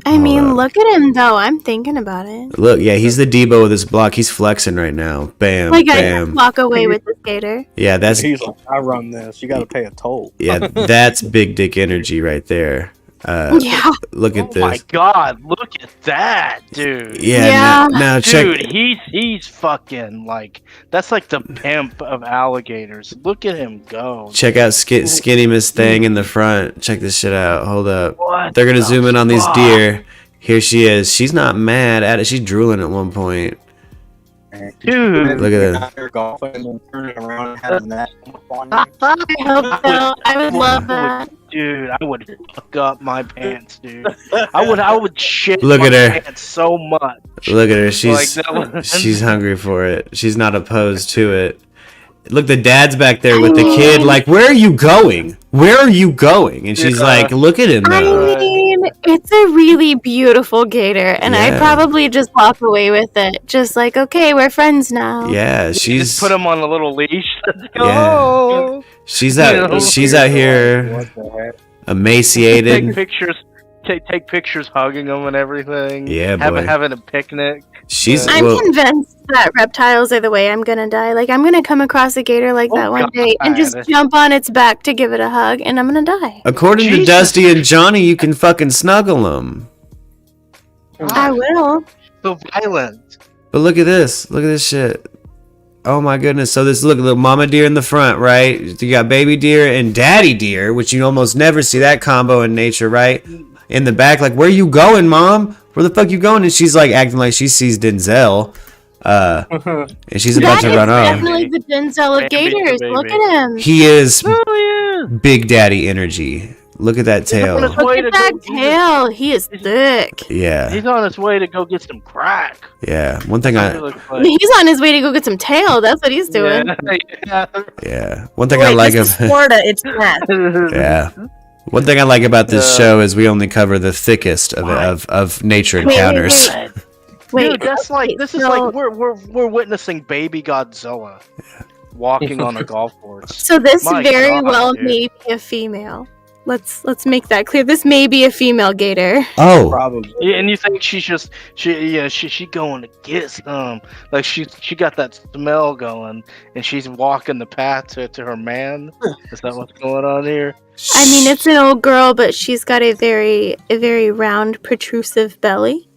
J: I mean, look at him though. I'm thinking about it.
E: Look, yeah, he's the Debo with his block. He's flexing right now. Bam,
J: Like I
E: bam.
J: just walk away with this gator.
E: Yeah, that's
P: He's like, I run this. You got to pay a toll.
E: yeah, that's big dick energy right there.
J: Yeah.
E: Look at
I: Oh my
E: this.
I: god, look at that, dude.
E: Yeah. Now check.
I: Dude, he's fucking like that's like the pimp of alligators. Look at him go.
E: Check out Skinny Miss Thang in the front. Check this shit out. Hold up.
I: What
E: They're gonna
I: the
E: zoom in on these
I: fuck?
E: deer. Here she is. She's not mad at it. She's drooling at one point.
I: Dude,
E: Look at that.
P: You're golfing and then turning around and having that on
J: I hope so. I would love that.
I: Dude, I would fuck up my pants, dude. I would shit
E: Look
I: my
E: at her.
I: pants so much.
E: Look at her. She's
I: Like, that was-
E: she's hungry for it. She's not opposed to it. Look, the dad's back there with the kid. Like, where are you going? Where are you going? And she's like, look at him
J: I
E: though.
J: mean, it's a really beautiful gator, and I'd
E: Yeah.
J: probably just walk away with it. Just like, okay, we're friends now.
E: Yeah,
I: Just
E: she's
I: put him on a little leash. Let's go.
E: Yeah. she's out here
P: What the heck?
I: Take
E: emaciated.
I: pictures. Take pictures hugging them and everything.
E: Yeah, boy.
I: Having a picnic.
E: She's
J: I'm
E: well,
J: convinced that reptiles are the way I'm gonna die. Like, I'm gonna come across a gator like that one day and just
I: God.
J: jump on its back to give it a hug, and I'm gonna die.
E: according to
I: Jesus.
E: Dusty and Johnny, you can fucking snuggle them.
J: I will.
I: So violent.
E: But look at this. Look at this shit. Oh my goodness. So this, look, the mama deer in the front, right? You got baby deer and daddy deer, which you almost never see that combo in nature, right? In the back, like, where you going, mom? Where the fuck you going? And she's like acting like she sees Denzel. And she's about
J: That
E: to
J: is
E: run off.
J: definitely the Denzel of
I: Bambi the
J: gators.
I: baby.
J: Look at him.
E: He is
I: Oh yeah.
E: big daddy energy. Look at that tail.
J: Look at that tail. He is thick.
E: Yeah.
I: He's on his way to go get some crack.
E: Yeah. One thing
I: He
E: I
I: looks like-
J: He's on his way to go get some tail. That's what he's doing.
I: Yeah.
E: yeah. One thing I like
M: this
E: of
M: is Florida. It's math.
E: yeah. One thing I like about this show is we only cover the thickest of nature encounters.
J: Wait,
I: Dude, that's like this is like we're witnessing baby Godzilla walking on a golf course.
J: So this
I: My
J: very
I: God,
J: well
I: dude.
J: may be a female. Let's make that clear. This may be a female gator.
E: Oh.
P: Probably.
I: Yeah, and you think she's just she going to get some, like she got that smell going and she's walking the path to her man. Is that what's going on here?
J: I mean, it's an old girl, but she's got a very round, protrusive belly,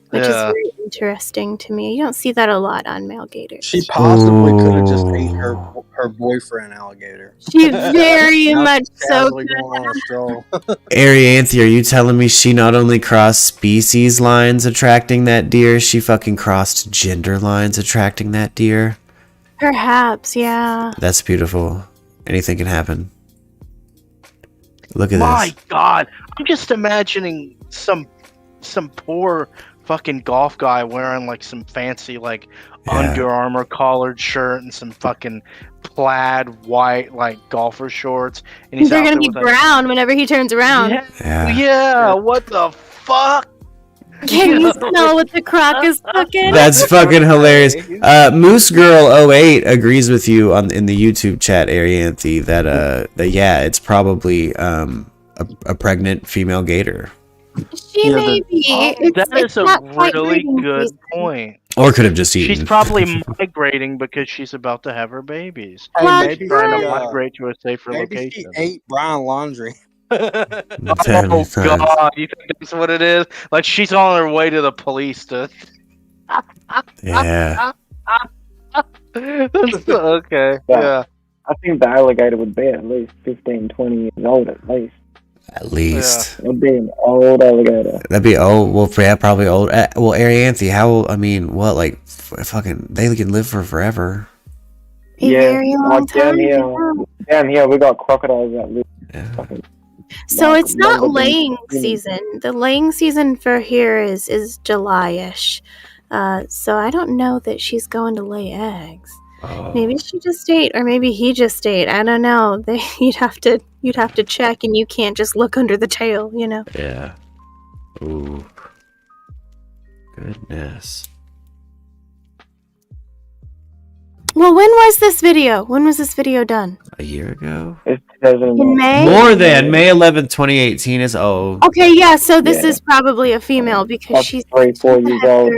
J: which is
I: Yeah.
J: very interesting to me. You don't see that a lot on male gators.
P: She possibly could have just ate her boyfriend alligator.
J: She very
P: Now
J: much
P: she's
J: so
P: casually going on a stroll.
E: Arianthe, are you telling me she not only crossed species lines attracting that deer, she fucking crossed gender lines attracting that deer?
J: Perhaps, yeah.
E: That's beautiful. Anything can happen. Look at
I: My
E: this.
I: God, I'm just imagining some poor fucking golf guy wearing like some fancy like Under Armour collared shirt and some fucking plaid white like golfer shorts, and he's
J: They're
I: out
J: gonna
I: there
J: be
I: with a-
J: brown whenever he turns around.
I: Yeah, what the fuck?
J: Can you smell what the croc is cooking?
E: That's fucking hilarious. Moose Girl 08 agrees with you in the YouTube chat, Arianthe, that yeah, it's probably a pregnant female gator.
J: She may be.
I: That is a
J: not quite
I: really
J: breeding
I: good
J: season.
I: point.
E: Or could have just eaten.
I: She's probably migrating because she's about to have her babies.
P: Hey, maybe
I: trying
P: she,
I: to migrate to a safer
P: maybe
I: location.
P: she ate Brian Laundrie.
I: Oh God! You think that's what it is? Like she's on her way to the police to.
E: Yeah.
I: Okay. Yeah.
Q: I think the alligator would be at least 15, 20 years old at least.
E: At least.
Q: It would be an old alligator.
E: That'd be old. Well, yeah, probably old. Well, Arianthe, how old? I mean, what, like, fucking, they can live for forever.
J: A very long time.
Q: Down here, we got crocodiles that live.
J: So it's not
Q: longer than-
J: laying season. The laying season for here is July-ish. So I don't know that she's going to lay eggs.
E: Oh.
J: Maybe she just ate, or maybe he just ate. I don't know. You'd have to check, and you can't just look under the tail, you know.
E: Yeah. Ooh. Goodness.
J: Well, when was this video? When was this video done?
E: A year ago?
J: In May?
E: More than May 11th, 2018 is old.
J: Okay, yeah, so this is probably a female because she's
Q: 3-4 years old.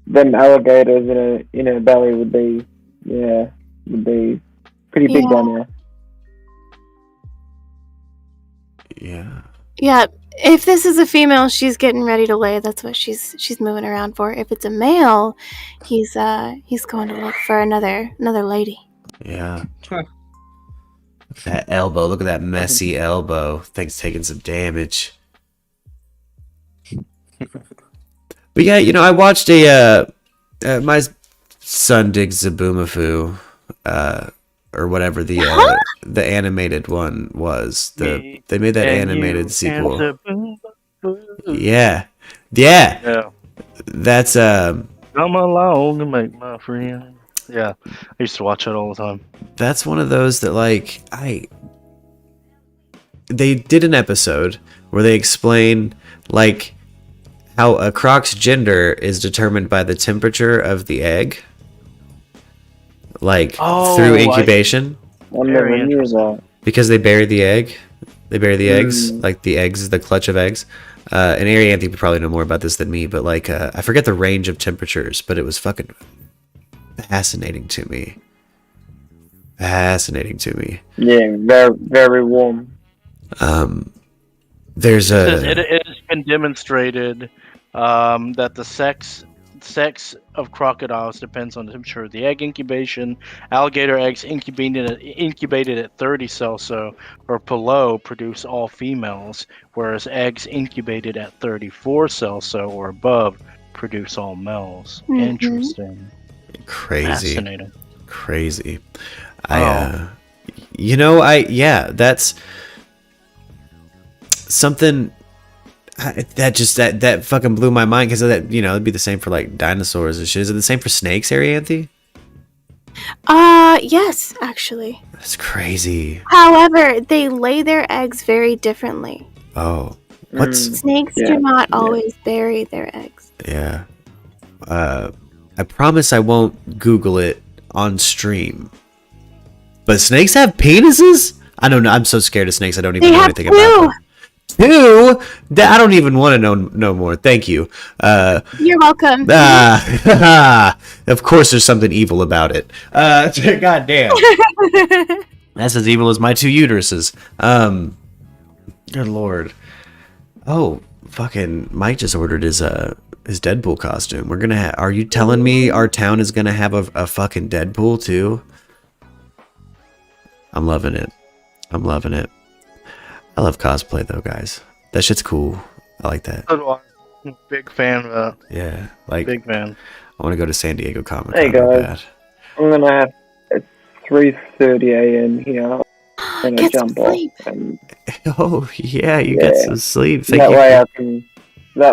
Q: Them alligators in her belly would be pretty big by now.
E: Yeah.
J: Yeah, if this is a female, she's getting ready to lay. That's what she's moving around for. If it's a male, he's going to look for another lady.
E: Yeah. Look at that elbow. Look at that messy elbow. Thing's taking some damage. But yeah, I watched my son digs Zaboomafoo, or whatever the animated one was. They made that animated sequel. Yeah. That's
I: Come along and make my friend. Yeah, I used to watch it all the time.
E: That's one of those that they did an episode where they explain how a croc's gender is determined by the temperature of the egg, through incubation. Because they bury the egg. They bury the eggs, the eggs, the clutch of eggs. And Arianthe would probably know more about this than me, but I forget the range of temperatures, but it was fucking fascinating to me.
Q: Yeah, very, very warm.
E: There's
I: It has been demonstrated that the sex of crocodiles depends on the temperature of the egg incubation. Alligator eggs incubated at 30 Celsius or below produce all females, whereas eggs incubated at 34 Celsius or above produce all males.
J: Mm-hmm.
I: Interesting.
E: Crazy.
I: Fascinating.
E: Crazy.
I: Oh.
E: That's something that fucking blew my mind, because that it'd be the same for dinosaurs and shit. Is it the same for snakes, Arianthe?
J: Yes, actually.
E: That's crazy.
J: However, they lay their eggs very differently.
E: Oh,
J: Snakes do not always bury their eggs.
E: Yeah. I promise I won't Google it on stream. But snakes have penises? I don't know. I'm so scared of snakes. I don't even know anything about them. Two? I don't even want to know more. Thank you.
J: You're welcome.
E: Of course there's something evil about it. God damn. That's as evil as my two uteruses. Good lord. Oh, fucking Mike just ordered his Deadpool costume. We're gonna are you telling me our town is gonna have a fucking Deadpool too? I'm loving it. I love cosplay though, guys. That shit's cool. I like that.
I: Big fan of that.
E: Yeah,
I: big fan.
E: I want to go to San Diego Comic Con.
Q: Hey guys, I'm gonna have it's 3:30 a.m. here. I'm gonna jump off. And,
E: oh yeah, you get some sleep.
Q: That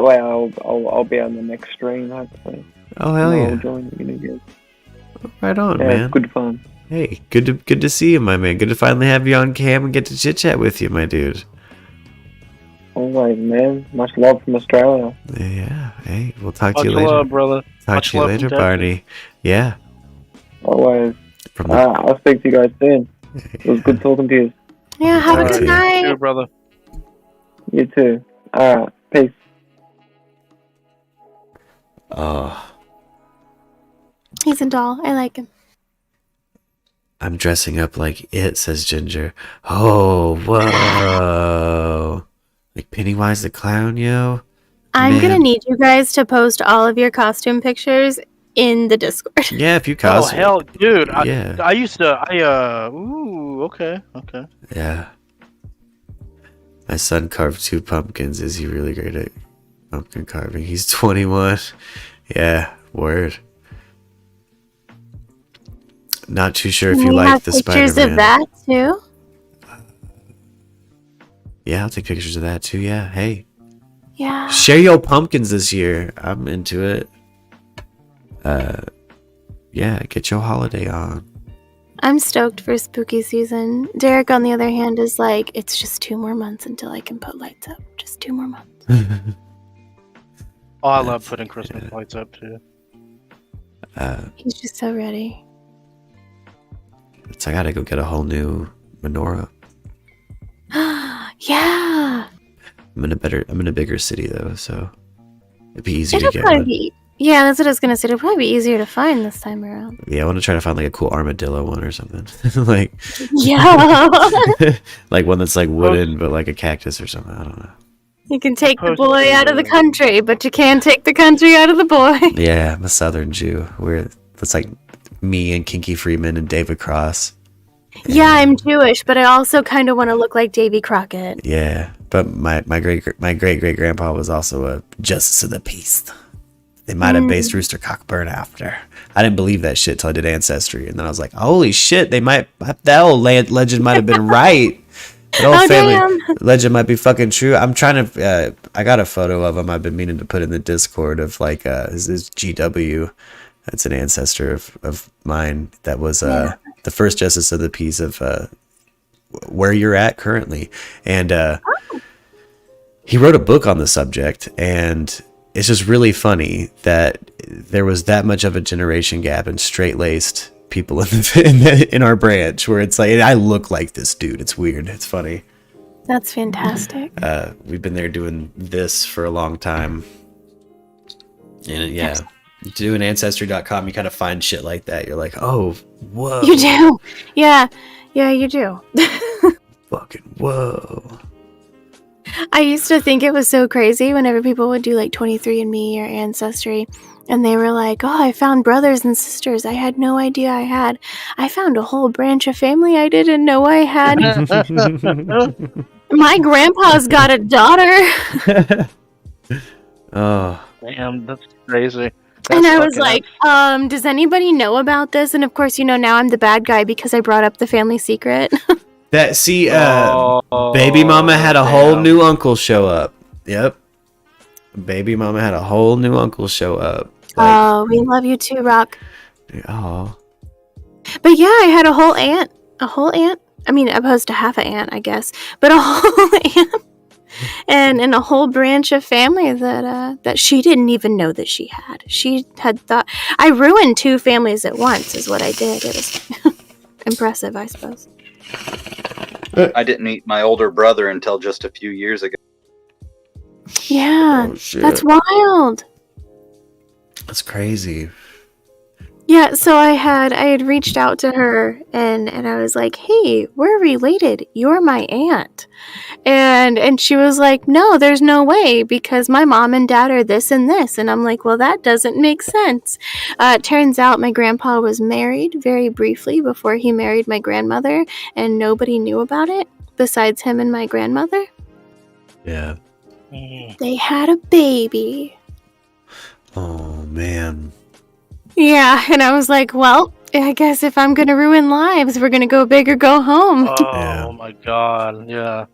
Q: way I'll be on the next stream hopefully.
E: Oh hell yeah!
Q: I'll join you again.
E: Right on,
Q: yeah,
E: man.
Q: Good fun.
E: Hey, good to see you, my man. Good to finally have you on cam and get to chit chat with you, my dude.
Q: Always, man. Much love from Australia.
E: Yeah. Hey, we'll talk to you
I: Much
E: later.
I: love, brother.
E: Talk to you later, Barney. Yeah.
Q: Always. I'll speak to you guys soon. It was good talking to you.
J: Yeah, have a good night.
I: You too, brother.
Q: You too. Alright, peace.
E: Oh.
J: He's a doll. I like him.
E: I'm dressing up like it, says Ginger. Oh, whoa. Like Pennywise the Clown, yo.
J: I'm gonna need you guys to post all of your costume pictures in the Discord.
E: Yeah, if you
I: Oh
E: cosplay.
I: hell, dude!
E: Yeah.
I: I used to. Ooh, okay.
E: Yeah. My son carved 2 pumpkins. Is he really great at pumpkin carving? He's 21. Yeah, word. Not too sure if you like the Spider-Man.
J: Pictures of that too.
E: Yeah, I'll take pictures of that too. Yeah, hey.
J: Yeah.
E: Share your pumpkins this year. I'm into it. Yeah, get your holiday on.
J: I'm stoked for spooky season. Derek, on the other hand, is like, it's just 2 more months until I can put lights up. Just 2 more months.
I: Oh, I love putting Christmas lights up too.
J: He's just so ready.
E: I gotta go get a whole new menorah.
J: Yeah.
E: I'm in a bigger city though, so it'd be easier
J: It'll
E: to get
J: probably
E: one.
J: be. Yeah, that's what I was gonna say. It'll probably be easier to find this time around.
E: Yeah, I want to try to find like a cool armadillo one or something. Like
J: Yeah.
E: like one that's like wooden but like a cactus or something. I don't know.
J: You can take the boy out of the country, but you can't take the country out of the boy.
E: Yeah, I'm a Southern Jew. That's like me and Kinky Freeman and David Cross.
J: Yeah, I'm Jewish, but I also kind of want to look like Davy Crockett.
E: Yeah, but my great great grandpa was also a justice of the peace. They might have based Rooster Cockburn after. I didn't believe that shit till I did Ancestry, and then I was like, "Holy shit! That old legend might have been right. That old family legend might be fucking true." I'm trying to. I got a photo of him. I've been meaning to put in the Discord of like his GW. That's an ancestor of mine. That was the first justice of the peace of where you're at currently, and he wrote a book on the subject, and it's just really funny that there was that much of a generation gap in straight-laced people in our branch, where it's like, I look like this dude. It's weird. It's funny.
J: That's fantastic.
E: We've been there doing this for a long time. And yeah, doing Ancestry.com, you kind of find shit like that. You're like, oh, whoa.
J: You do. Yeah, you do.
E: Fucking whoa.
J: I used to think it was so crazy whenever people would do like 23andMe or Ancestry, and they were like, oh, I found brothers and sisters I had no idea I had. I found a whole branch of family I didn't know I had. My grandpa's got a daughter.
E: Oh.
I: Damn, that's crazy.
J: And I was like, does anybody know about this? And of course, now I'm the bad guy because I brought up the family secret.
E: Baby mama had a whole new uncle show up. Yep. Baby mama had a whole new uncle show up.
J: Oh, we love you too, Rock.
E: Oh.
J: But yeah, I had a whole aunt. I mean, opposed to half an aunt, I guess. But a whole aunt. And a whole branch of family that she didn't even know that she had. She had thought... I ruined 2 families at once is what I did. It was impressive, I suppose.
F: I didn't meet my older brother until just a few years ago.
J: Yeah,
E: Oh, shit.
J: that's wild.
E: That's crazy.
J: Yeah, so I had reached out to her and I was like, hey, we're related. You're my aunt. And she was like, no, there's no way because my mom and dad are this and this. And I'm like, well, that doesn't make sense. It turns out my grandpa was married very briefly before he married my grandmother, and nobody knew about it besides him and my grandmother.
E: Yeah.
J: They had a baby.
E: Oh, man.
J: Yeah, and I was like, well, I guess if I'm going to ruin lives, we're going to go big or go home.
I: Oh my god, yeah.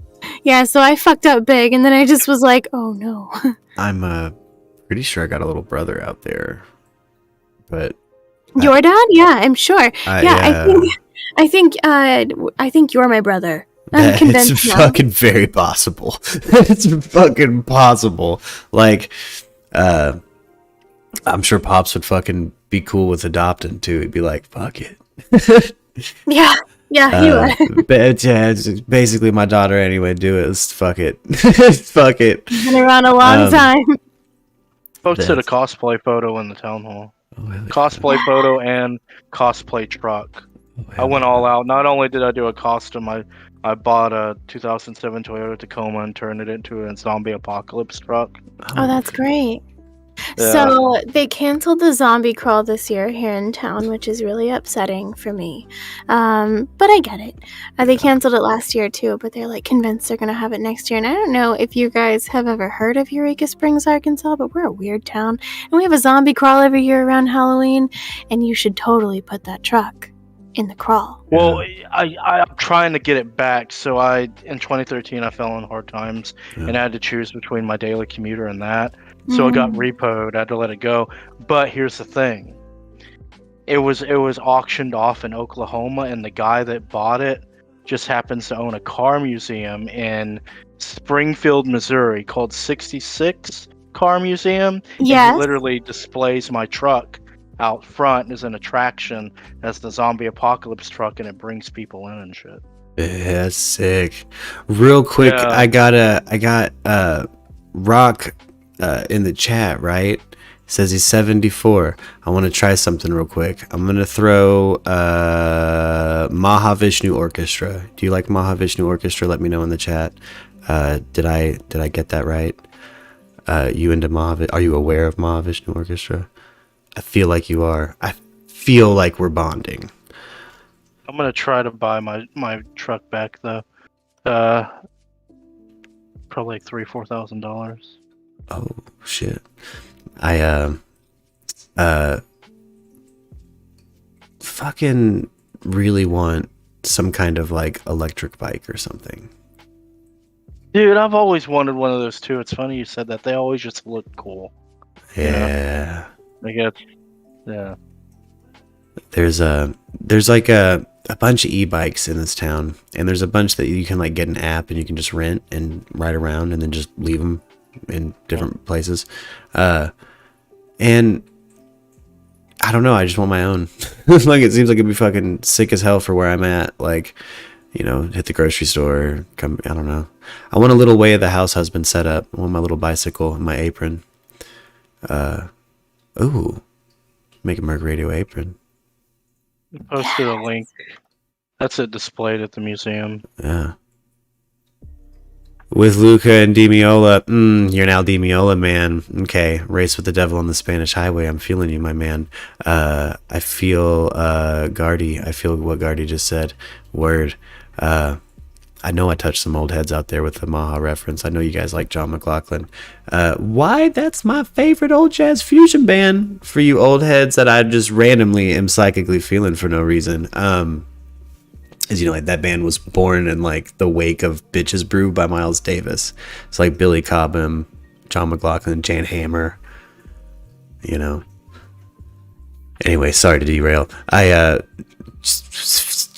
J: Yeah, so I fucked up big, and then I just was like, oh no.
E: I'm pretty sure I got a little brother out there. But
J: Your dad? Yeah, I'm sure. I think you're my brother. I'm convinced
E: it's
J: now.
E: fucking very possible. It's fucking possible. Like, I'm sure Pops would fucking be cool with adopting too. He'd be like, fuck it.
J: Yeah, he would.
E: But yeah, it's basically my daughter anyway. Do it. Let's fuck it. Fuck it.
J: Been around a long time.
I: Posted a cosplay photo in the town hall. Cosplay photo and cosplay truck. I went all out. Not only did I do a costume, I bought a 2007 Toyota Tacoma and turned it into a zombie apocalypse truck.
J: Oh, that's great.
I: Yeah.
J: So they canceled the zombie crawl this year here in town, which is really upsetting for me. But I get it. They canceled it last year too, but they're like convinced they're going to have it next year. And I don't know if you guys have ever heard of Eureka Springs, Arkansas, but we're a weird town. And we have a zombie crawl every year around Halloween, and you should totally put that truck in the crawl.
I: Well, I'm trying to get it back. So in 2013, I fell in hard times, and I had to choose between my daily commuter and that. So it got repoed. I had to let it go. But here's the thing: it was auctioned off in Oklahoma, and the guy that bought it just happens to own a car museum in Springfield, Missouri, called 66 Car Museum.
J: Yes.
I: And he literally displays my truck out front as an attraction as the zombie apocalypse truck, and it brings people in and shit.
E: Yeah, that's sick. Real quick,
I: Yeah.
E: I got Rock in the chat, right? Says he's 74. I want to try something real quick. I'm gonna throw Mahavishnu Orchestra. Do you like Mahavishnu Orchestra? Let me know in the chat. Did I get that right? You into Are you aware of Mahavishnu Orchestra? I feel like you are. I feel like we're bonding.
I: I'm gonna try to buy my truck back though. Probably like $3,000-$4,000.
E: Oh shit. I fucking really want some kind of like electric bike or something.
I: Dude, I've always wanted one of those too. It's funny you said that. They always just look cool.
E: Yeah.
I: I guess. Yeah.
E: There's like a bunch of e-bikes in this town, and there's a bunch that you can like get an app and you can just rent and ride around and then just leave them in different places. And I don't know, I just want my own. Like, it seems like it'd be fucking sick as hell for where I'm at. Like, you know, hit the grocery store, come, I don't know. I want a little way of the house husband set up. I want my little bicycle and my apron. Ooh, make a MURKradio apron.
I: Posted a link. That's it displayed at the museum.
E: Yeah. With Luca and Demiola. You're now Demiola, man. Okay. Race with the devil on the Spanish highway. I'm feeling you, my man. I feel Gardy. I feel what Gardy just said. Word. I know I touched some old heads out there with the Maha reference. I know you guys like John McLaughlin. Why? That's my favorite old jazz fusion band for you old heads that I just randomly am psychically feeling for no reason. As you know, like, that band was born in like the wake of Bitches Brew by Miles Davis. It's like Billy Cobham, John McLaughlin, Jan Hammer, you know. Anyway, sorry to derail.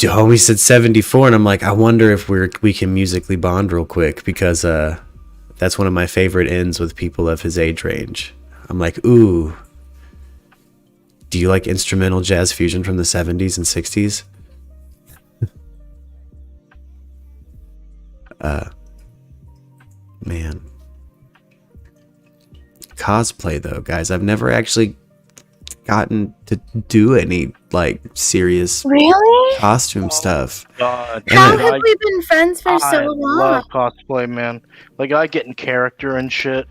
E: Homie said 74, and I'm like, I wonder if we can musically bond real quick, because that's one of my favorite ends with people of his age range. I'm like, ooh, do you like instrumental jazz fusion from the 70s and 60s? Man. Cosplay, though, guys. I've never actually gotten to do any like serious costume stuff.
I: God.
J: How have we been friends for so long?
I: I love cosplay, man. Like, I get in character and shit.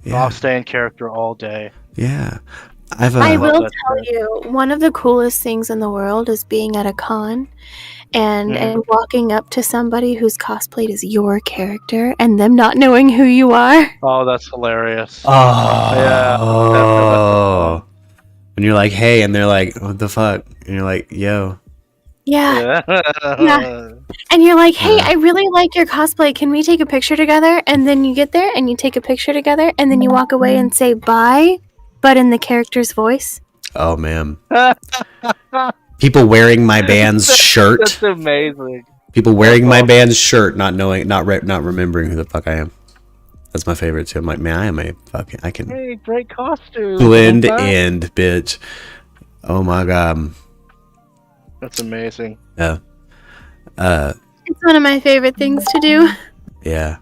E: Yeah.
I: I'll stay in character all day.
E: Yeah.
J: I will tell you, one of the coolest things in the world is being at a con and walking up to somebody who's cosplayed as your character and them not knowing who you are.
I: Oh, that's hilarious.
E: Oh.
I: Yeah.
E: When you're like, hey, and they're like, what the fuck? And you're like, yo.
J: Yeah. Yeah. And you're like, hey, I really like your cosplay. Can we take a picture together? And then you get there and you take a picture together and then you walk away and say bye, but in the character's voice.
E: Oh, man. People wearing my band's shirt.
I: That's amazing.
E: People wearing my band's shirt, not remembering who the fuck I am. That's my favorite too. I'm like, man, I can
I: Hey, great costume.
E: blend in, bitch. Oh my god.
I: That's amazing.
E: Yeah.
J: It's one of my favorite things to do.
E: Yeah.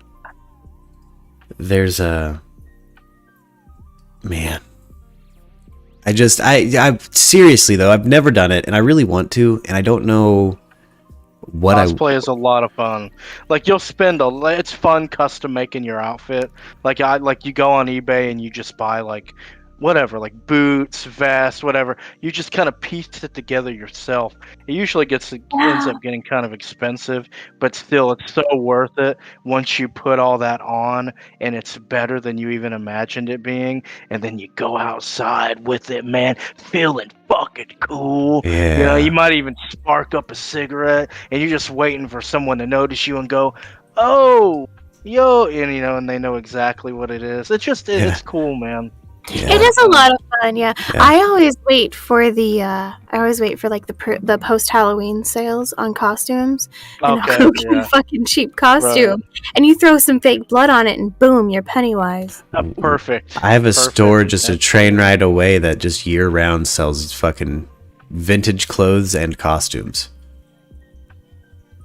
E: There's a man. I seriously though, I've never done it and I really want to, and I don't know what
I: cosplay is a lot of fun. Like, you'll spend it's fun custom making your outfit. Like, you go on eBay and you just buy like whatever, like boots, vest, whatever. You just kind of piece it together yourself. It usually ends up getting kind of expensive, but still, it's so worth it once you put all that on, and it's better than you even imagined it being. And then you go outside with it, man, feeling fucking cool.
E: Yeah.
I: You know, you might even spark up a cigarette, and you're just waiting for someone to notice you and go, "Oh, yo," and and they know exactly what it is. It's cool, man.
J: It is a lot of fun, yeah. I always wait for like the post Halloween sales on costumes, and I'll go get a fucking cheap costume, and you throw some fake blood on it, and boom, you're Pennywise.
I: Perfect.
E: I have a store just a train ride away that just year round sells fucking vintage clothes and costumes.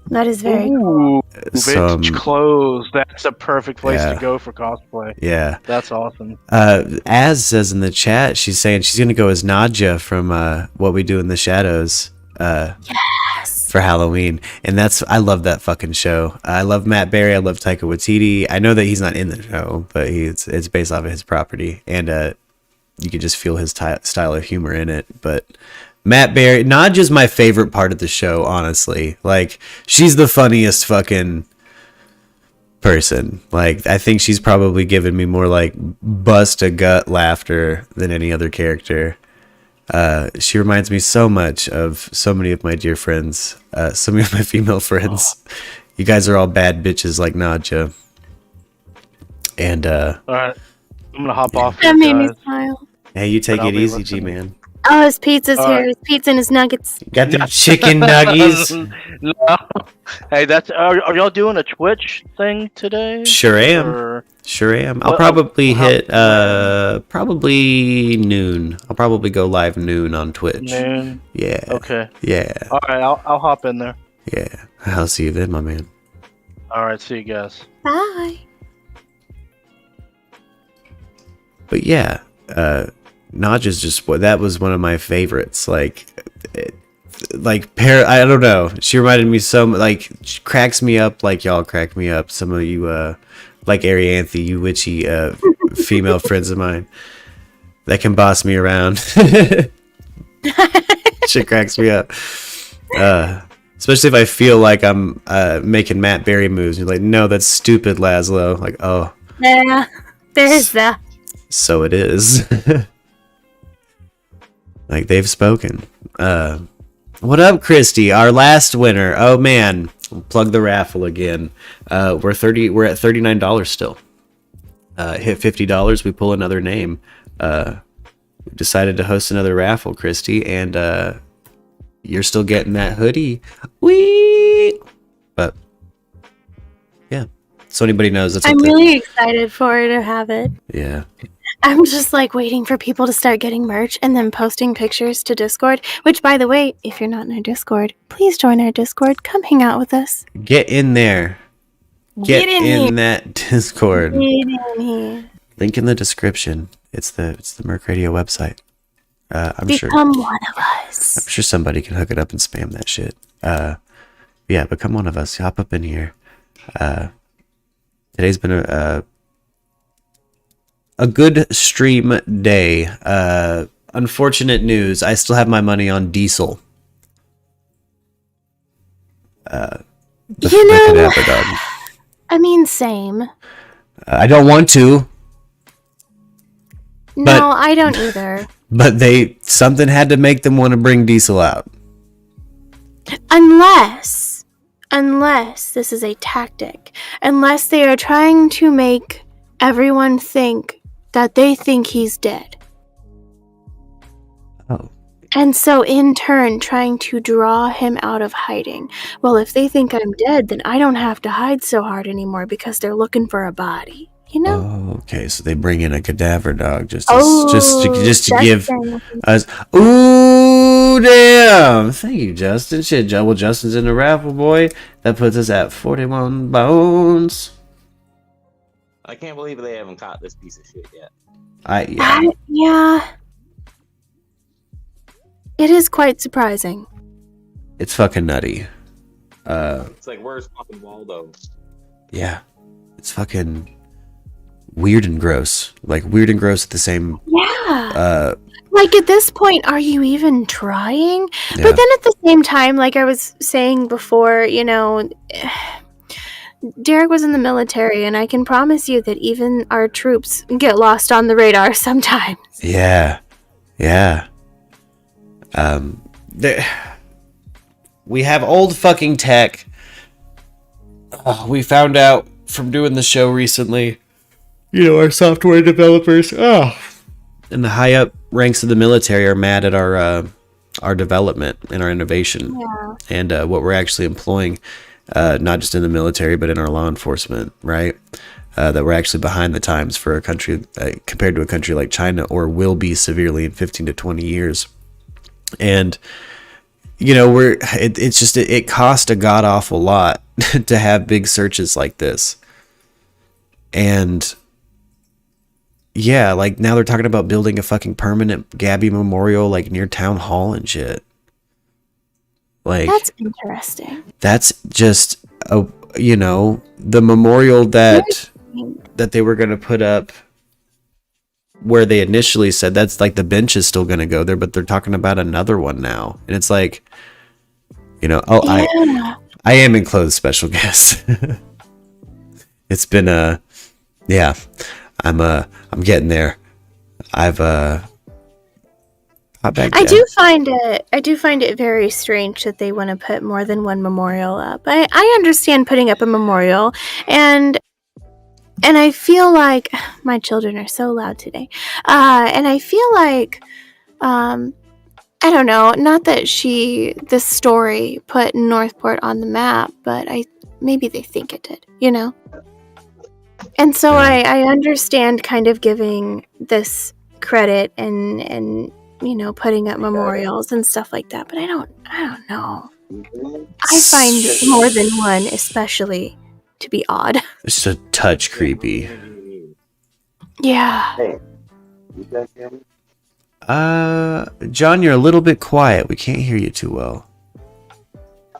J: That is very cool.
I: Vintage clothes. That's a perfect place to go for cosplay.
E: Yeah.
I: That's awesome.
E: Az says in the chat, she's saying she's going to go as Nadja from What We Do in the Shadows for Halloween. And I love that fucking show. I love Matt Berry. I love Taika Waititi. I know that he's not in the show, but it's based off of his property. And you can just feel his style of humor in it. But Matt Berry, Nadja's my favorite part of the show, honestly. Like, she's the funniest fucking person. Like, I think she's probably given me more like bust a gut laughter than any other character. She reminds me so much of so many of my dear friends, so many of my female friends. You guys are all bad bitches like Nadja. And
I: all right, I'm gonna hop off.
J: That made me smile.
E: Hey, you take it easy, G-Man.
J: Oh, his pizza's here. His pizza and his nuggets.
E: Got the chicken nuggies.
I: No. Hey, are y'all doing a Twitch thing today?
E: Sure am. I'll probably hit probably noon. I'll probably go live noon on Twitch.
I: Noon.
E: Yeah.
I: Okay.
E: Yeah.
I: All right, I'll hop in there.
E: Yeah. I'll see you then, my man.
I: All right, see you guys.
J: Bye.
E: But yeah, Nadja's that was one of my favorites. I don't know. She reminded me she cracks me up like y'all crack me up. Some of you, like Arianthe, you witchy female friends of mine that can boss me around. Shit cracks me up. Especially if I feel like I'm making Matt Berry moves. You're like, no, that's stupid, Laszlo. Like, oh.
J: Yeah, there's that.
E: So it is. Like, they've spoken. What up, Christy? Our last winner. Oh man, we'll plug the raffle again. We're at $39 still. Hit $50, we pull another name. We decided to host another raffle, Christy, and you're still getting that hoodie. Whee! But yeah, so anybody knows that's.
J: I'm really excited for her to have it.
E: Yeah.
J: I'm just waiting for people to start getting merch and then posting pictures to Discord, which, by the way, if you're not in our Discord, please join our Discord. Come hang out with us.
E: Get in there. Get in that Discord.
J: Get in here.
E: Link in the description. It's the MURKradio website.
J: Become one of us.
E: I'm sure somebody can hook it up and spam that shit. Yeah, become one of us. Hop up in here. Today's been a good stream day. Unfortunate news. I still have my money on Diesel. The Cadaver dog.
J: I mean, same.
E: I don't want to.
J: No, I don't either.
E: But something had to make them want to bring Diesel out.
J: Unless this is a tactic. Unless they are trying to make everyone think that they think he's dead.
E: Oh.
J: And so in turn trying to draw him out of hiding. Well, if they think I'm dead, then I don't have to hide so hard anymore because they're looking for a body. You know?
E: Oh, okay, so they bring in a cadaver dog just to give us. Ooh, damn! Thank you, Justin. Shit, well, Justin's in the raffle, boy. That puts us at 41 bones.
R: I can't believe they haven't caught this piece of shit yet.
J: Yeah. It is quite surprising.
E: It's fucking nutty.
R: It's like, where's fucking Waldo?
E: Yeah. It's fucking. weird and gross. Like weird and gross at the same.
J: Yeah. Like at this point, are you even trying?
E: Yeah.
J: But then at the same time, like I was saying before, you know, Derek was in the military, and I can promise you that even our troops get lost on the radar sometimes.
E: Yeah. We have old fucking tech. We found out from doing the show recently. You know, our software developers. And the high up ranks of the military are mad at our development and our innovation, and what we're actually employing, not just in the military but in our law enforcement, right? That we're actually behind the times for a country compared to a country like China, or will be severely in 15 to 20 years. And you know, it cost a god awful lot to have big searches like this, and. Yeah, like now they're talking about building a fucking permanent Gabby memorial like near town hall and shit. Like
J: that's interesting.
E: That's just the memorial that they were going to put up where they initially said that's like the bench is still going to go there, but they're talking about another one now. And it's like, I am enclosed special guest. It's been I'm getting there. I
J: do find it very strange that they want to put more than one memorial up. I understand putting up a memorial, and I feel like my children are so loud today. And I feel like I don't know, not that this story put Northport on the map, but maybe they think it did, you know? And so I understand kind of giving this credit and putting up memorials and stuff like that, but I don't know. I find more than one especially to be odd.
E: It's a touch creepy.
J: Yeah.
S: Hey, you guys hear me?
E: John, you're a little bit quiet. We can't hear you too well.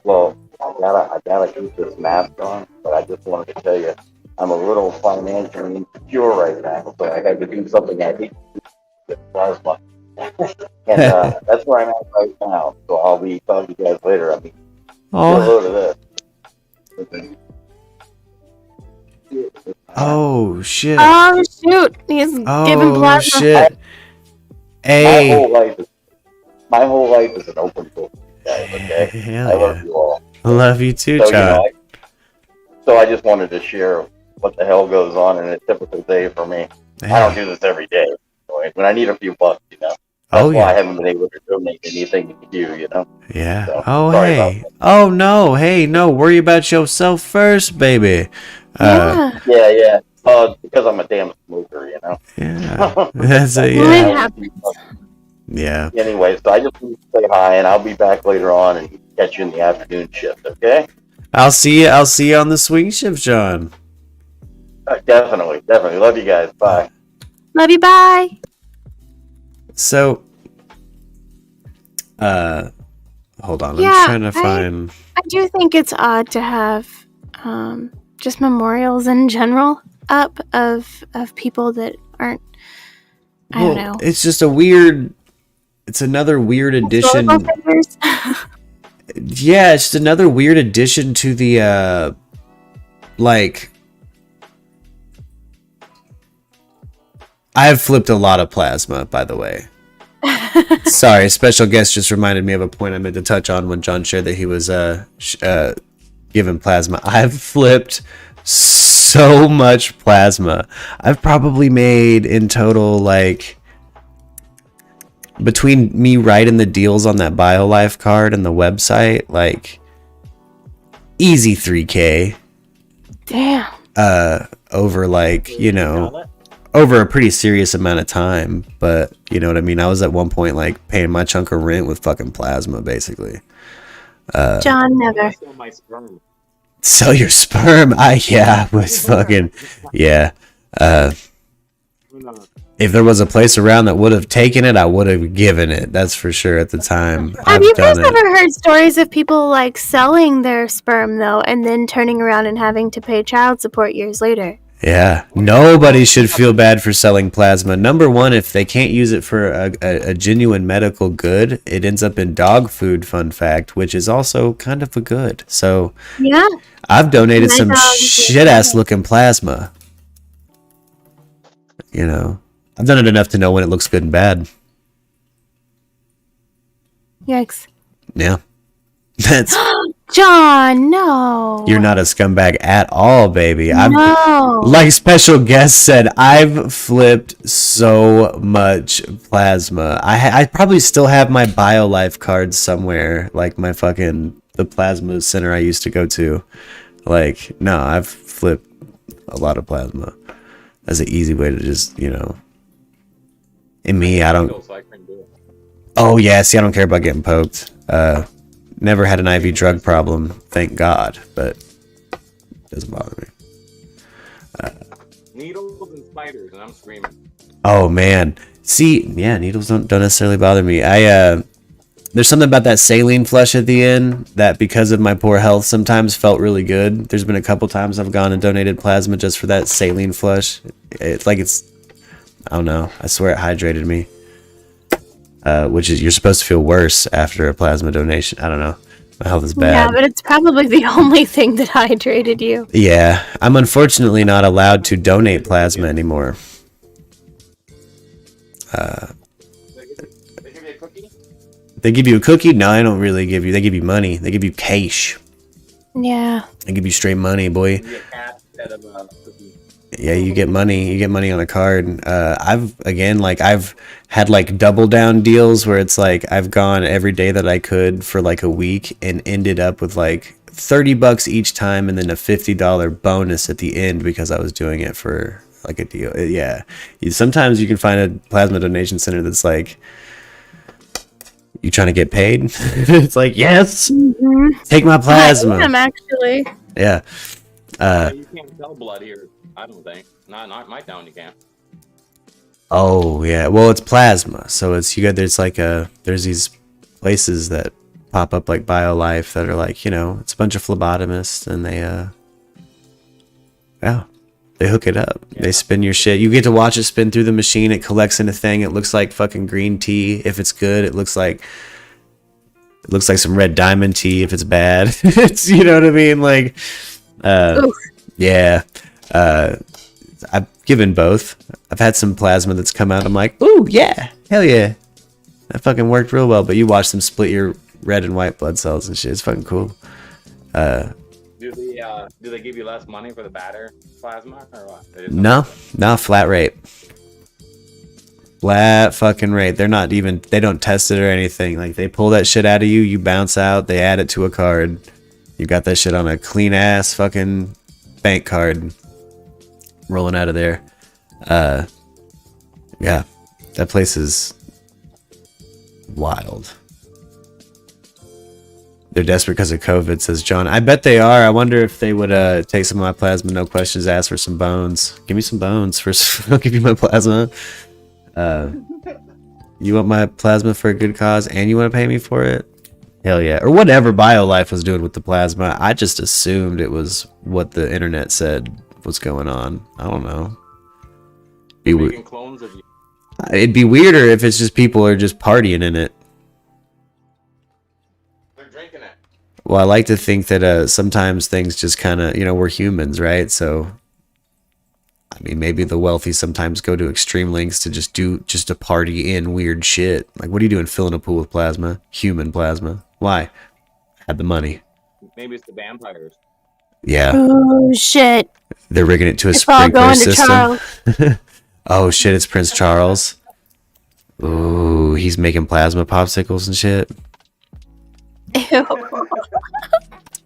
S: Well, I gotta keep this mask on, but I just wanted to tell you, I'm a little financially insecure right now, so I got to do something I hate to do with plasma. And that's where I'm at right now. So I'll be talking to you guys later. I mean, hello to this.
E: Oh shit!
J: Oh shoot! He's giving plasma.
E: Oh shit! Hey.
S: My whole life is an open book, guys. Okay.
E: Hell
S: I love you all.
E: I love you too,
S: So,
E: John.
S: So I just wanted to share what the hell goes on in a typical day for me. I don't do this every day. When I need a few bucks, That's why I haven't been able to donate anything to you,
E: Yeah.
S: So,
E: Oh
S: sorry
E: hey.
S: about
E: Oh no. Hey, no. Worry about yourself first, baby.
S: Yeah. Because I'm a damn smoker,
E: Yeah. That's it. Yeah.
S: Anyway, so I just need to say hi, and I'll be back later on and catch you in the afternoon shift. Okay?
E: I'll see you on the swing shift, John.
S: Definitely. Love you guys. Bye.
J: Love you. Bye.
E: So, hold on.
J: Yeah,
E: I'm trying to find.
J: I do think it's odd to have just memorials in general up of people that aren't. I don't know.
E: It's just a weird. It's another weird addition. Yeah, it's just another weird addition to the I've flipped a lot of plasma, by the way. Sorry, special guest just reminded me of a point I meant to touch on when John shared that he was given plasma. I've flipped so much plasma. I've probably made in total between me writing the deals on that BioLife card and the website, easy 3K.
J: Damn.
E: Over over a pretty serious amount of time, but you know what I mean? I was at one point paying my chunk of rent with fucking plasma, basically.
J: John never.
E: Sell your sperm? Was fucking, yeah. If there was a place around that would have taken it, I would have given it. That's for sure at the time.
J: Have you guys ever heard stories of people selling their sperm though, and then turning around and having to pay child support years later?
E: Yeah, nobody should feel bad for selling plasma. Number one, if they can't use it for a genuine medical good, it ends up in dog food, fun fact, which is also kind of a good. So,
J: Yeah.
E: I've donated
J: My
E: some
J: dog
E: shit-ass looking plasma. You know, I've done it enough to know when it looks good and bad.
J: Yikes.
E: Yeah. That's...
J: John, no.
E: You're not a scumbag at all, baby.
J: No.
E: Like special guest said, I've flipped so much plasma. I probably still have my BioLife cards somewhere, like the plasma center I used to go to. Like, no, I've flipped a lot of plasma. That's an easy way to just, And me, I don't... Oh, yeah, see, I don't care about getting poked. Never had an IV drug problem, thank God, but it doesn't bother me.
R: Needles and spiders, and I'm screaming.
E: Oh man, see, yeah, needles don't necessarily bother me. There's something about that saline flush at the end that, because of my poor health, sometimes felt really good. There's been a couple times I've gone and donated plasma just for that saline flush. It's like I don't know. I swear it hydrated me. Which is, you're supposed to feel worse after a plasma donation. I don't know. My health is bad.
J: Yeah, but it's probably the only thing that hydrated you.
E: Yeah, I'm unfortunately not allowed to donate plasma anymore. They give you a cookie? No, I don't really give you. They give you money. They give you cash.
J: Yeah.
E: They give you straight money, boy. Yeah, you get money. You get money on a card. I've had like double down deals where it's like I've gone every day that I could for like a week and ended up with like $30 each time and then a $50 bonus at the end because I was doing it for like a deal. Yeah. Sometimes you can find a plasma donation center that's like, you trying to get paid? It's like, yes, take my plasma.
J: I am actually.
E: Yeah.
R: You can't sell blood here, I don't think. Not my town, you can't.
E: Oh yeah, well it's plasma, so it's there's these places that pop up like BioLife that are like, it's a bunch of phlebotomists and they hook it up. Yeah. They spin your shit. You get to watch it spin through the machine. It collects in a thing. It looks like fucking green tea if it's good. It looks like some red diamond tea if it's bad. It's, you know what I mean? Like, yeah. I've given both. I've had some plasma that's come out. I'm like, ooh, yeah, hell yeah. That fucking worked real well. But you watch them split your red and white blood cells and shit. It's fucking cool.
R: Do they give you less money for the batter plasma or what?
E: No, flat rate. Flat fucking rate. They don't test it or anything. Like, they pull that shit out of you, you bounce out, they add it to a card. You got that shit on a clean ass fucking bank card rolling out of there. Yeah, that place is wild. They're desperate because of COVID, says John. I bet they are. I wonder if they would take some of my plasma, no questions asked, for some bones. Give me some bones first. I'll give you my plasma. You want my plasma for a good cause and you want to pay me for it? Hell yeah. Or whatever BioLife was doing with the plasma. I just assumed it was what the internet said was going on. I don't know.
R: Making clones of you.
E: It'd be weirder if it's just people are just partying in it. Well, I like to think that sometimes things just kind of, we're humans, right? So, I mean, maybe the wealthy sometimes go to extreme lengths to just to party in weird shit. Like, what are you doing filling a pool with plasma? Human plasma. Why? Had the money.
R: Maybe it's the vampires.
E: Yeah.
J: Oh, shit.
E: They're rigging it to a
J: It's all
E: sprinkler
J: going to
E: system.
J: Charles.
E: Oh, shit, it's Prince Charles. Ooh, he's making plasma popsicles and shit.
J: Ew.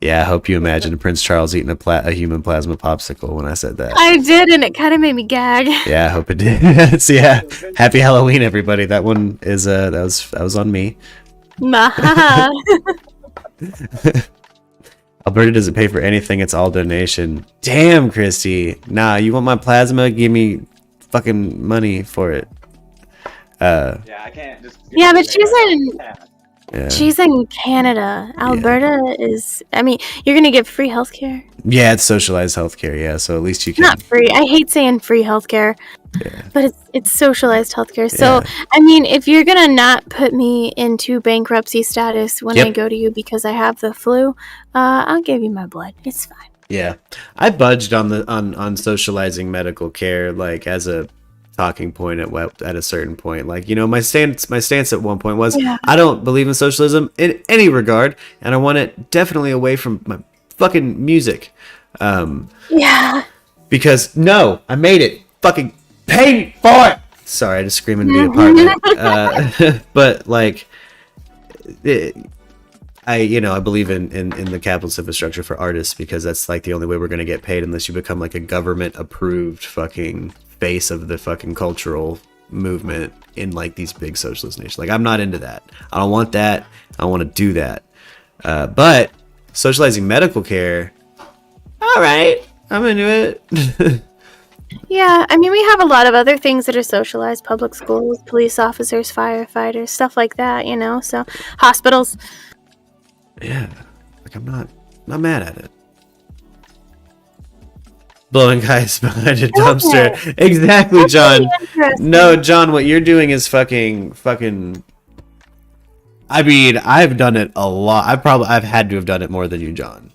E: Yeah, I hope you imagine Prince Charles eating a human plasma popsicle when I said that.
J: I did, and it kind of made me gag.
E: Yeah, I hope it did. So yeah, happy Halloween, everybody. That one is that was on me.
J: Maha.
E: Alberta doesn't pay for anything. It's all donation. Damn, Christy. Nah, you want my plasma? Give me fucking money for it.
R: Yeah, I can't just.
J: Yeah, but she's in.
E: Yeah.
J: She's in Canada. Alberta is. I mean, you're gonna get free healthcare.
E: Yeah, it's socialized healthcare. Yeah, so at least you can.
J: Not free. I hate saying free healthcare, but it's socialized healthcare. So I mean, if you're gonna not put me into bankruptcy status when I go to you because I have the flu, I'll give you my blood. It's fine.
E: Yeah, I budged on socializing medical care like as a talking point at a certain point. Like, you know, my stance at one point was I don't believe in socialism in any regard, and I want it definitely away from my fucking music. Because no, I made it. Fucking pay me for it. Sorry, I just scream into the apartment. But like, I believe in the capitalist infrastructure for artists because that's like the only way we're gonna get paid unless you become like a government approved fucking face of the fucking cultural movement in like these big socialist nations. Like, I'm not into that. I don't want that. I don't want to do that. But socializing medical care, all right, I'm into it.
J: Yeah, I mean, we have a lot of other things that are socialized: public schools, police officers, firefighters, stuff like that. You know, so hospitals.
E: Yeah, like I'm not mad at it. Blowing guys behind a dumpster. Exactly, John. No, John, what you're doing is fucking. I mean, I've done it a lot. I've had to have done it more than you, John.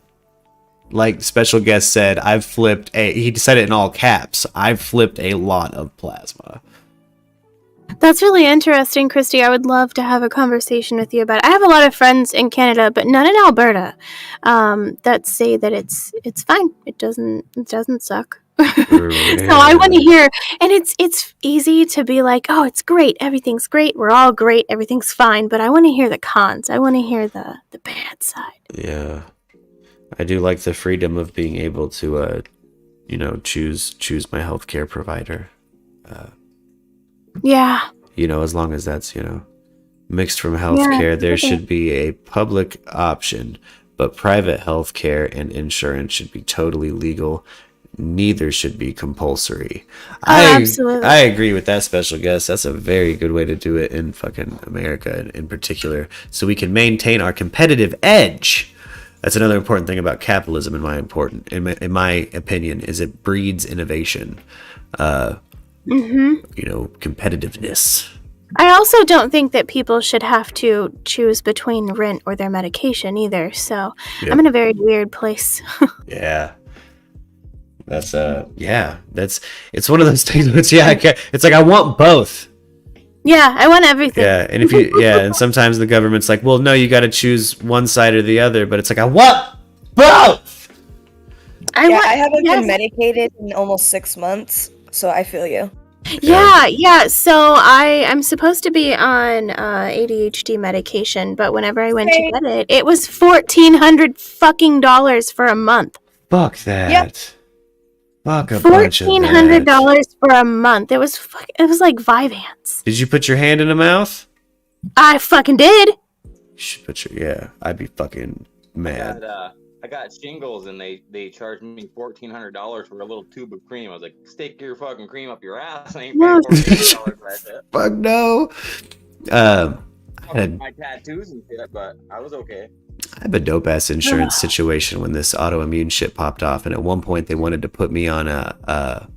E: Like special guest said, he said it in all caps. I've flipped a lot of plasma.
J: That's really interesting, Christy. I would love to have a conversation with you about it. I have a lot of friends in Canada, but none in Alberta, that say that it's fine. It doesn't suck. So I want to hear, and it's easy to be like, oh, it's great, everything's great, we're all great, everything's fine. But I want to hear the cons. I want to hear the bad side.
E: Yeah, I do like the freedom of being able to, choose my healthcare provider.
J: Yeah.
E: As long as that's, mixed from healthcare, there should be a public option, but private healthcare and insurance should be totally legal. Neither should be compulsory.
J: Absolutely.
E: I agree with that special guest. That's a very good way to do it in fucking America in particular, so we can maintain our competitive edge. That's another important thing about capitalism, in my opinion, is it breeds innovation. Competitiveness.
J: I also don't think that people should have to choose between rent or their medication either. So I'm in a very weird place.
E: Yeah. That's it's one of those things where it's like I want both.
J: Yeah, I want everything.
E: Yeah, and and sometimes the government's like, well, no, you got to choose one side or the other, but it's like I want both.
M: I haven't been medicated in almost 6 months, so I feel you.
J: Yeah. So I'm supposed to be on ADHD medication, but whenever I went to get it was $1,400 fucking dollars for a month.
E: Fuck that.
J: Yep.
E: Fuck a bunch of that.
J: $1,400 for a month. It was like 5 hands.
E: Did you put your hand in the mouth?
J: I fucking did.
E: You should put I'd be fucking mad.
R: I got shingles and they charged me $1,400 for a little tube of cream. I was like, stick your fucking cream up your ass. I ain't paying $1,400 for that.
E: Fuck no.
R: My tattoos and shit, but I was okay.
E: I have a dope ass insurance situation when this autoimmune shit popped off, and at one point they wanted to put me on a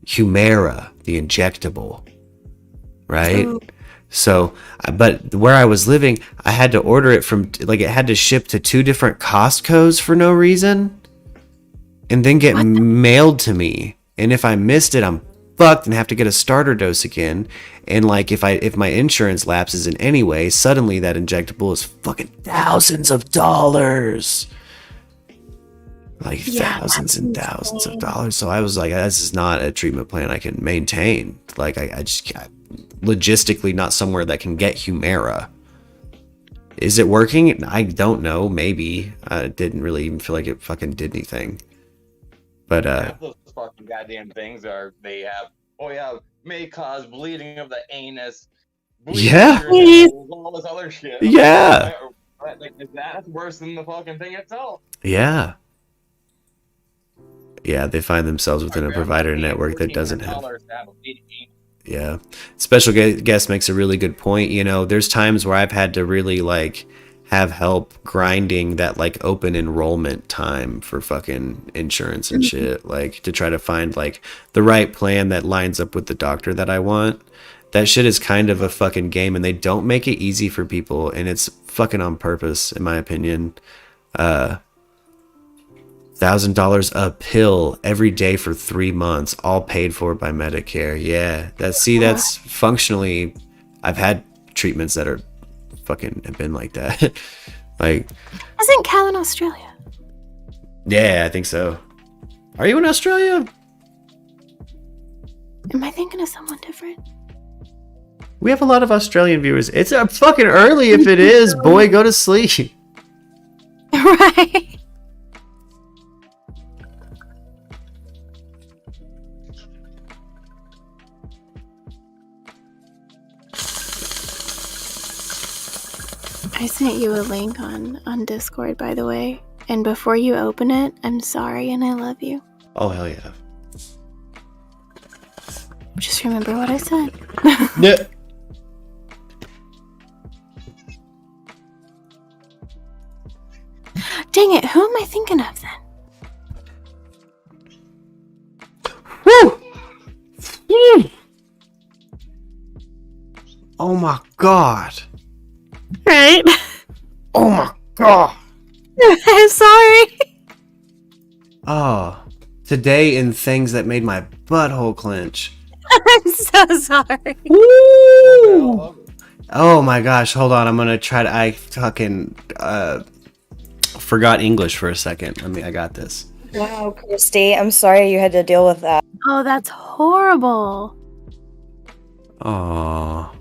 E: Humira, the injectable, right? Ooh. So, but where I was living, I had to order it from, it had to ship to 2 different Costco's for no reason, and then get mailed to me. And if I missed it, I'm fucked and have to get a starter dose again. And if my insurance lapses in any way, suddenly that injectable is fucking thousands of dollars. Thousands and thousands of dollars. So I was like, this is not a treatment plan I can maintain. I just can't. Logistically not somewhere that can get Humira. Is it working? I don't know. Maybe. I didn't really even feel like it fucking did anything. But
R: those fucking goddamn things may cause bleeding of the anus.
E: All
R: this other shit.
E: Yeah.
R: That's worse than the fucking thing itself.
E: Yeah. Yeah, they find themselves within a provider network that doesn't have. Yeah. Special guest makes a really good point. You know, there's times where I've had to really like have help grinding that like open enrollment time for fucking insurance and shit, like to try to find like the right plan that lines up with the doctor that I want. That shit is kind of a fucking game, and they don't make it easy for people, and it's fucking on purpose, in my opinion. $1,000 a pill every day for 3 months, all paid for by Medicare. Yeah, that's functionally. I've had treatments that are fucking have been like that. Like,
J: isn't Cal in Australia?
E: Yeah, I think so. Are you in Australia?
J: Am I thinking of someone different?
E: We have a lot of Australian viewers. It's fucking early if it is. Boy, go to sleep.
J: Right. I sent you a link on Discord, by the way. And before you open it, I'm sorry and I love you.
E: Oh, hell yeah.
J: Just remember what I said.
E: Yeah.
J: Dang it, who am I thinking of then?
E: Woo! Oh my god.
J: Right?
E: Oh my god.
J: I'm sorry.
E: Oh, today in things that made my butthole clench.
J: I'm so sorry.
E: Woo! Oh my gosh, hold on. I'm gonna try to. I fucking forgot English for a second. I got this.
M: Wow, Christy, I'm sorry you had to deal with that.
J: Oh, that's horrible.
E: Oh.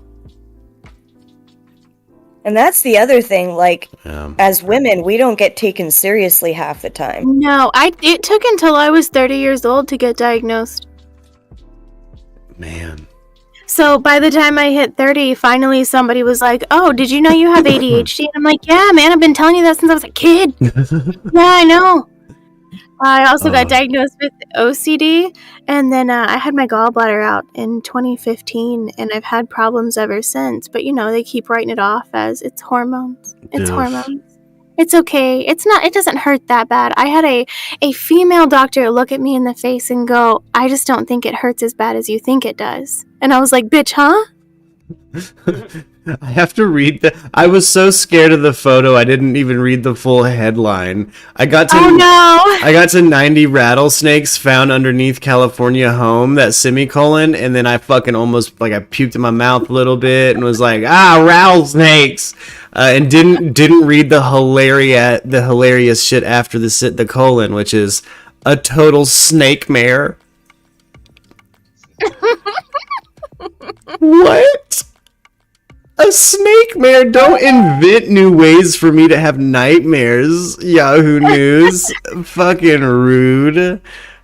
M: And that's the other thing, like,
E: Yeah.
M: as women, we don't get taken seriously half the time.
J: No, it took until I was 30 years old to get diagnosed.
E: Man.
J: So by the time I hit 30, finally somebody was like, "Oh, did you know you have ADHD?" And I'm like, "Yeah, man, I've been telling you that since I was a kid." Yeah, I know. I also got diagnosed with OCD, and then I had my gallbladder out in 2015, and I've had problems ever since. But, you know, they keep writing it off as it's hormones. It's hormones. It's okay. It's not. It doesn't hurt that bad. I had a female doctor look at me in the face and go, "I just don't think it hurts as bad as you think it does." And I was like, "Bitch, huh?"
E: I have to read I was so scared of the photo, I didn't even read the full headline. I got to 90 rattlesnakes found underneath California home, that semicolon, and then I fucking almost, like, I puked in my mouth a little bit and was like, rattlesnakes! And didn't read the hilarious shit after the colon, which is a total snake'mare. What? A snake'mare? Don't invent new ways for me to have nightmares, Yahoo News. Fucking rude.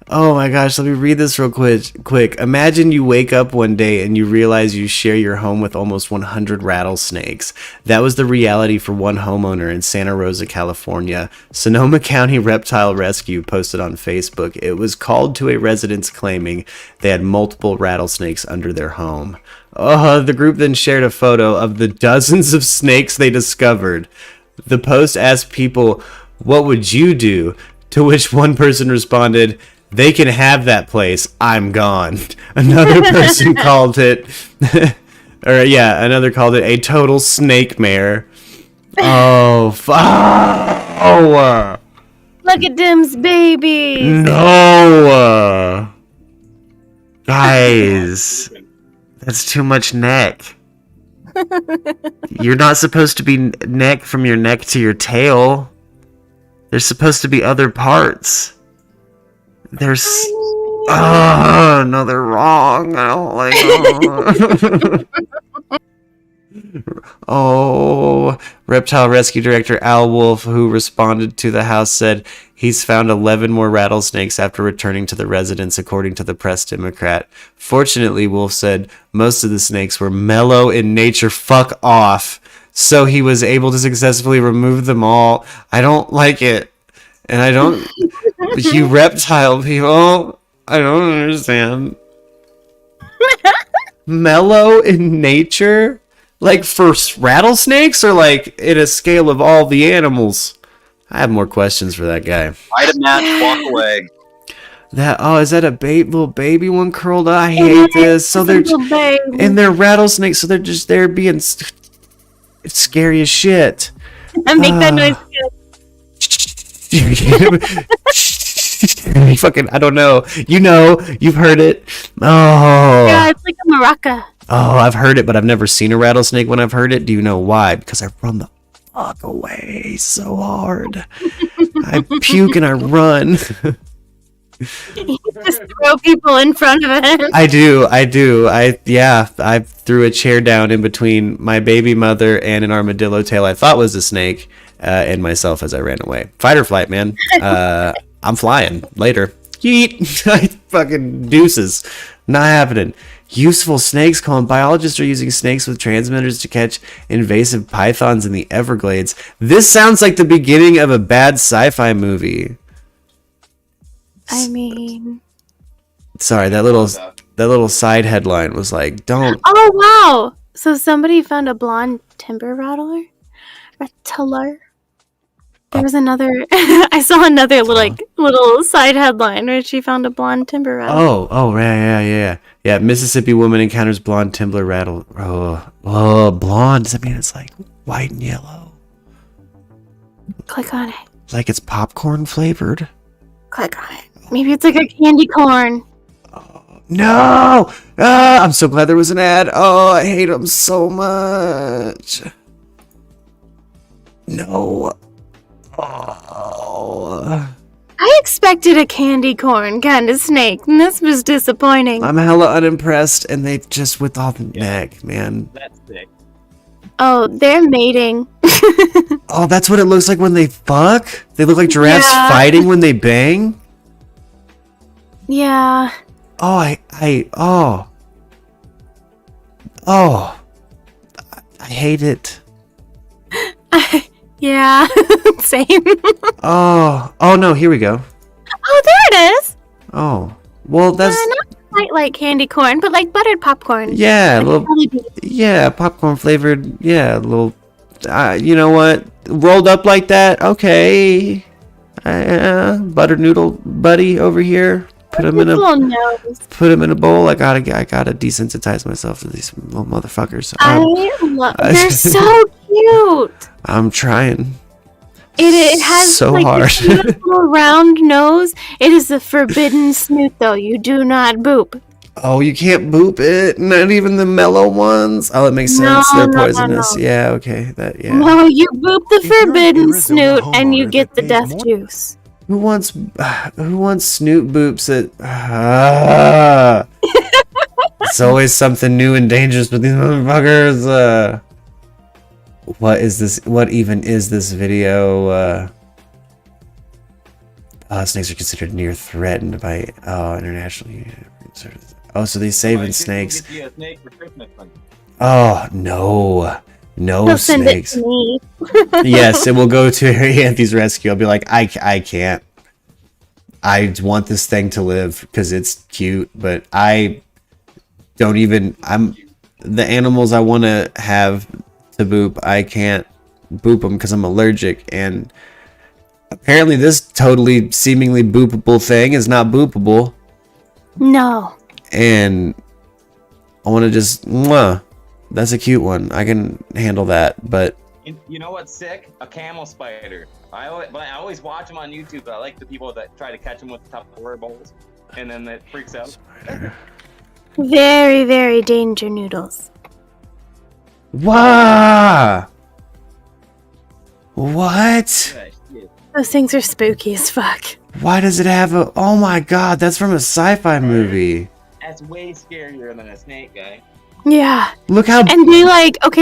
E: Oh my gosh, let me read this real quick. Imagine you wake up one day and you realize you share your home with almost 100 rattlesnakes. That was the reality for one homeowner in Santa Rosa, California. Sonoma County Reptile Rescue posted on Facebook. It was called to a residence claiming they had multiple rattlesnakes under their home. The group then shared a photo of the dozens of snakes they discovered. The post asked people, "What would you do?" To which one person responded, "They can have that place. I'm gone." Another person called it, another called it a total snake'mare. Oh,
J: Look at them's babies.
E: No. Guys. That's too much neck. You're not supposed to be neck from your neck to your tail. There's supposed to be other parts. There's... Oh, no, they're wrong. I don't like Oh, Reptile Rescue Director Al Wolf, who responded to the house, said he's found 11 more rattlesnakes after returning to the residence, according to the Press Democrat. Fortunately, Wolf said most of the snakes were mellow in nature. Fuck off. So he was able to successfully remove them all. I don't like it. And I don't... You reptile people, I don't understand. mellow in nature? Like for rattlesnakes or like in a scale of all the animals? I have more questions for that guy.
F: Light a match, walk away.
E: Is that a little baby one curled up? I hate this. So they're and they're rattlesnakes, so they're being scary as shit.
J: And make that noise.
E: Fucking, I don't know. You've heard it. Oh.
J: Yeah, it's like a maraca.
E: Oh, I've heard it, but I've never seen a rattlesnake when I've heard it. Do you know why? Because I run the fuck away so hard. I puke and I run.
J: You just throw people in front of it.
E: I do. I threw a chair down in between my baby mother and an armadillo tail I thought was a snake, and myself as I ran away. Fight or flight, man. I'm flying later. Yeet. Fucking deuces. Not happening. Useful snakes calling. Biologists are using snakes with transmitters to catch invasive pythons in the Everglades. This sounds like the beginning of a bad sci-fi movie.
J: I mean,
E: sorry, that little side headline was like, "Don't."
J: Oh wow! So somebody found a blonde timber rattler. There was another. I saw another little side headline where she found a blonde timber rattler.
E: Oh, yeah. Mississippi woman encounters blonde timber rattle. Oh, blonde. Does that mean it's like white and yellow?
J: Click on it.
E: Like it's popcorn flavored.
J: Click on it. Maybe it's like a candy corn.
E: No! I'm so glad there was an ad. Oh, I hate them so much. No. Oh.
J: I expected a candy corn kind of snake, and this was disappointing.
E: I'm hella unimpressed, and they just with all the neck, man.
R: That's sick.
J: Oh, they're mating.
E: Oh, that's what it looks like when they fuck? They look like giraffes fighting when they bang?
J: Yeah.
E: Oh, I hate it.
J: Yeah, same.
E: Oh no, here we go.
J: Oh, there it is.
E: Oh, well, that's
J: not quite like candy corn, but like buttered popcorn.
E: yeah, a
J: Like
E: little, popcorn flavored. Yeah, a little. You know what? Rolled up like that. Okay. Butter noodle buddy over here. Put him in a bowl. I gotta desensitize myself to these little motherfuckers.
J: They're so cute.
E: I'm trying.
J: It has
E: so
J: like
E: hard.
J: this beautiful round nose. It is a forbidden snoot, though. You do not boop.
E: Oh, you can't boop it. Not even the mellow ones. Oh, it makes sense. They're poisonous.
J: No.
E: Yeah. Okay.
J: No, you boop the forbidden snoot, and you get the death juice.
E: Who wants snoot boops It's always something new and dangerous with these motherfuckers. What is this? What even is this video? Snakes are considered near threatened by international. Oh, so they saving snakes. Oh no. No snakes.
J: Send it to me.
E: Yes, it will go to Anthony's rescue. I'll be like, I can't. I want this thing to live because it's cute, but I don't even. The animals I want to have to boop. I can't boop them because I'm allergic, and apparently this totally seemingly boopable thing is not boopable.
J: No.
E: And I want to just. Mwah. That's a cute one. I can handle that, but
R: you know what's sick? A camel spider. I always watch them on YouTube. I like the people that try to catch them with Tupperware bowls, and then that freaks out.
J: Very, very danger noodles.
E: Wow. What?
J: Those things are spooky as fuck.
E: Why does it have a? Oh my god, that's from a sci-fi movie.
R: That's way scarier than a snake, guy.
J: Yeah.
E: Look how.
J: And they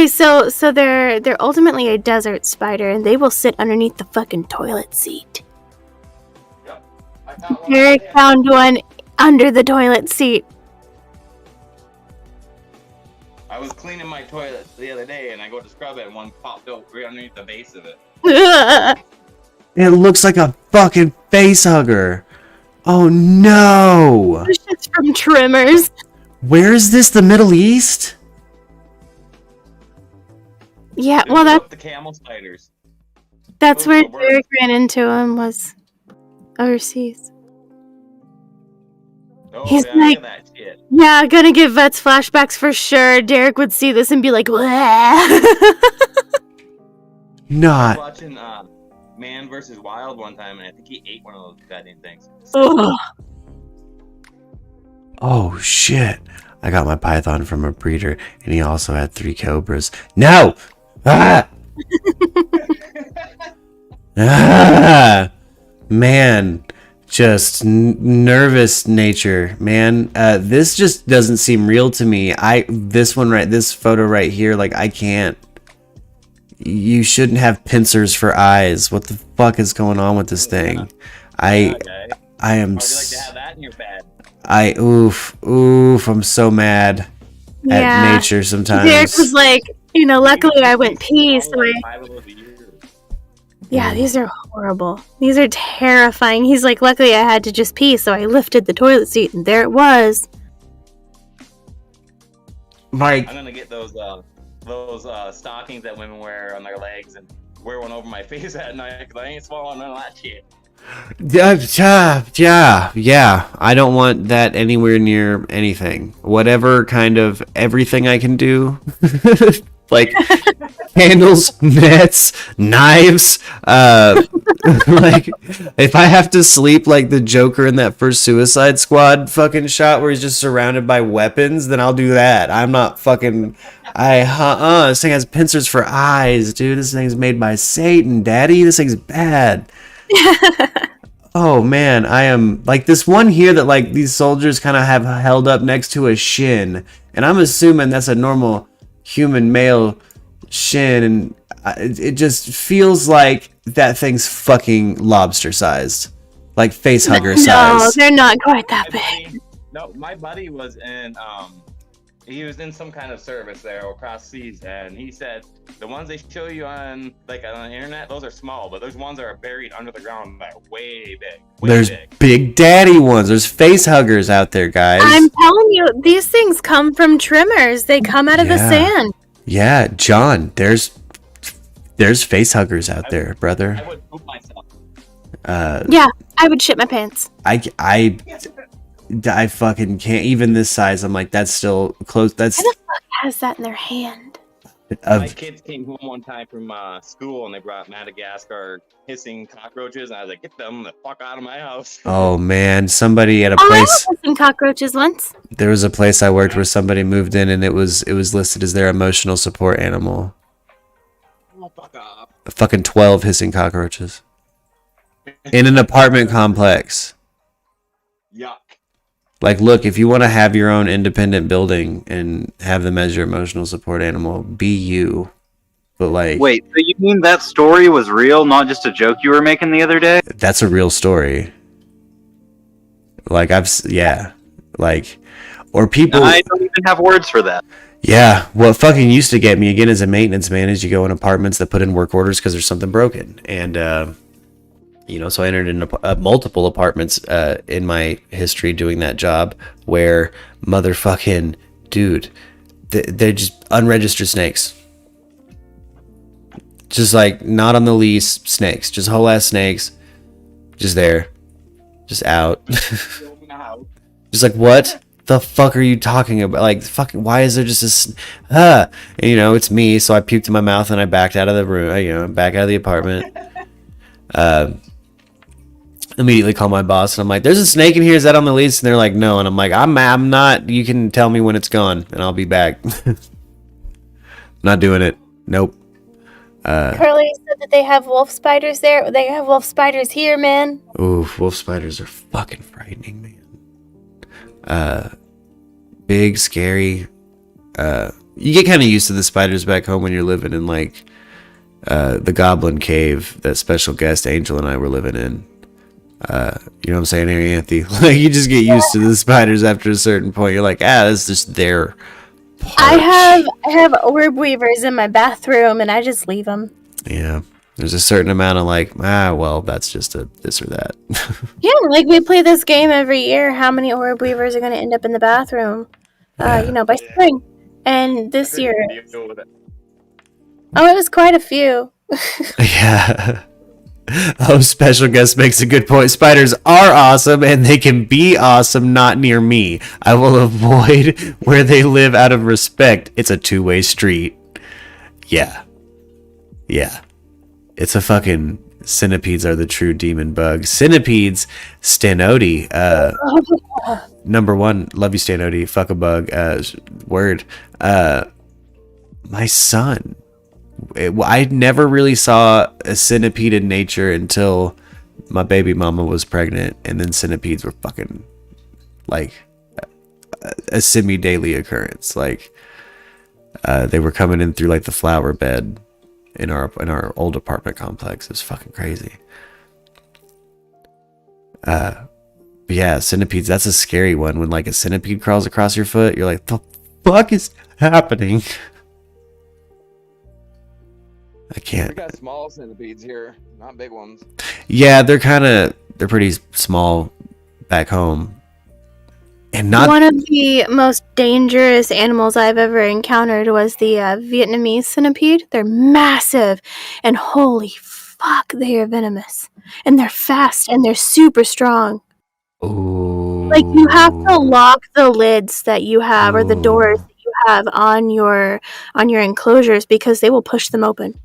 J: so they're ultimately a desert spider, and they will sit underneath the fucking toilet seat.
R: Yep.
J: Eric found one under the toilet seat.
R: I was cleaning my toilet the other day, and I go to scrub it, and one popped out right underneath the base of it.
E: It looks like a fucking face hugger. Oh no.
J: It's just from Trimmers.
E: Where is this? The Middle East?
J: Yeah, well,
R: the camel spiders.
J: that's where Derek ran into him, was overseas.
R: Oh,
J: He's
R: yeah,
J: like,
R: look at that shit.
J: yeah, gonna give vets flashbacks for sure. Derek would see this and be like, "Wah."
R: I was
E: Not.
R: watching Man vs. Wild one time, and I think he ate one of those goddamn things.
J: Ugh.
E: Oh shit. I got my python from a breeder, and he also had 3 cobras. No! Ah! Ah! Man, just nervous nature, man. This just doesn't seem real to me. This photo right here, like, I can't. You shouldn't have pincers for eyes. What the fuck is going on with this thing? I am.
R: How would you like to have that in your bed?
E: Oof, I'm so mad at nature sometimes.
J: Derek was like, luckily I went pee, so yeah, these are horrible. These are terrifying. He's like, luckily I had to just pee, so I lifted the toilet seat, and there it was.
E: Like,
R: I'm gonna get those stockings that women wear on their legs and wear one over my face at night because I ain't swallowing none of that shit.
E: Yeah. I don't want that anywhere near anything. Whatever kind of everything I can do. Like candles, nets, knives. Like if I have to sleep like the Joker in that first Suicide Squad fucking shot where he's just surrounded by weapons, then I'll do that. I'm not fucking. This thing has pincers for eyes, dude. This thing's made by Satan, daddy. This thing's bad. Oh man, I am like this one here that like these soldiers kind of have held up next to a shin, and I'm assuming that's a normal human male shin, and it just feels like that thing's fucking lobster sized, like face hugger
J: No,
E: size.
J: they're not quite that big.
R: No, my buddy was in some kind of service there across seas, and he said the ones they show you on the internet, those are small, but those ones that are buried under the ground that are way big.
E: There's big daddy ones. There's face huggers out there, guys.
J: I'm telling you, these things come from trimmers. They come out of the sand.
E: Yeah, John, there's face huggers out there, brother.
R: I would poop myself.
J: Yeah, I would shit my pants.
E: I fucking can't. Even this size, I'm like, that's still close. That's
J: Who the fuck has that in their hand?
R: My kids came home one time from school and they brought Madagascar hissing cockroaches, and I was like, get them the fuck out of my house.
E: Oh man, somebody at a
J: I
E: place.
J: was hissing cockroaches once.
E: There was a place I worked where somebody moved in, and it was listed as their emotional support animal.
R: Oh, fuck off.
E: Fucking 12 hissing cockroaches in an apartment complex.
R: Yuck.
E: Like, look, if you want to have your own independent building and have them as your emotional support animal, be you. But like,
K: wait, so you mean that story was real, not just a joke you were making the other day?
E: That's a real story. Like or people.
K: I don't even have words for that.
E: Yeah, what fucking used to get me again as a maintenance man is you go in apartments that put in work orders because there's something broken, and so I entered into multiple apartments in my history doing that job where motherfucking dude, they're just unregistered snakes. Just like not on the lease snakes, just whole ass snakes, just there, just out. Just like, what the fuck are you talking about? Like, fucking, why is there just and, it's me, so I puked in my mouth and I backed out of the room, back out of the apartment. Immediately call my boss and I'm like, there's a snake in here, is that on the lease? And they're like, no. And I'm like, I'm not, you can tell me when it's gone and I'll be back. Not doing it. Nope.
J: Curly said that they have wolf spiders there. They have wolf spiders here, man.
E: Ooh, wolf spiders are fucking frightening, man. Big, scary. You get kind of used to the spiders back home when you're living in like the Goblin Cave that special guest Angel and I were living in. You know what I'm saying here, Anthony? Like, you just get used to the spiders after a certain point. You're like, that's just their part.
J: I have orb weavers in my bathroom, and I just leave them.
E: Yeah, there's a certain amount of like, well, that's just a this or that.
J: Yeah, like we play this game every year. How many orb weavers are going to end up in the bathroom? by spring. And this year,
R: Deal with it.
J: it was quite a few.
E: Yeah. Oh, special guest makes a good point. Spiders are awesome, and they can be awesome not near me. I will avoid where they live out of respect. It's a two-way street. Yeah. Yeah. It's a fucking... Centipedes are the true demon bug. Centipedes, Stanody. Number one, love you, Stanody. Fuck a bug. Word. My son. I never really saw a centipede in nature until my baby mama was pregnant, and then centipedes were fucking like a semi-daily occurrence. Like they were coming in through like the flower bed in our old apartment complex. It's fucking crazy. But yeah, centipedes, that's a scary one. When like a centipede crawls across your foot, you're like, the fuck is happening? I can't.
R: We got small centipedes here, not big ones.
E: Yeah, they're pretty small back home. And not
J: one of the most dangerous animals I've ever encountered was the Vietnamese centipede. They're massive, and holy fuck, they are venomous. And they're fast, and they're super strong.
E: Ooh.
J: Like, you have to lock the lids that you have, or the doors that you have on your enclosures, because they will push them open.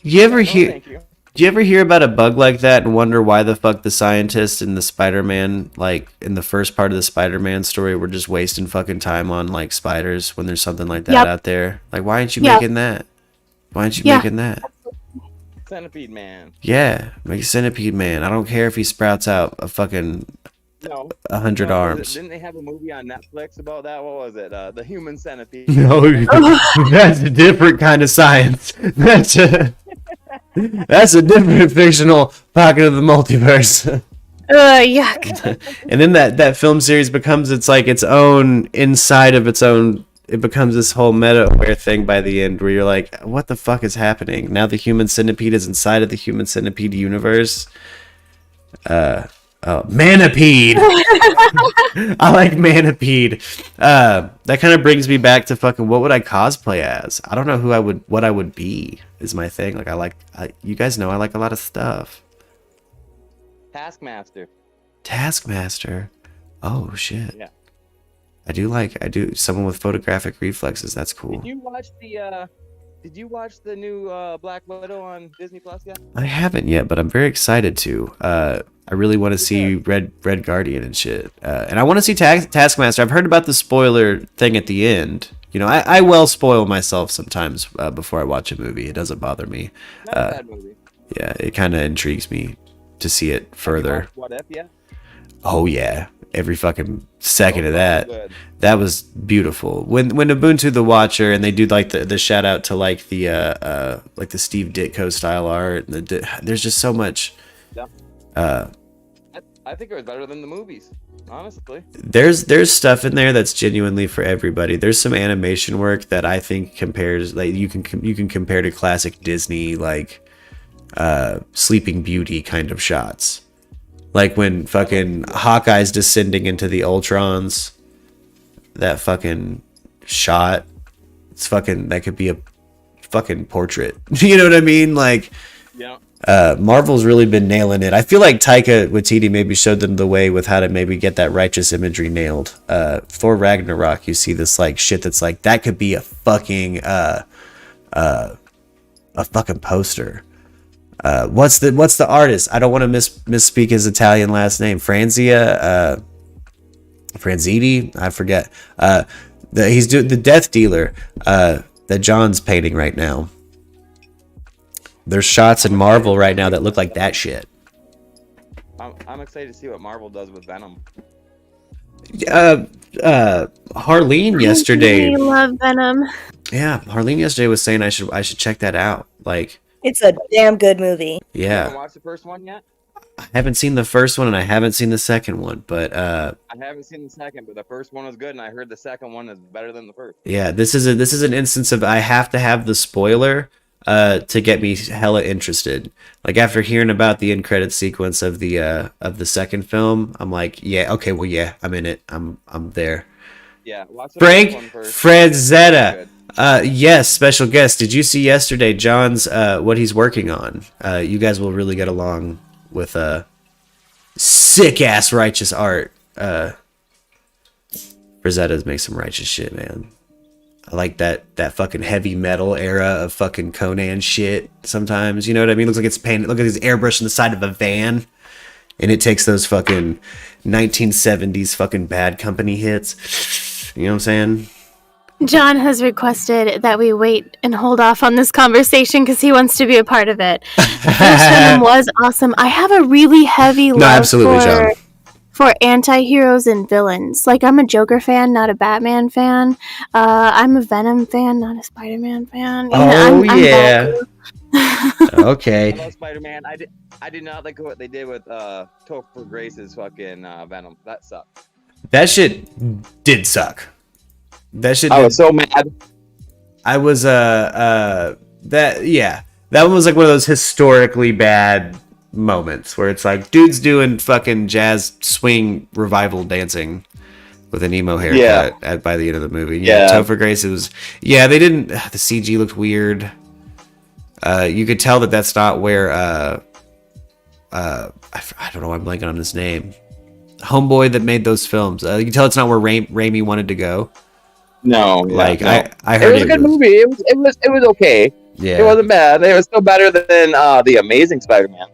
E: You ever hear? Do you ever hear about a bug like that and wonder why the fuck the scientists in the Spider-Man, like in the first part of the Spider-Man story, were just wasting fucking time on like spiders when there's something like that out there? Like, why aren't you making that? Why aren't you making that?
R: Centipede man.
E: Yeah, make a centipede man. I don't care if he sprouts out a fucking 100 arms.
R: Didn't they have a movie on Netflix about that? What was it? The Human Centipede.
E: No, that's a different kind of science. That's a different fictional pocket of the multiverse.
J: Yuck.
E: And then that film series becomes its own inside of its own. It becomes this whole meta-aware thing by the end where you're like, what the fuck is happening? Now the human centipede is inside of the human centipede universe. Manipede. I like Manipede. That kind of brings me back to fucking what would I cosplay as? I don't know what I would be is my thing. Like you guys know I like a lot of stuff.
R: Taskmaster.
E: Oh shit.
R: Yeah.
E: I do someone with photographic reflexes. That's cool.
R: Did you watch the new Black Widow on Disney Plus yet?
E: I haven't yet, but I'm very excited to. I really want to see Red Guardian and shit. And I want to see Taskmaster. I've heard about the spoiler thing at the end. You know, I well spoil myself sometimes before I watch a movie. It doesn't bother me.
R: Not a bad movie.
E: Yeah, it kind of intrigues me to see it further.
R: What if, yeah?
E: Oh yeah, every fucking second of that. That was beautiful. When Ubuntu the Watcher and they do like the shout out to like the Steve Ditko style art. And there's just so much.
R: Yeah. I think it was better than the movies, honestly.
E: There's stuff in there that's genuinely for everybody. There's some animation work that I think compares, like you can compare to classic Disney, like Sleeping Beauty kind of shots. Like when fucking Hawkeye's descending into the Ultrons, that fucking shot, it's fucking, that could be a fucking portrait. You know what I mean? Like,
R: yeah.
E: Marvel's really been nailing it. I feel like Taika Waititi maybe showed them the way with how to maybe get that righteous imagery nailed. Thor Ragnarok, you see this like shit that's like, that could be a fucking poster. What's the artist? I don't want to misspeak his Italian last name. Franzia, Franziti, I forget. He's doing the Death Dealer that John's painting right now. There's shots in Marvel right now that look like that shit.
R: I'm excited to see what Marvel does with Venom.
E: Harleen yesterday.
J: I love Venom.
E: Yeah, Harleen yesterday was saying I should check that out. Like,
M: it's a damn good movie.
R: You
E: Yeah,
R: haven't watched the first one yet?
E: I haven't seen the first one and I haven't seen the second one, but
R: I haven't seen the second, but the first one was good, and I heard the second one is better than the first.
E: yeah, this is an instance of I have to have the spoiler to get me hella interested. Like after hearing about the end credit sequence of the second film, I'm like, yeah, okay, well, yeah, I'm in it. I'm there.
T: Yeah, watch the
E: Frank
T: first one first.
E: Frazetta. Yes, special guest. Did you see yesterday John's what he's working on? You guys will really get along with sick ass righteous art. Frazetta's makes some righteous shit, man. I like that fucking heavy metal era of fucking Conan shit sometimes. You know what I mean? Looks like it's painted. Look at his airbrush on the side of a van. And it takes those fucking 1970s fucking Bad Company hits. You know what I'm saying?
J: John has requested that we wait and hold off on this conversation because he wants to be a part of it. First Venom was awesome. I have a really heavy love for anti-heroes and villains. Like, I'm a Joker fan, not a Batman fan. I'm a Venom fan, not a Spider-Man fan.
E: Yeah. Okay.
T: I love Spider-Man. I did not like what they did with Topher Grace's fucking Venom. That sucked.
E: That shit did suck.
T: I was so mad.
E: I was that one was like one of those historically bad moments where it's like dude's doing fucking jazz swing revival dancing with an emo haircut by the end of the movie. Topher Grace, it was they didn't. The CG looked weird. You could tell that that's not where I don't know. I'm blanking on his name. Homeboy that made those films. You can tell it's not where Raimi wanted to go.
T: No,
E: I heard
T: it was a good movie. It was okay.
E: Yeah,
T: it wasn't bad. It was still better than the Amazing Spider-Man.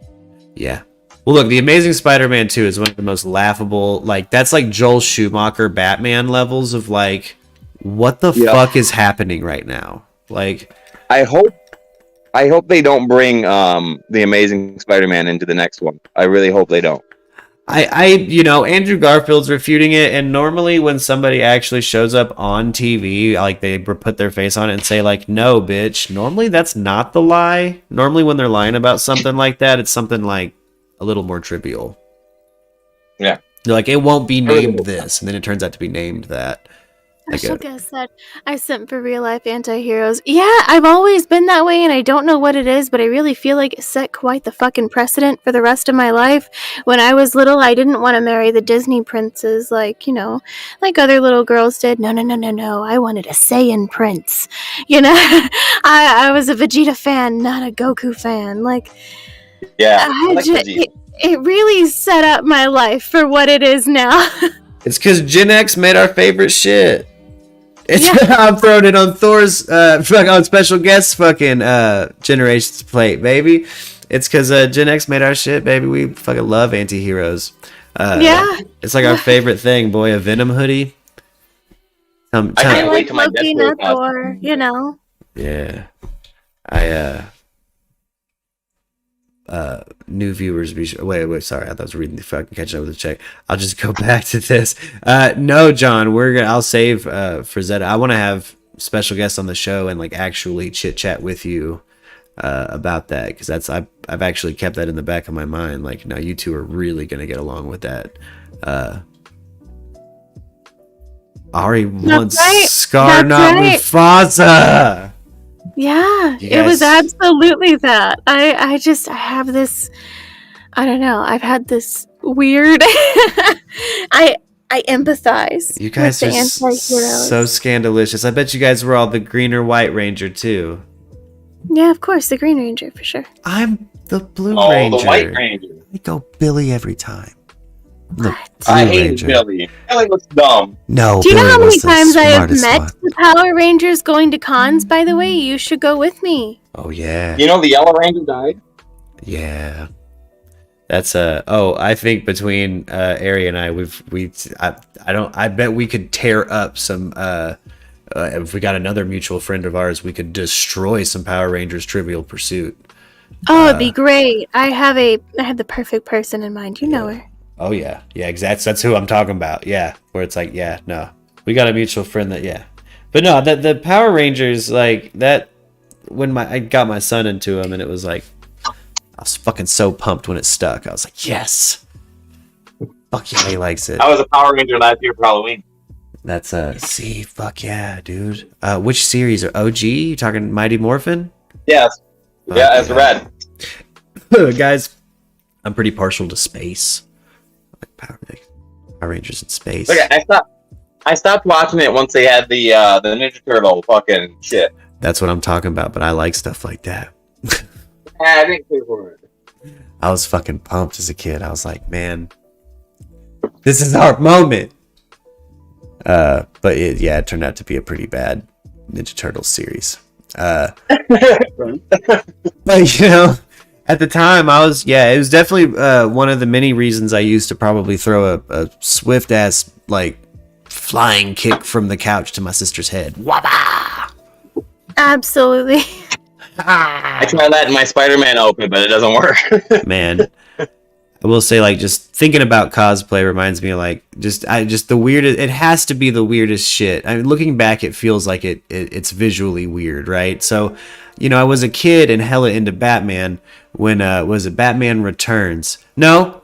E: Yeah. Well, look, the Amazing Spider-Man 2 is one of the most laughable. Like, that's like Joel Schumacher Batman levels of like, what the fuck is happening right now? Like,
T: I hope they don't bring the Amazing Spider-Man into the next one. I really hope they don't.
E: Andrew Garfield's refuting it, and normally when somebody actually shows up on TV, like they put their face on it and say like, no, bitch, normally that's not the lie. Normally when they're lying about something like that, it's something like a little more trivial.
T: Yeah.
E: They're like, it won't be named this, and then it turns out to be named that.
J: Special guest said, I sent for real life anti-heroes. Yeah, I've always been that way, and I don't know what it is, but I really feel like it set quite the fucking precedent for the rest of my life. When I was little, I didn't want to marry the Disney princes like other little girls did. No. I wanted a Saiyan prince. I was a Vegeta fan, not a Goku fan. It really set up my life for what it is now.
E: It's because Gen X made our favorite shit. I'm throwing it on Thor's on special guest fucking Generations plate, baby. It's because Gen X made our shit, baby. We fucking love anti-heroes. It's like our favorite thing, boy. A Venom hoodie.
J: I like Loki, not Thor,
E: Yeah. New viewers be sure. Wait, sorry, I thought I was reading the fucking catching up with the check. I'll just go back to this. No, John, I'll save Frazetta. I want to have special guests on the show and like actually chit chat with you about that, because I've actually kept that in the back of my mind. Like, now you two are really gonna get along with that. Ari wants Scar, not Mufasa.
J: Yeah, it was absolutely that. I have this, I don't know, I've had this weird, I empathize.
E: You guys
J: with
E: are
J: the anti-heroes.
E: so scandalicious. I bet you guys were all the Green or White Ranger too.
J: Yeah, of course, the Green Ranger for sure.
E: I'm the Blue Ranger.
F: The White Ranger.
E: I go Billy every time.
F: I hate Billy. Billy looks dumb.
E: No.
J: Do you know how many times I have
E: smartest
J: met
E: one.
J: the Power Rangers going to cons? By the way, you should go with me.
E: Oh yeah.
F: You know the Yellow Ranger died?
E: Yeah. That's I think between Ari and I bet we could tear up some if we got another mutual friend of ours, we could destroy some Power Rangers Trivial Pursuit.
J: Oh, it'd be great. I have the perfect person in mind. You know her.
E: Oh yeah, exactly. That's who I'm talking about. Yeah, where it's like, yeah, no, we got a mutual friend that, but no, the Power Rangers like that. When I got my son into them, and it was like, I was fucking so pumped when it stuck. I was like, yes, fuck yeah, he likes it.
F: I was a Power Ranger last year for Halloween.
E: That's fuck yeah, dude. Which series? OG? You talking Mighty Morphin?
F: Yes. Yeah, it's red.
E: Guys, I'm pretty partial to space. Power Rangers in space.
F: Look,
T: I stopped watching it once they had the Ninja Turtle fucking shit.
E: That's what I'm talking about, but I like stuff like that.
T: I didn't care for it.
E: I was fucking pumped as a kid. I was like, man, this is our moment. But it turned out to be a pretty bad Ninja Turtles series. But you know, at the time it was definitely one of the many reasons I used to probably throw a swift ass like flying kick from the couch to my sister's head. Wabba!
J: Absolutely.
T: I tried that in my Spider-Man open, but it doesn't work.
E: Man, I will say, like, just thinking about cosplay reminds me of, like, just the weirdest. It has to be the weirdest shit. I mean, looking back, it feels like it's visually weird, right? So, you know, I was a kid and hella into Batman when was it Batman Returns? No,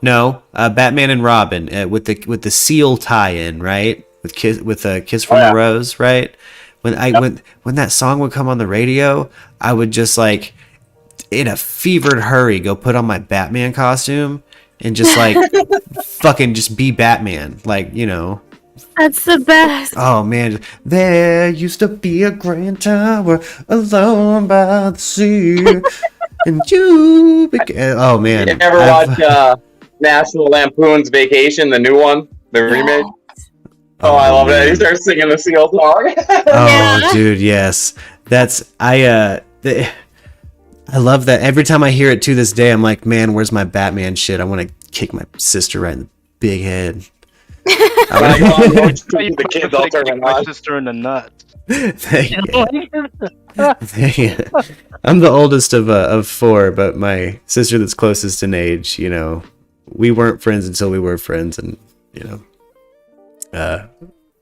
E: Batman and Robin with the Seal tie-in, right? With a Kiss from a Rose, right? When that song would come on the radio, I would just like in a fevered hurry go put on my Batman costume and just like fucking just be Batman, like, you know.
J: That's the best.
E: Oh man, there used to be a grand tower alone by the sea, and you became. Oh man,
T: you ever watch National Lampoon's Vacation, the new one, the remake? Oh, I love it. He starts singing the Seal song.
E: Oh, dude, yes. I love that. Every time I hear it to this day, I'm like, man, where's my Batman shit? I want to kick my sister right in the big head.
I: The kids all turn my sister in the nuts.
E: I'm the oldest of four, but my sister that's closest in age, you know, we weren't friends until we were friends, and you know.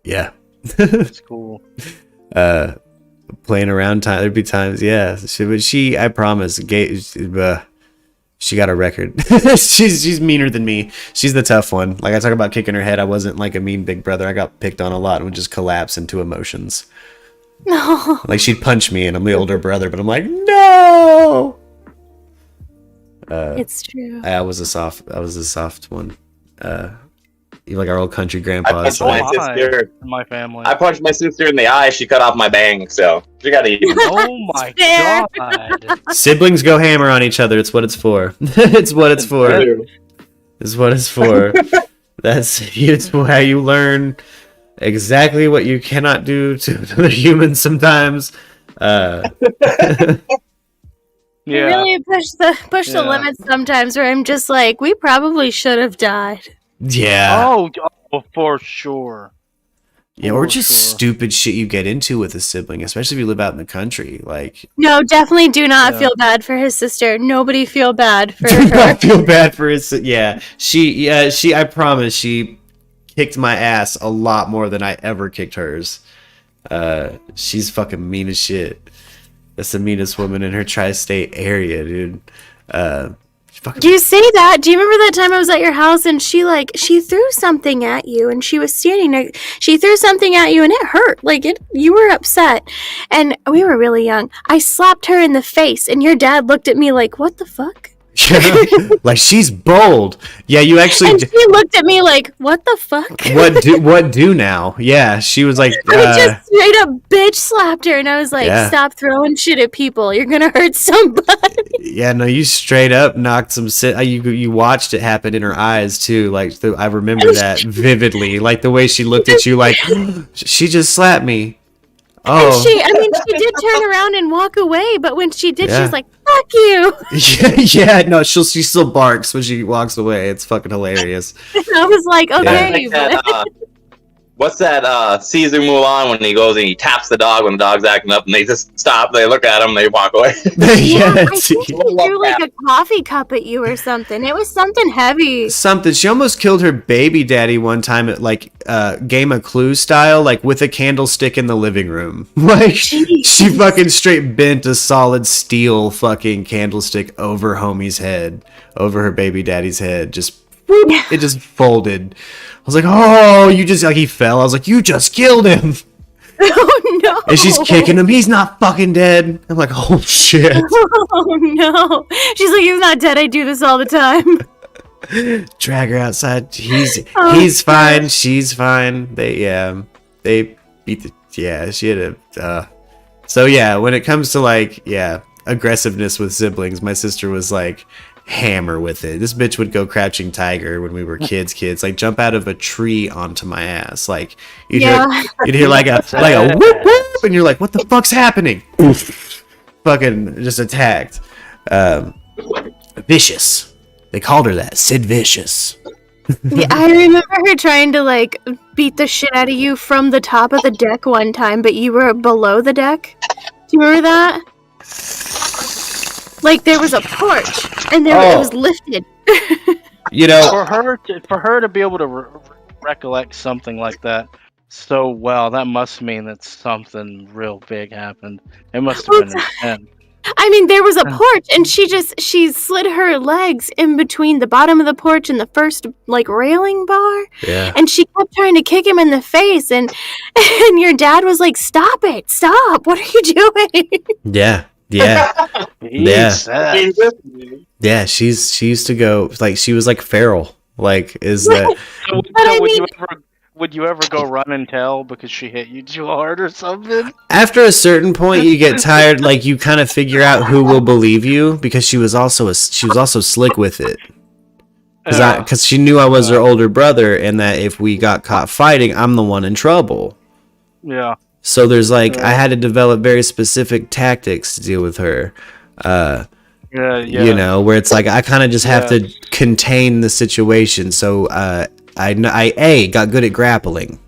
E: Yeah.
I: That's cool.
E: Playing around time. There'd be times, yeah. I promise, she got a record. she's meaner than me. She's the tough one. Like I talk about kicking her head. I wasn't like a mean big brother. I got picked on a lot and would just collapse into emotions.
J: No.
E: Like she'd punch me and I'm the older brother, but I'm like, no.
J: It's true.
E: I was a soft one. Like our old country grandpas.
T: I punched my sister
I: in my family.
T: I punched my sister in the eye. She cut off my bang, so she got to eat.
I: Oh my god!
E: Siblings go hammer on each other. It's what it's for. It's what it's for. It's what it's for. It's how you learn exactly what you cannot do to other humans sometimes.
J: Yeah. Really push the limits sometimes, where I'm just like, we probably should have died.
E: Yeah.
I: Oh, for sure.
E: Yeah, or just stupid shit you get into with a sibling, especially if you live out in the country. Like,
J: no, definitely do not feel bad for his sister. Nobody feel bad for her.
E: Do not feel bad for his. Yeah, she. I promise, she kicked my ass a lot more than I ever kicked hers. She's fucking mean as shit. That's the meanest woman in her tri-state area, dude.
J: Do you say that? Do you remember that time I was at your house and she threw something at you and she was standing there. She threw something at you and it hurt. You were upset. And we were really young. I slapped her in the face and your dad looked at me like, what the fuck?
E: Like, she's bold. Yeah, you actually.
J: And she looked at me like, what the fuck?
E: What do now? Yeah, she was like.
J: I just straight up bitch slapped her, and I was like, stop throwing shit at people. You're gonna hurt somebody.
E: Yeah, no, you straight up knocked some you watched it happen in her eyes too. Like, I remember that vividly. Like the way she looked at you, like she just slapped me. Oh.
J: And she did turn around and walk away, but when she did, she was like, fuck you.
E: Yeah, no, she still barks when she walks away. It's fucking hilarious.
J: I was like, okay.
T: Yeah. What's that Caesar Mulan when he goes and he taps the dog when the dog's acting up and they just stop, they look at him, they walk away.
J: Yeah, I think she threw like a coffee cup at you or something. It was something heavy.
E: She almost killed her baby daddy one time at like Game of Clues style, like with a candlestick in the living room. Like she fucking straight bent a solid steel fucking candlestick over homie's head, over her baby daddy's head. Just whoop, it just folded. I was like, oh, you just, like, he fell. I was like, you just killed him.
J: Oh, no.
E: And she's kicking him. He's not fucking dead. I'm like, oh, shit.
J: Oh, no. She's like, he's not dead. I do this all the time.
E: Drag her outside. He's fine. She's fine. they beat the she had a. So yeah, when it comes to like aggressiveness with siblings, my sister was like hammer with it. This bitch would go crouching tiger when we were kids, like jump out of a tree onto my ass. Like you'd hear like a whoop whoop, and you're like, what the fuck's happening? Fucking just attacked. Vicious. They called her that. Sid Vicious.
J: Yeah, I remember her trying to like beat the shit out of you from the top of the deck one time, but you were below the deck. Do you remember that? Like there was a porch, and it was lifted.
I: For her to be able to recollect something like that so well, that must mean that something real big happened. It must have been intense.
J: I mean, there was a porch, and she slid her legs in between the bottom of the porch and the first like railing bar.
E: Yeah.
J: And she kept trying to kick him in the face, and your dad was like, "Stop it! Stop! What are you doing?"
E: Yeah. She used to go like she was like feral. Like is that?
I: Would you ever go run and tell because she hit you too hard or something?
E: After a certain point, you get tired. Like you kind of figure out who will believe you because she was also slick with it. Because she knew I was her older brother, and that if we got caught fighting, I'm the one in trouble.
I: Yeah.
E: So there's like I had to develop very specific tactics to deal with her. You know, where it's like I kind of just have to contain the situation. So I A, got good at grappling.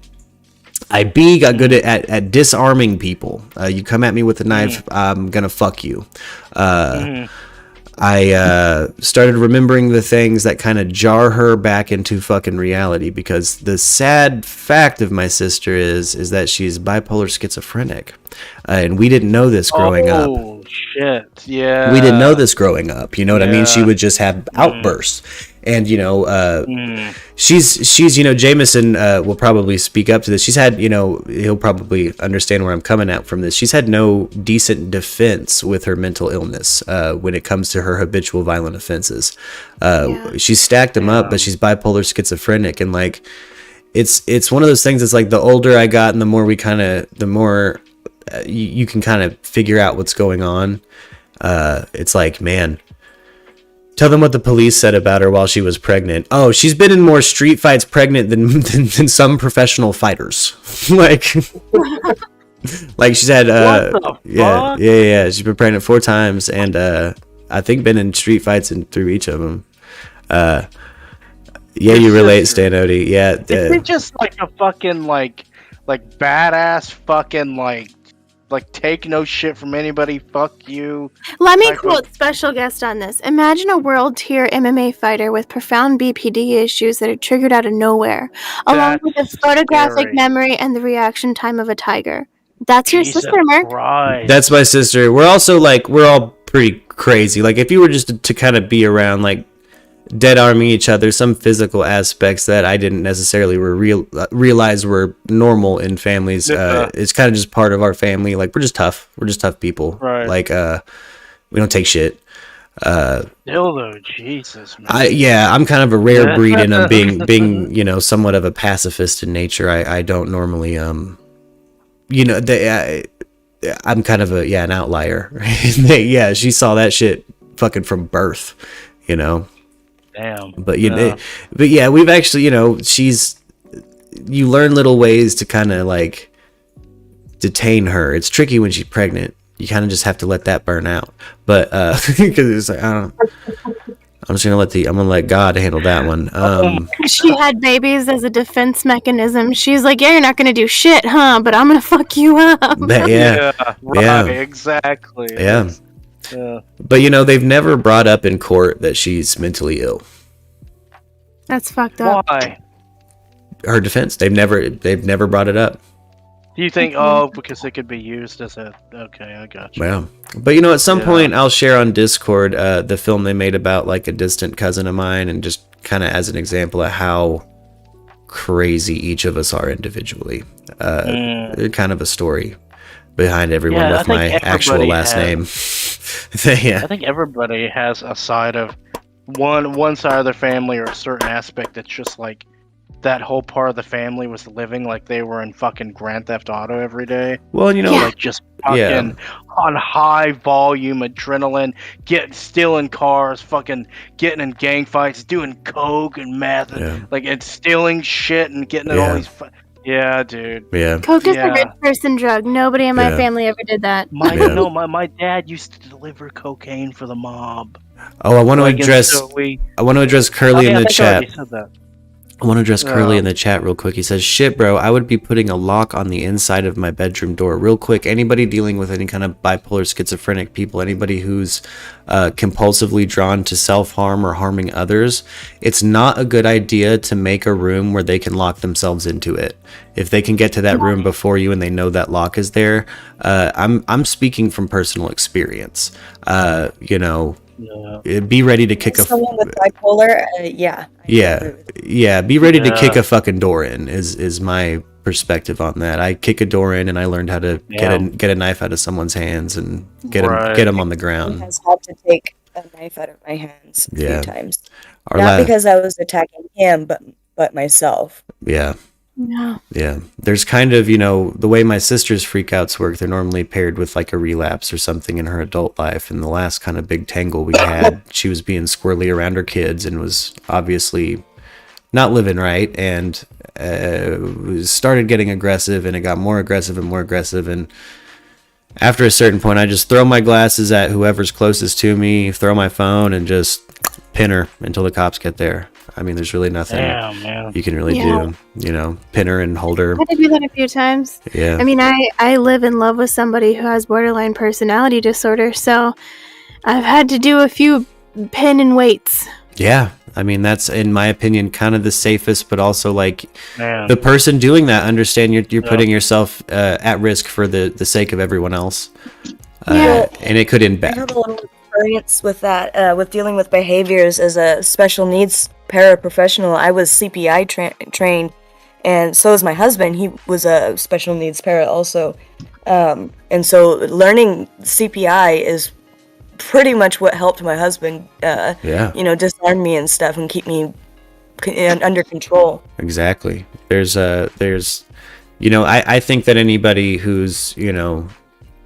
E: I B, got good at disarming people. You come at me with a knife, I'm gonna fuck you. I started remembering the things that kind of jar her back into fucking reality, because the sad fact of my sister is that she's bipolar schizophrenic. And we didn't know this growing up.
I: Oh, shit. Yeah.
E: We didn't know this growing up. You know what I mean? She would just have outbursts. And, you know, she's, you know, Jameson will probably speak up to this. She's had, you know, he'll probably understand where I'm coming at from this. She's had no decent defense with her mental illness when it comes to her habitual violent offenses. She's stacked them up, but she's bipolar schizophrenic. And, like, it's one of those things. It's like the older I got and the more you can kind of figure out what's going on. It's like, man, tell them what the police said about her while she was pregnant. Oh, she's been in more street fights pregnant than some professional fighters. like she's had she's been pregnant 4 times, and I think been in street fights through each of them. You relate, Stan Odie.
I: Is it just like a fucking like badass fucking like take no shit from anybody, fuck you?
J: Let me quote special guest on this. Imagine a world tier MMA fighter with profound BPD issues that are triggered out of nowhere, along with a photographic memory and the reaction time of a tiger. That's your sister, Merk.
I: Right.
E: That's my sister. We're also we're all pretty crazy. Like if you were just to kind of be around like dead arming each other, some physical aspects that I didn't necessarily realize were normal in families. It's kind of just part of our family. Like we're just tough people.
I: Right.
E: Like we don't take shit.
I: Dildo, Jesus, man.
E: I'm kind of a rare breed in being you know, somewhat of a pacifist in nature. I don't normally you know, I'm kind of an outlier. She saw that shit fucking from birth, you know.
I: Damn.
E: But we've actually, you know, you learn little ways to kind of like detain her. It's tricky when she's pregnant. You kind of just have to let that burn out. But because it's like I'm just gonna let God handle that one.
J: She had babies as a defense mechanism. She's like, yeah, you're not gonna do shit, huh? But I'm gonna fuck you up.
I: Exactly.
E: Yeah. But you know, they've never brought up in court that she's mentally ill.
J: That's fucked up.
I: Why?
E: Her defense, they've never brought it up.
I: Do you think because it could be used as okay, I got you.
E: Wow. But you know, at some point I'll share on Discord the film they made about like a distant cousin of mine, and just kind of as an example of how crazy each of us are individually. Kind of a story behind everyone with my actual last name.
I: I think everybody has a side of one side of their family or a certain aspect that's just like that whole part of the family was living like they were in fucking Grand Theft Auto every day.
E: Well, you know,
I: like just fucking on high volume adrenaline, stealing cars, fucking getting in gang fights, doing coke and meth, like and stealing shit and getting in all these. Yeah, dude.
E: Yeah.
J: Coke is a rich person drug. Nobody in my
E: Yeah.
J: family ever did that.
I: My dad used to deliver cocaine for the mob.
E: Oh, I want to
I: Like, and
E: address.
I: so we-
E: I want to address Curly in the
I: I think I
E: chat.
I: already said that.
E: I want to address Curly in the chat real quick. He says, "Shit, bro, I would be putting a lock on the inside of my bedroom door." Real quick, anybody dealing with any kind of bipolar, schizophrenic people, anybody who's compulsively drawn to self-harm or harming others, it's not a good idea to make a room where they can lock themselves into it. If they can get to that room before you and they know that lock is there, I'm speaking from personal experience. You know. Be ready to kick
M: Someone with bipolar, yeah.
E: Be ready to kick a fucking door in is my perspective on that. I kick a door in and I learned how to get a knife out of someone's hands and get him on the
M: He
E: ground.
M: has had to take a knife out of my hands a few times.
E: Our
M: Not because I was attacking him, but myself.
E: Yeah.
J: No.
E: Yeah. There's kind of, you know, the way my sister's freakouts work, they're normally paired with like a relapse or something in her adult life. And the last kind of big tangle we had, she was being squirrely around her kids and was obviously not living right, and started getting aggressive, and it got more aggressive and more aggressive. And after a certain point, I just throw my glasses at whoever's closest to me, throw my phone, and just pin her until the cops get there. I mean, there's really nothing you can really do, you know, pin her and hold her.
J: I had to do that a few times.
E: Yeah.
J: I mean, I live in love with somebody who has borderline personality disorder, so I've had to do a few pin and waits.
E: Yeah. I mean, that's, in my opinion, kind of the safest, but also like the person doing that, understand you're putting yourself at risk for the sake of everyone else. And it could end
M: I
E: bad.
M: have a little experience with that, with dealing with behaviors as a special needs paraprofessional. I was CPI trained, and so is my husband. He was a special needs para also. And so learning CPI is pretty much what helped my husband, you know, disarm me and stuff and keep me under control.
E: Exactly. There's, you know, I think that anybody who's, you know,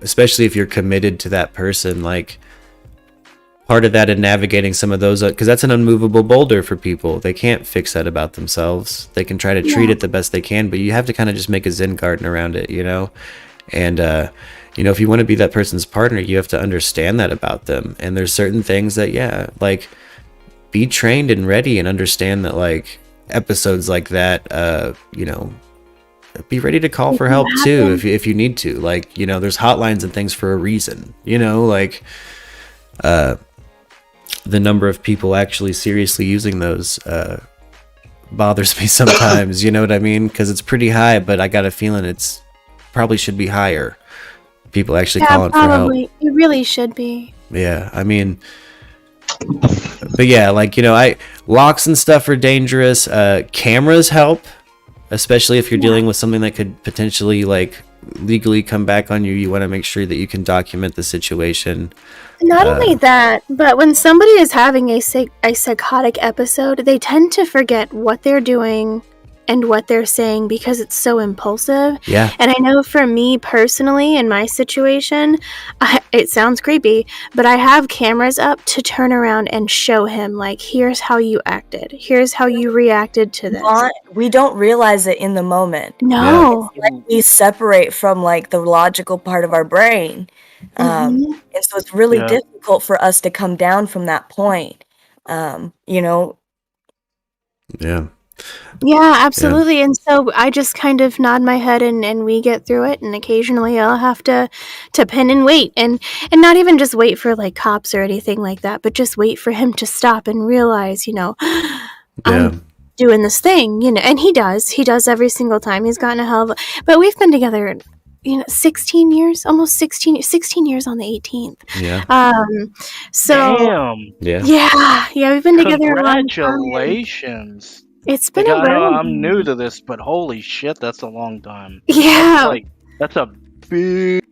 E: especially if you're committed to that person, like, part of that in navigating some of those, because that's an unmovable boulder for people. They can't fix that about themselves. They can try to treat it the best they can, but you have to kind of just make a Zen garden around it, you know? And, you know, if you want to be that person's partner, you have to understand that about them. And there's certain things that, like, be trained and ready and understand that, like, episodes like that, you know, be ready to call for help too if you need to. Like, you know, there's hotlines and things for a reason, you know, like, the number of people actually seriously using those bothers me sometimes, you know what I mean? Because it's pretty high, but I got a feeling it's probably should be higher. People actually calling for help.
J: It really should be.
E: Yeah, I mean, but yeah, like, you know, locks and stuff are dangerous. Cameras help, especially if you're dealing with something that could potentially, like, legally come back on you. You want to make sure that you can document the situation.
J: Not only that, but when somebody is having a psychotic episode, they tend to forget what they're doing and what they're saying because it's so impulsive.
E: Yeah.
J: And I know for me personally, in my situation, it sounds creepy, but I have cameras up to turn around and show him, like, here's how you acted. Here's how you reacted to this.
M: We don't realize it in the moment.
J: No.
M: It's like we separate from, like, the logical part of our brain. And so it's really difficult for us to come down from that point. You know?
E: Yeah.
J: Yeah, absolutely. And so I just kind of nod my head and we get through it, and occasionally I'll have to pin and wait and not even just wait for, like, cops or anything like that, but just wait for him to stop and realize, you know, I'm doing this thing, you know. And he does every single time. He's gotten a hell of a, but we've been together, you know, 16 years, almost 16 years on the 18th.
E: Yeah.
J: So
I: Damn.
J: Yeah, we've been together a long time.
I: Congratulations.
J: It's been
I: Like,
J: a
I: I know
J: ride.
I: I'm new to this, but holy shit, that's a long time.
J: Yeah.
I: That's a big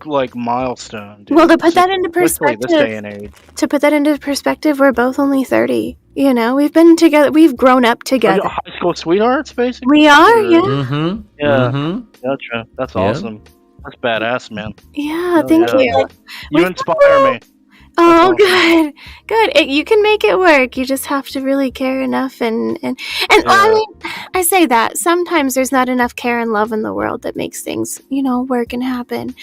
I: like milestone. Dude.
J: Well, to put that into
I: Especially this day and
J: perspective,
I: age.
J: we're both only 30. You know, we've been together. We've grown up
I: Are you
J: together.
I: high school sweethearts, basically?
J: We are, yeah.
E: Mm-hmm.
I: Yeah.
E: Mm-hmm.
I: Gotcha. That's
E: Yeah.
I: awesome. That's badass, man.
J: Yeah, thank
I: yeah.
J: you.
I: You inspire me.
J: Oh, good, good. You can make it work. You just have to really care enough, and I mean, I say that sometimes there's not enough care and love in the world that makes things, work and happen.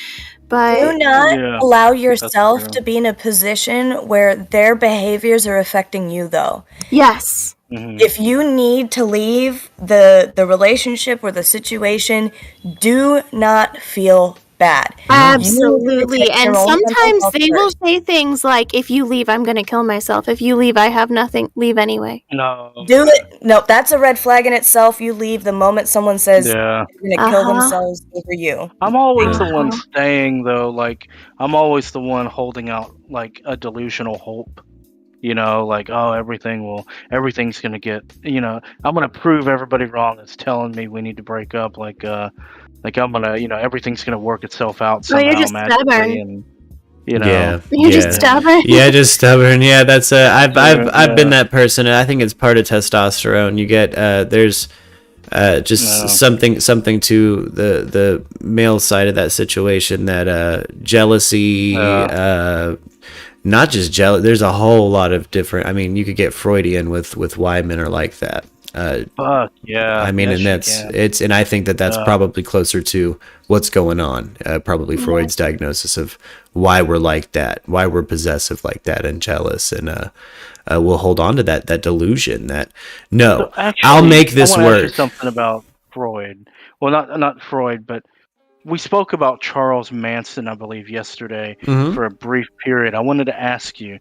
J: But
M: Do not allow yourself to be in a position where their behaviors are affecting you, though.
J: Yes.
M: If you need to leave the relationship or the situation, do not feel bad.
J: Absolutely. And sometimes
M: health
J: they will
M: first.
J: say things like, if you leave, I'm going to kill myself. If you leave, I have nothing. Leave anyway.
I: No.
M: Do it. No, that's a red flag in itself. You leave the moment someone says
I: Yeah.
M: they're going to kill themselves over you.
I: I'm always the one staying, though. Like, I'm always the one holding out, like, a delusional hope. Like, oh, everything's gonna get, I'm gonna prove everybody wrong that's telling me we need to break up. Like I'm gonna, everything's gonna work itself out somehow.
J: you're just
I: magically,
J: stubborn.
I: and,
E: Yeah.
J: You're just stubborn.
E: Yeah, just stubborn. Yeah, that's I've been that person. And I think it's part of testosterone. You get there's just something to the male side of that situation, that jealousy, not just jealous. There's a whole lot of different. I mean, you could get Freudian with why men are like that.
I: Fuck yeah.
E: I mean,
I: yes,
E: and and I think that's probably closer to what's going on. Probably Freud's diagnosis of why we're like that, why we're possessive like that and jealous, and we'll hold on to that delusion that
I: So actually,
E: I'll make this
I: I wanna ask you
E: work.
I: something about Freud. Well, not Freud, but we spoke about Charles Manson, I believe, yesterday
E: Mhm.
I: for a brief period. I wanted to ask you,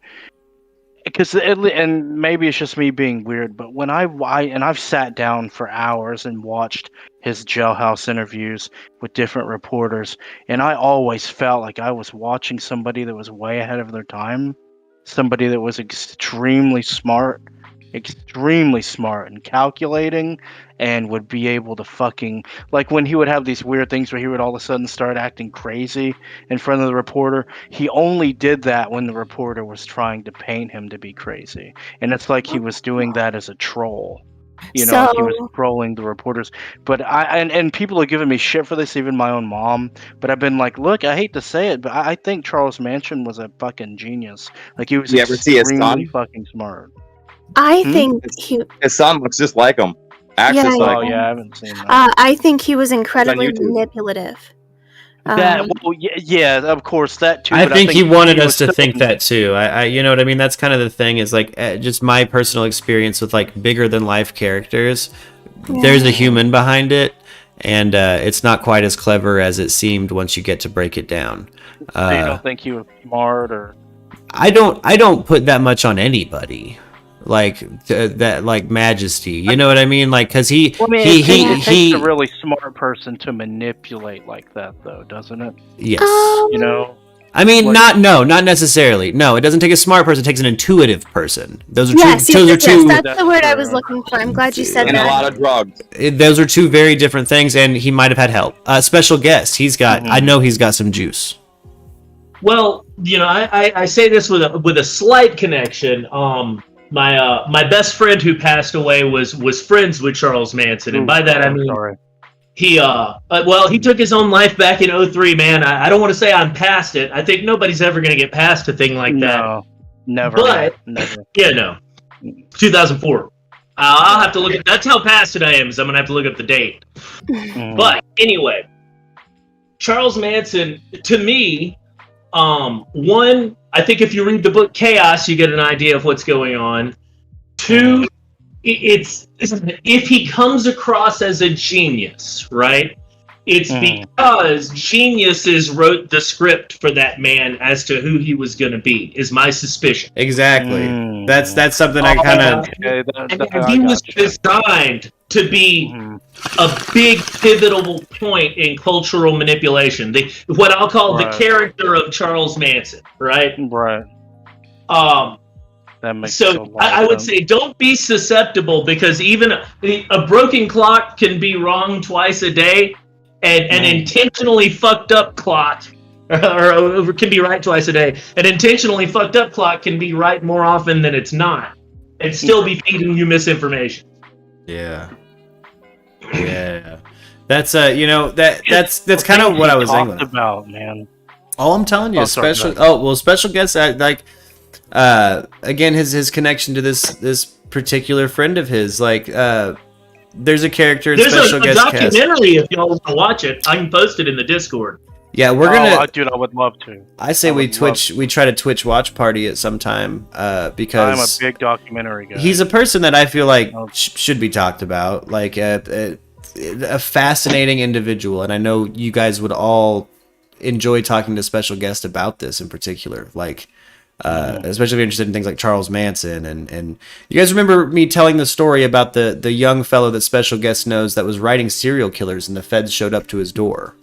I: because and maybe it's just me being weird, but when I've sat down for hours and watched his jailhouse interviews with different reporters, and I always felt like I was watching somebody that was way ahead of their time, somebody that was extremely smart and calculating, and would be able to fucking, like, when he would have these weird things where he would all of a sudden start acting crazy in front of the reporter, he only did that when the reporter was trying to paint him to be crazy, and it's like he was doing that as a troll. He was trolling the reporters. But and people are giving me shit for this, even my own mom. But I've been like, look, I hate to say it, but I think Charles Manson was a fucking genius. Like, he was
T: You ever see his
I: extremely
T: son?
I: fucking smart.
J: I think
T: His son looks just like him. Acts just like him.
I: I haven't seen that.
J: I think he was incredibly
T: YouTube.
J: manipulative.
I: Yeah, of course, that too.
E: I
I: but
E: think he wanted us
I: was
E: to think that too. I you know what I mean? That's kind of the thing, is like just my personal experience with like bigger than life characters. There's a human behind it, and it's not quite as clever as it seemed once you get to break it down.
I: So you don't think he was smart, or?
E: I don't put that much on anybody. Like that, like majesty, you know what I mean? Like, cause
I: It takes a really smart person to manipulate like that, though, doesn't it?
E: Yes.
I: I
E: mean, not necessarily. No, it doesn't take a smart person. It takes an intuitive person. Those are
J: Yes,
E: two. Those are two.
J: that's the word I was looking for. I'm glad you said
T: And
J: that.
T: a lot of drugs.
E: Those are two very different things, and he might have had help. Special guest. He's got. I know he's got some juice.
U: Well, I say this with a slight connection. My best friend who passed away was friends with Charles Manson, and by that I mean he took his own life back in 2003. Man, I don't want to say I'm past it. I think nobody's ever going to get past a thing like that.
I: No, never.
U: But
I: never.
U: 2004. I'll have to look at. That's how past it I am. Is I'm going to have to look up the date. But anyway, Charles Manson, to me, one, I think if you read the book Chaos, you get an idea of what's going on. Two, it's if he comes across as a genius, right? It's because geniuses wrote the script for that man as to who he was going to be, is my suspicion.
E: Exactly. That's something I kind of.
U: And he was designed to be a big pivotal point in cultural manipulation. What I'll call the character of Charles Manson, right?
I: Right. That makes
U: so I would say don't be susceptible, because even a broken clock can be wrong twice a day, and an intentionally fucked up clock or can be right twice a day. An intentionally fucked up clock can be right more often than it's not, and still be feeding you misinformation.
E: Yeah. That's that's kind of what I was thinking
I: about, man.
E: Oh, I'm telling you, special guest like again his connection to this particular friend of his, like there's a character in special guest cast.
U: There's a documentary if y'all want to watch it. I can post it in the Discord.
E: Yeah, we're gonna.
I: Dude, I would love to.
E: I say we try to Twitch watch party at some time because
I: I'm a big documentary guy.
E: He's a person that I feel like should be talked about, like a fascinating individual, and I know you guys would all enjoy talking to special guests about this in particular, like especially if you're interested in things like Charles Manson, and you guys remember me telling the story about the young fellow that special guest knows that was writing serial killers, and the feds showed up to his door.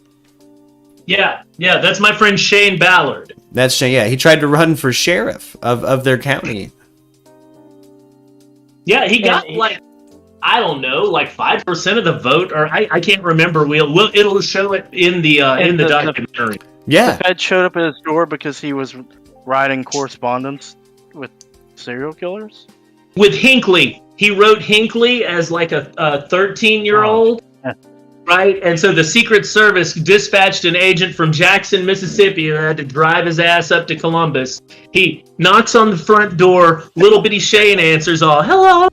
U: Yeah, that's my friend Shane Ballard.
E: That's Shane. Yeah, he tried to run for sheriff of their county.
U: Yeah, he got I don't know, like 5% of the vote, or I can't remember. It'll show it in the documentary.
E: Yeah,
I: the Fed showed up at his door because he was writing correspondence with serial killers.
U: With Hinckley, he wrote Hinckley as like a 13-year-old. Right, and so the Secret Service dispatched an agent from Jackson, Mississippi, and had to drive his ass up to Columbus. He knocks on the front door. Little bitty Shane answers, all hello,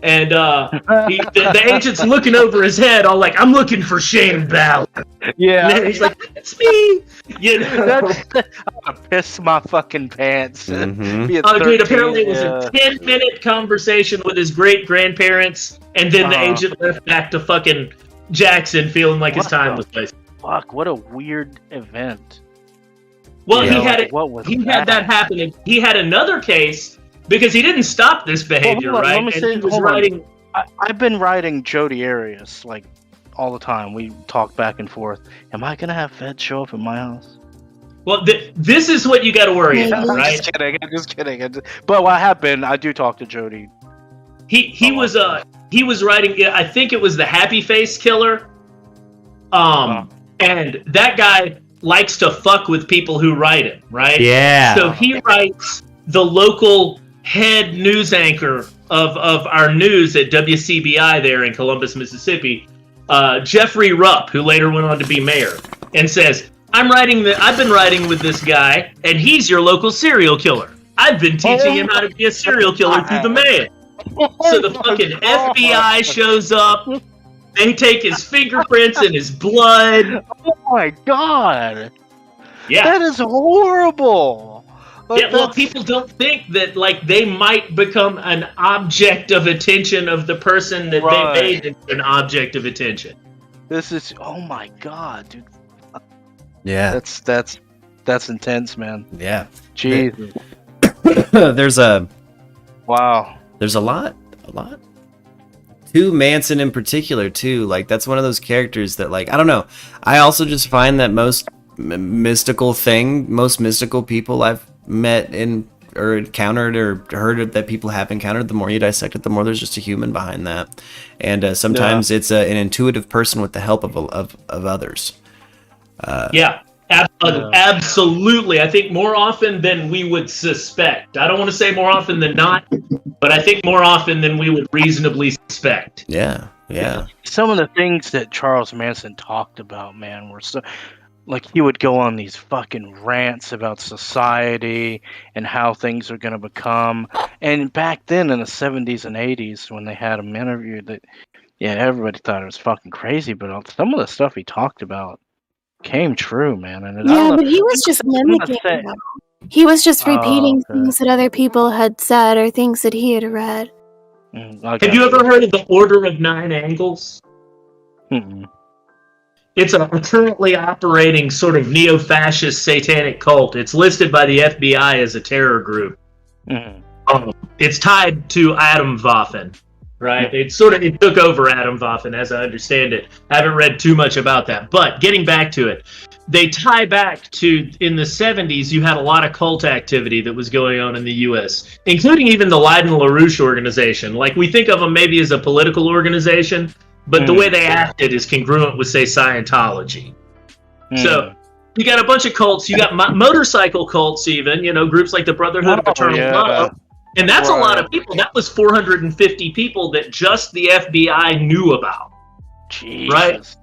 U: and the agent's looking over his head, all like, "I'm looking for Shane Ballard."
I: Yeah,
U: and he's like, "It's me." You know,
I: I'm gonna piss my fucking pants.
E: Mm-hmm.
U: Oh, dude! Apparently, it was a 10-minute conversation with his great grandparents, and then the agent left back to fucking Jackson, feeling like his time was wasted.
I: Fuck! What a weird event.
U: Well, he had that happening. He had another case because he didn't stop this behavior, right?
I: I've been writing Jody Arias like all the time. We talk back and forth. Am I gonna have Fed show up at my house?
U: Well, this is what you got to worry about, right?
I: Just kidding. But I have been. I do talk to Jody.
U: He was writing. I think it was the Happy Face Killer. And that guy likes to fuck with people who write it, right?
E: Yeah.
U: So he writes the local head news anchor of our news at WCBI there in Columbus, Mississippi, Jeffrey Rupp, who later went on to be mayor, and says, I've been writing with this guy, and he's your local serial killer. I've been teaching him how to be a serial killer through the mail. So the fucking FBI shows up. They take his fingerprints and his blood.
I: Oh my god!
U: Yeah,
I: that is horrible.
U: Well, people don't think that they might become an object of attention of the person that they made into an object of attention.
I: This is oh my god, dude.
E: Yeah,
I: that's intense, man.
E: Yeah,
I: Jesus.
E: There's a lot. To Manson in particular too, that's one of those characters that I don't know. I also just find that most mystical people I've met or encountered or heard that people have encountered, the more you dissect it, the more there's just a human behind that, and sometimes it's an intuitive person with the help of others.
U: Absolutely. I think more often than we would suspect. I don't want to say more often than not, but I think more often than we would reasonably suspect.
E: Yeah.
I: Some of the things that Charles Manson talked about, man, were so... he would go on these fucking rants about society and how things are going to become. And back then in the 70s and 80s, when they had him interviewed, everybody thought it was fucking crazy, but some of the stuff he talked about came true, man. And
J: but he was just mimicking them. He was just repeating things that other people had said or things that he had read.
U: Have you ever heard of the Order of Nine Angles? It's a currently operating sort of neo-fascist satanic cult. It's listed by the FBI as a terror group. It's tied to Adam Waffen, right? It took over Adam Waffen, as I understand it. I haven't read too much about that. But getting back to it, they tie back to, in the 70s, you had a lot of cult activity that was going on in the U.S., including even the Leiden LaRouche organization. We think of them maybe as a political organization, but the way they acted is congruent with, say, Scientology. So you got a bunch of cults. You got motorcycle cults, even, you know, groups like the Brotherhood of Eternal Love. And that's a lot of people. That was 450 people that just the FBI knew about.
I: Jesus.
U: Right?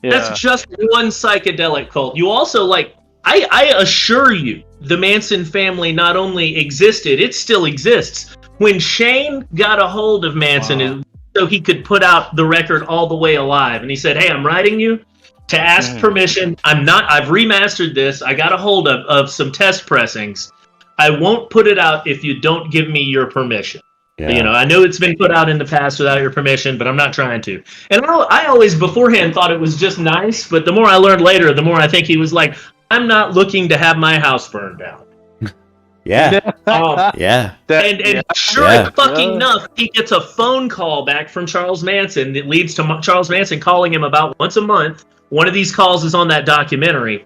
I: Yeah.
U: That's just one psychedelic cult. You also, like, I assure you, the Manson family not only existed, it still exists. When Shane got a hold of Manson, so he could put out the record All the Way Alive, and he said, hey, I'm writing you to ask permission. I've remastered this. I got a hold of some test pressings. I won't put it out if you don't give me your permission.
E: Yeah.
U: You know, I know it's been put out in the past without your permission, but I'm not trying to. And I always beforehand thought it was just nice, but the more I learned later, the more I think he was like, I'm not looking to have my house burned down.
E: Yeah.
U: And sure as fucking enough, he gets a phone call back from Charles Manson that leads to Charles Manson calling him about once a month. One of these calls is on that documentary.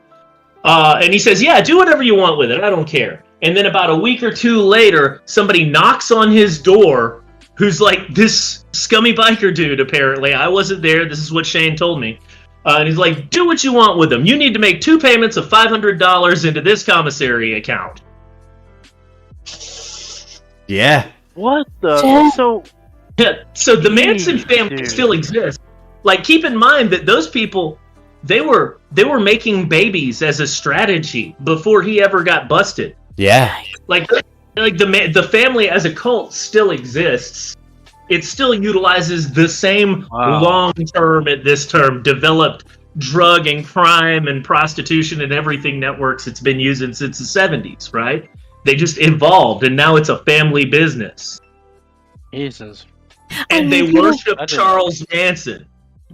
U: And he says, yeah, do whatever you want with it. I don't care. And then about a week or two later, somebody knocks on his door who's like this scummy biker dude, apparently. I wasn't there. This is what Shane told me. And he's like, do what you want with them. You need to make 2 payments of $500 into this commissary account.
E: Yeah.
I: What the?
U: So the Manson family still exists. Like, keep in mind that those people, they were making babies as a strategy before he ever got busted.
E: Yeah.
U: Like the family as a cult still exists. It still utilizes the same long-term, at this term, developed drug and crime and prostitution and everything networks it's been using since the 70s, right? They just evolved, and now it's a family business.
I: Jesus.
U: And they worship Charles Manson.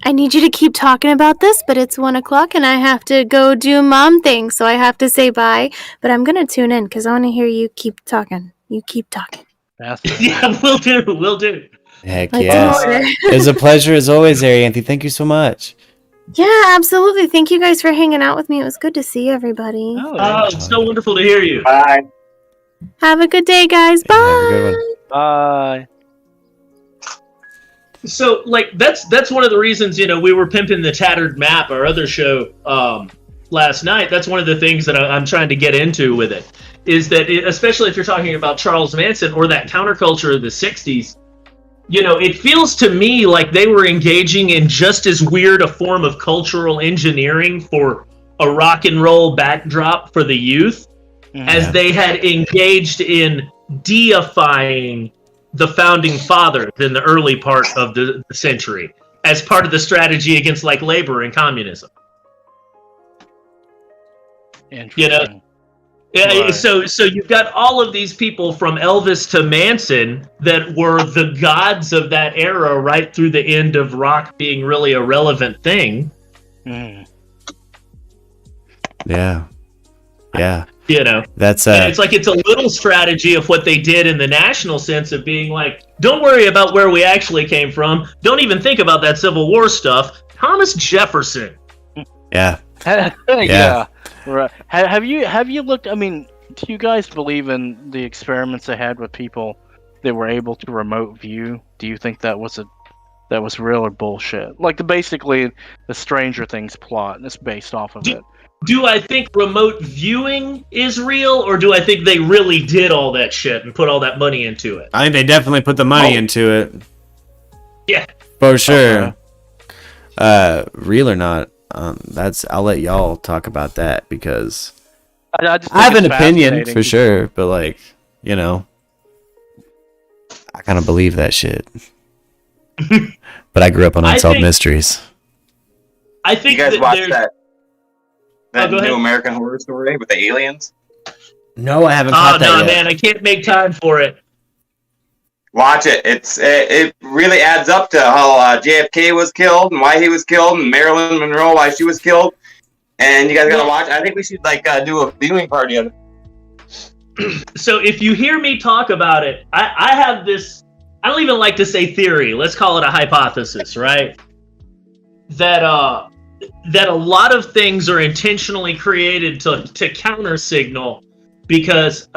J: I need you to keep talking about this, but it's 1 o'clock and I have to go do mom things, so I have to say bye. But I'm going to tune in because I want to hear you keep talking. You keep talking.
U: Yeah, we'll do.
E: Heck
J: Let's
E: yes.
J: do it.
E: It was a pleasure as always, Arianthi. Thank you so much.
J: Yeah, absolutely. Thank you guys for hanging out with me. It was good to see everybody.
U: It's so wonderful to hear you.
T: Bye.
J: Have a good day, guys. Bye.
E: Have a good one.
I: Bye.
U: So, like, that's one of the reasons, you know, we were pimping the Tattered Map, our other show, last night. That's one of the things that I'm trying to get into with it, is that, especially if you're talking about Charles Manson or that counterculture of the 60s, you know, it feels to me like they were engaging in just as weird a form of cultural engineering for a rock and roll backdrop for the youth as they had engaged in deifying the founding fathers in the early part of the century as part of the strategy against, like, labor and communism. You know,
I: Right.
U: so you've got all of these people from Elvis to Manson that were the gods of that era, right through the end of rock being really a relevant thing.
E: Yeah. Yeah.
U: You know,
E: That's
U: and it's like it's a little strategy of what they did in the national sense of being like, don't worry about where we actually came from. Don't even think about that Civil War stuff. Thomas Jefferson.
E: Yeah.
I: Yeah. Right. Have you looked? I mean, do you guys believe in the experiments they had with people that were able to remote view? Do you think that was real or bullshit? Like basically the Stranger Things plot is based off of it.
U: Do I think remote viewing is real, or do I think they really did all that shit and put all that money into it?
E: I think they definitely put the money into it.
U: Yeah.
E: For sure. Real or not, I'll let y'all talk about that because
I: I just
E: I have
I: think
E: an
I: it's
E: opinion
I: fascinating.
E: for sure, but like, you know, I kind of believe that shit. But I grew up on Unsolved Mysteries.
U: I think
T: you guys
U: that
T: watched
U: there's...
T: that
U: go
T: new
U: ahead.
T: American Horror Story with the aliens?
E: No, I haven't
U: Oh,
E: caught that
U: no,
E: yet.
U: man, I can't make time for it.
T: Watch it. It really adds up to how JFK was killed and why he was killed, and Marilyn Monroe why she was killed. And you guys gotta watch. I think we should do a viewing party of it.
U: So if you hear me talk about it, I have this, I don't even like to say theory, let's call it a hypothesis, right? That a lot of things are intentionally created to counter signal because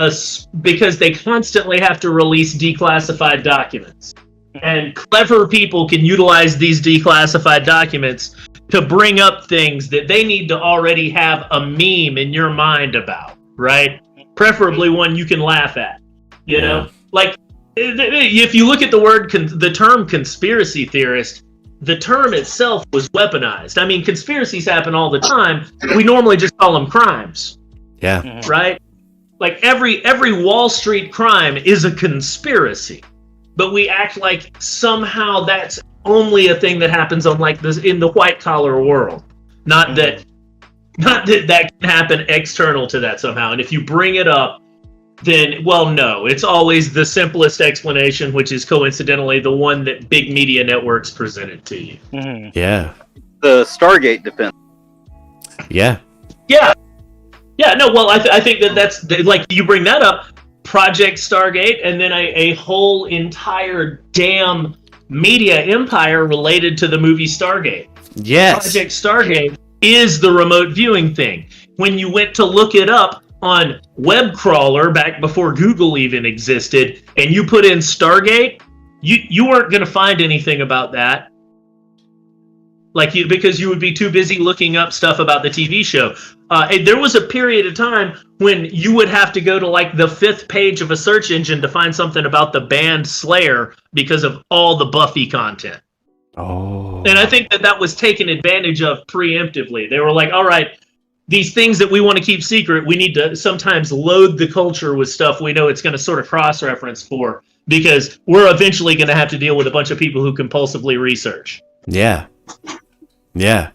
U: they constantly have to release declassified documents. And clever people can utilize these declassified documents to bring up things that they need to already have a meme in your mind about, right? Preferably one you can laugh at, you know? Like, if you look at the term conspiracy theorist, the term itself was weaponized. I mean, conspiracies happen all the time. We normally just call them crimes.
E: Yeah.
U: Right? Like every Wall Street crime is a conspiracy. But we act like somehow that's only a thing that happens on like this in the white collar world. Not that can happen external to that somehow. And if you bring it up, then, well, no, it's always the simplest explanation, which is coincidentally the one that big media networks presented to you.
E: Yeah.
B: The Stargate defense.
E: Yeah.
U: Yeah. Yeah, no, well, I think that's, like, you bring that up, Project Stargate, and then a whole entire damn media empire related to the movie Stargate.
E: Yes.
U: Project Stargate is the remote viewing thing. When you went to look it up on web crawler back before Google even existed, and you put in Stargate, you weren't going to find anything about that. Because you would be too busy looking up stuff about the TV show. There was a period of time when you would have to go to like the 5th page of a search engine to find something about the band Slayer because of all the Buffy content.
E: Oh.
U: And I think that was taken advantage of preemptively. They were like, all right, these things that we want to keep secret, we need to sometimes load the culture with stuff we know it's going to sort of cross-reference for, because we're eventually going to have to deal with a bunch of people who compulsively research.
E: Yeah. Yeah.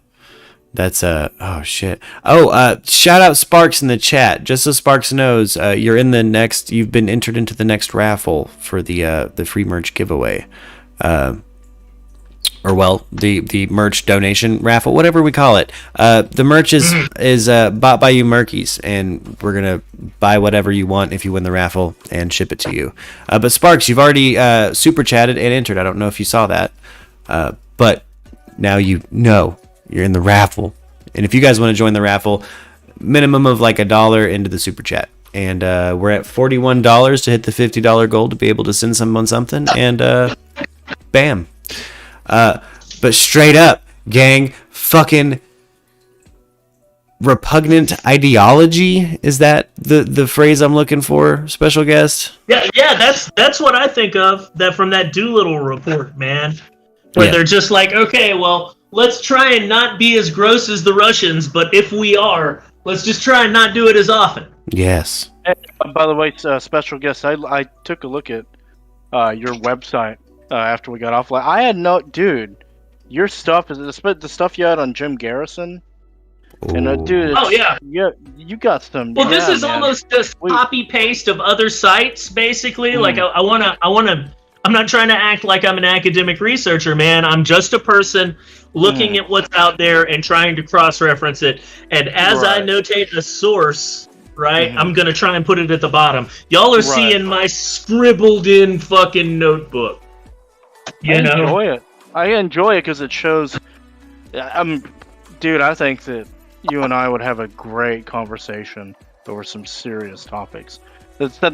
E: That's oh shit. Oh, shout out Sparks in the chat. Just so Sparks knows, you've been entered into the next raffle for the free merch giveaway. The merch donation raffle, whatever we call it. The merch is bought by you Murkies, and we're gonna buy whatever you want if you win the raffle and ship it to you. But Sparks, you've already super chatted and entered. I don't know if you saw that, but now you know you're in the raffle. And if you guys want to join the raffle, minimum of like $1 into the super chat. And we're at $41 to hit the $50 goal to be able to send someone something. And bam. But straight up, gang, fucking repugnant ideology, is that the phrase I'm looking for, special guest?
U: Yeah, that's what I think of from that Doolittle report, man. Where they're just like, okay, well, let's try and not be as gross as the Russians, but if we are, let's just try and not do it as often.
E: Yes.
I: And, by the way, special guest, I took a look at your website after we got off. Like, I had dude, your stuff is the stuff you had on Jim Garrison. And dude, you got some.
U: Well, this is almost just copy paste of other sites, basically. Like, I wanna. I'm not trying to act like I'm an academic researcher, man. I'm just a person looking at what's out there and trying to cross-reference it. And as I notate a source, right, I'm going to try and put it at the bottom. Y'all are seeing my scribbled-in fucking notebook. You know?
I: Enjoy it. I enjoy it because it shows... dude, I think that you and I would have a great conversation over some serious topics.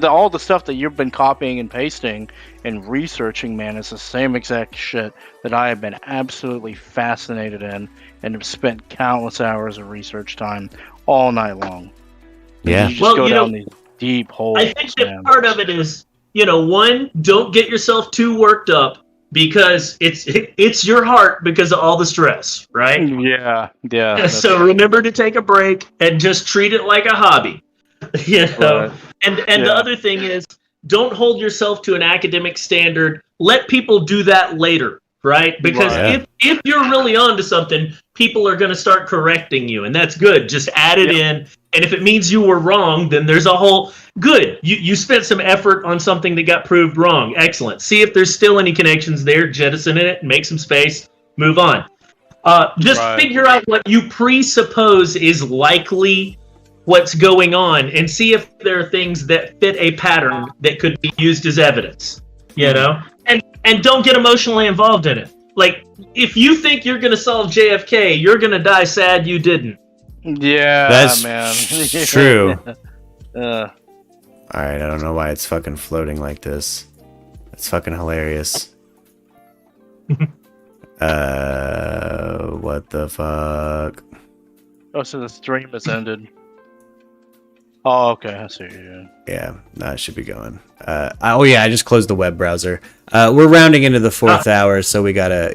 I: All the stuff that you've been copying and pasting and researching, man, is the same exact shit that I have been absolutely fascinated in and have spent countless hours of research time all night long.
E: Yeah.
I: You just go down these deep holes.
U: I think that part of it is, one, don't get yourself too worked up because it's your heart because of all the stress, right?
I: Yeah.
U: So remember to take a break and just treat it like a hobby. And the other thing is, don't hold yourself to an academic standard. Let people do that later, right? Because if you're really onto something, people are going to start correcting you, and that's good. Just add it in, and if it means you were wrong, then there's a whole good. You spent some effort on something that got proved wrong. Excellent. See if there's still any connections there. Jettison it, make some space, move on. Just figure out what you presuppose is likely what's going on and see if there are things that fit a pattern that could be used as evidence, and don't get emotionally involved in it. Like, if you think you're going to solve JFK, you're going to die sad you didn't.
I: Yeah,
E: that's
I: man.
E: True. All right, I don't know why it's fucking floating like this. It's fucking hilarious. What the fuck?
I: Oh, so the stream has ended. Oh, okay. I see.
E: Yeah, that should be going. I just closed the web browser. We're rounding into the fourth hour, so we gotta,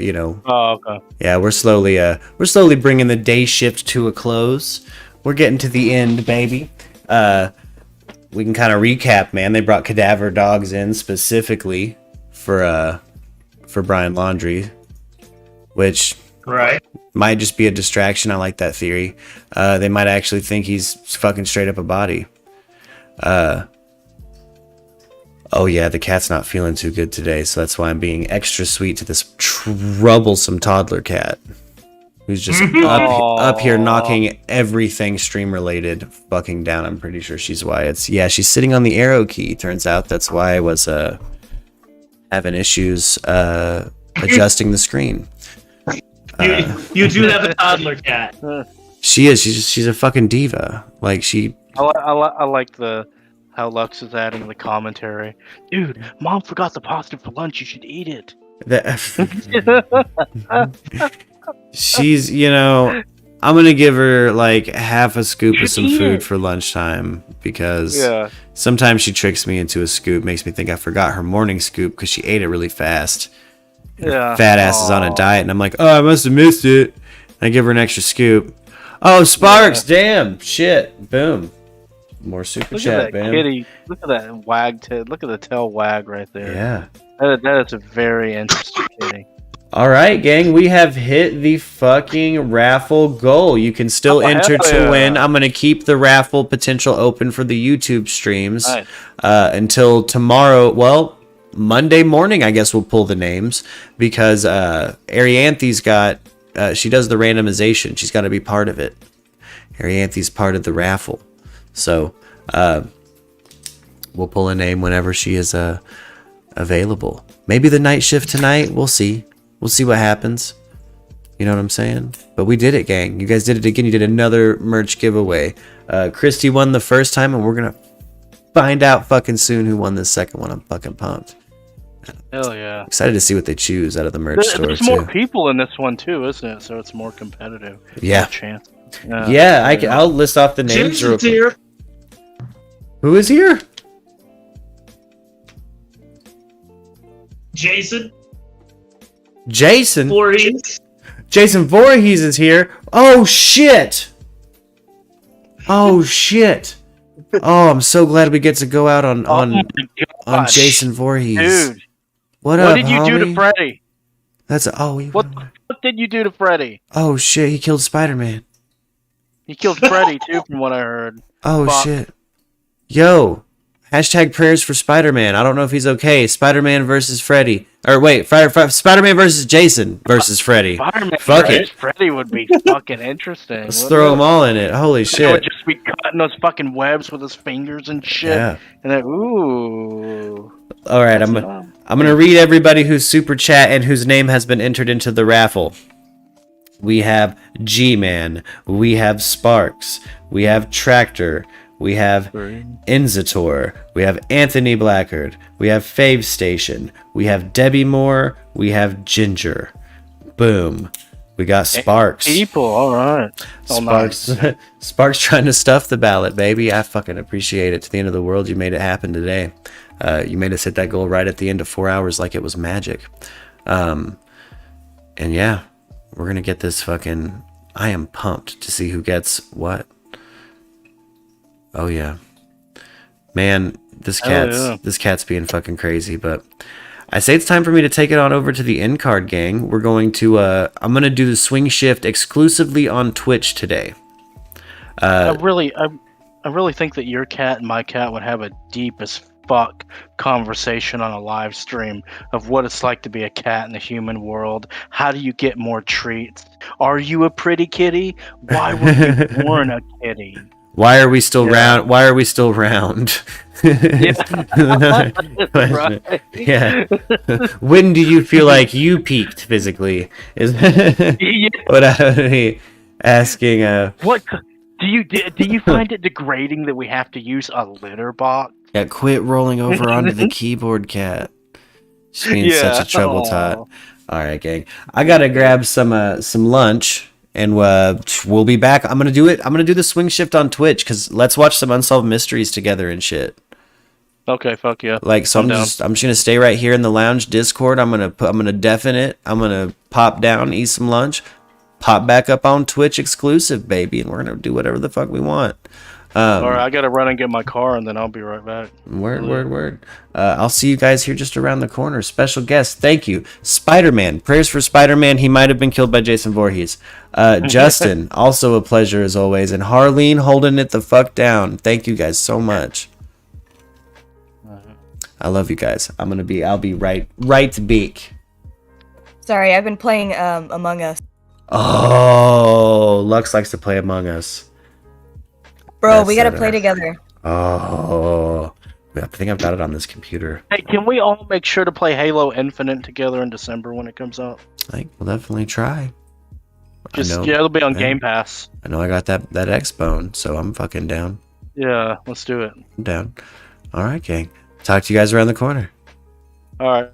I: Oh, okay.
E: Yeah, we're slowly bringing the day shift to a close. We're getting to the end, baby. We can kind of recap, man. They brought cadaver dogs in specifically for Brian Laundrie, which might just be a distraction. I like that theory. They might actually think he's fucking straight up a body. Oh yeah, the cat's not feeling too good today, so that's why I'm being extra sweet to this troublesome toddler cat who's just up here knocking everything stream related fucking down. I'm pretty sure she's she's sitting on the arrow key. Turns out that's why I was having issues adjusting the screen.
U: You do have a toddler cat.
E: She is. She's a fucking diva. Like
I: I like how Lux is adding the commentary. Dude, Mom forgot the pasta for lunch. You should eat it.
E: She's, I'm gonna give her like half a scoop of some food for lunchtime because sometimes she tricks me into a scoop, makes me think I forgot her morning scoop because she ate it really fast. Her fat ass is on a diet, and I'm like, oh, I must have missed it. And I give her an extra scoop. Oh, Sparks, damn, shit, boom. More super chat, bam.
I: Kitty. Look at that wag. Look at the tail wag right there.
E: Yeah.
I: That is a very interesting kitty.
E: All right, gang, we have hit the fucking raffle goal. You can still enter to win. I'm going to keep the raffle potential open for the YouTube streams until tomorrow. Well, Monday morning, I guess we'll pull the names because Arianthy's got, she does the randomization. She's got to be part of it. Arianthy's part of the raffle. So we'll pull a name whenever she is available. Maybe the night shift tonight. We'll see. We'll see what happens. You know what I'm saying? But we did it, gang. You guys did it again. You did another merch giveaway. Christy won the first time, and we're going to find out fucking soon who won this second one. I'm fucking pumped.
I: Hell yeah.
E: Excited to see what they choose out of the merch store,
I: There's
E: too.
I: more people in this one, too, isn't it? So it's more competitive.
E: Yeah.
I: More chance.
E: I'll list off the names.
U: Jason's here.
E: Who is here?
U: Jason
E: Voorhees. Jason Voorhees is here. Oh shit! Oh shit! Oh, I'm so glad we get to go out on Jason Voorhees.
I: Dude,
E: what
I: did you do to Freddy?
E: What
I: did you do to Freddy?
E: Oh shit! He killed Spider-Man.
I: He killed Freddy too, from what I heard.
E: Oh shit! Yo, hashtag prayers for Spider-Man. I don't know if he's okay. Spider-Man versus Freddy. Or wait, Spider-Man versus Jason versus Freddy.
I: Spider-Man
E: Fuck
I: versus
E: it.
I: Freddy would be fucking interesting.
E: Let's throw them all in it. Holy shit!
I: He would just be cutting those fucking webs with his fingers and shit.
E: Yeah.
I: And then, ooh.
E: All right, I'm gonna read everybody who's super chat and whose name has been entered into the raffle. We have G-Man. We have Sparks. We have Tractor. We have Inzator. We have Anthony Blackard. We have Fave Station. We have Debbie Moore. We have Ginger. Boom. We got Sparks.
I: People, all right.
E: Sparks. Nice. Sparks trying to stuff the ballot, baby. I fucking appreciate it. To the end of the world, you made it happen today. You made us hit that goal right at the end of 4 hours like it was magic. And yeah, we're going to get this fucking... I am pumped to see who gets what. Oh yeah, man, this cat's being fucking crazy. But I say it's time for me to take it on over to the end card, gang. We're going to I'm gonna do the swing shift exclusively on Twitch today.
I: I really think that your cat and my cat would have a deep as fuck conversation on a live stream of what it's like to be a cat in the human world. How do you get more treats? Are you a pretty kitty? Why were you born a kitty?
E: Why are we still round? Why are we still round?
I: Right.
E: Yeah. When do you feel like you peaked physically? Is what I be asking?
I: What do you find it degrading that we have to use a litter box?
E: Yeah, quit rolling over onto the keyboard, cat. She's being such a trouble tot. All right, gang. I gotta grab some lunch, and we'll be back. I'm gonna do it. I'm gonna do the swing shift on Twitch because let's watch some Unsolved Mysteries together and shit.
I: Okay, fuck yeah.
E: Like, so I'm just gonna stay right here in the lounge Discord. I'm gonna deafen it. I'm gonna pop down, eat some lunch, pop back up on Twitch exclusive, baby, and we're gonna do whatever the fuck we want.
I: All right, I gotta run and get my car, and then I'll be right back.
E: Word. I'll see you guys here just around the corner. Special guest, thank you. Spider-Man, prayers for Spider-Man. He might have been killed by Jason Voorhees. Justin, also a pleasure as always. And Harleen holding it the fuck down. Thank you guys so much. I love you guys. I'll be right beak.
M: Sorry, I've been playing Among Us.
E: Oh, Lux likes to play Among Us.
M: Bro, we gotta play together.
E: Oh, I think I've got it on this computer.
I: Hey, can we all make sure to play Halo Infinite together in December when it comes out?
E: I think we'll definitely try.
I: It'll be on Game Pass.
E: I know I got that X-Bone, so I'm fucking down.
I: Yeah, let's do it.
E: I'm down. All right, gang. Talk to you guys around the corner.
I: All right.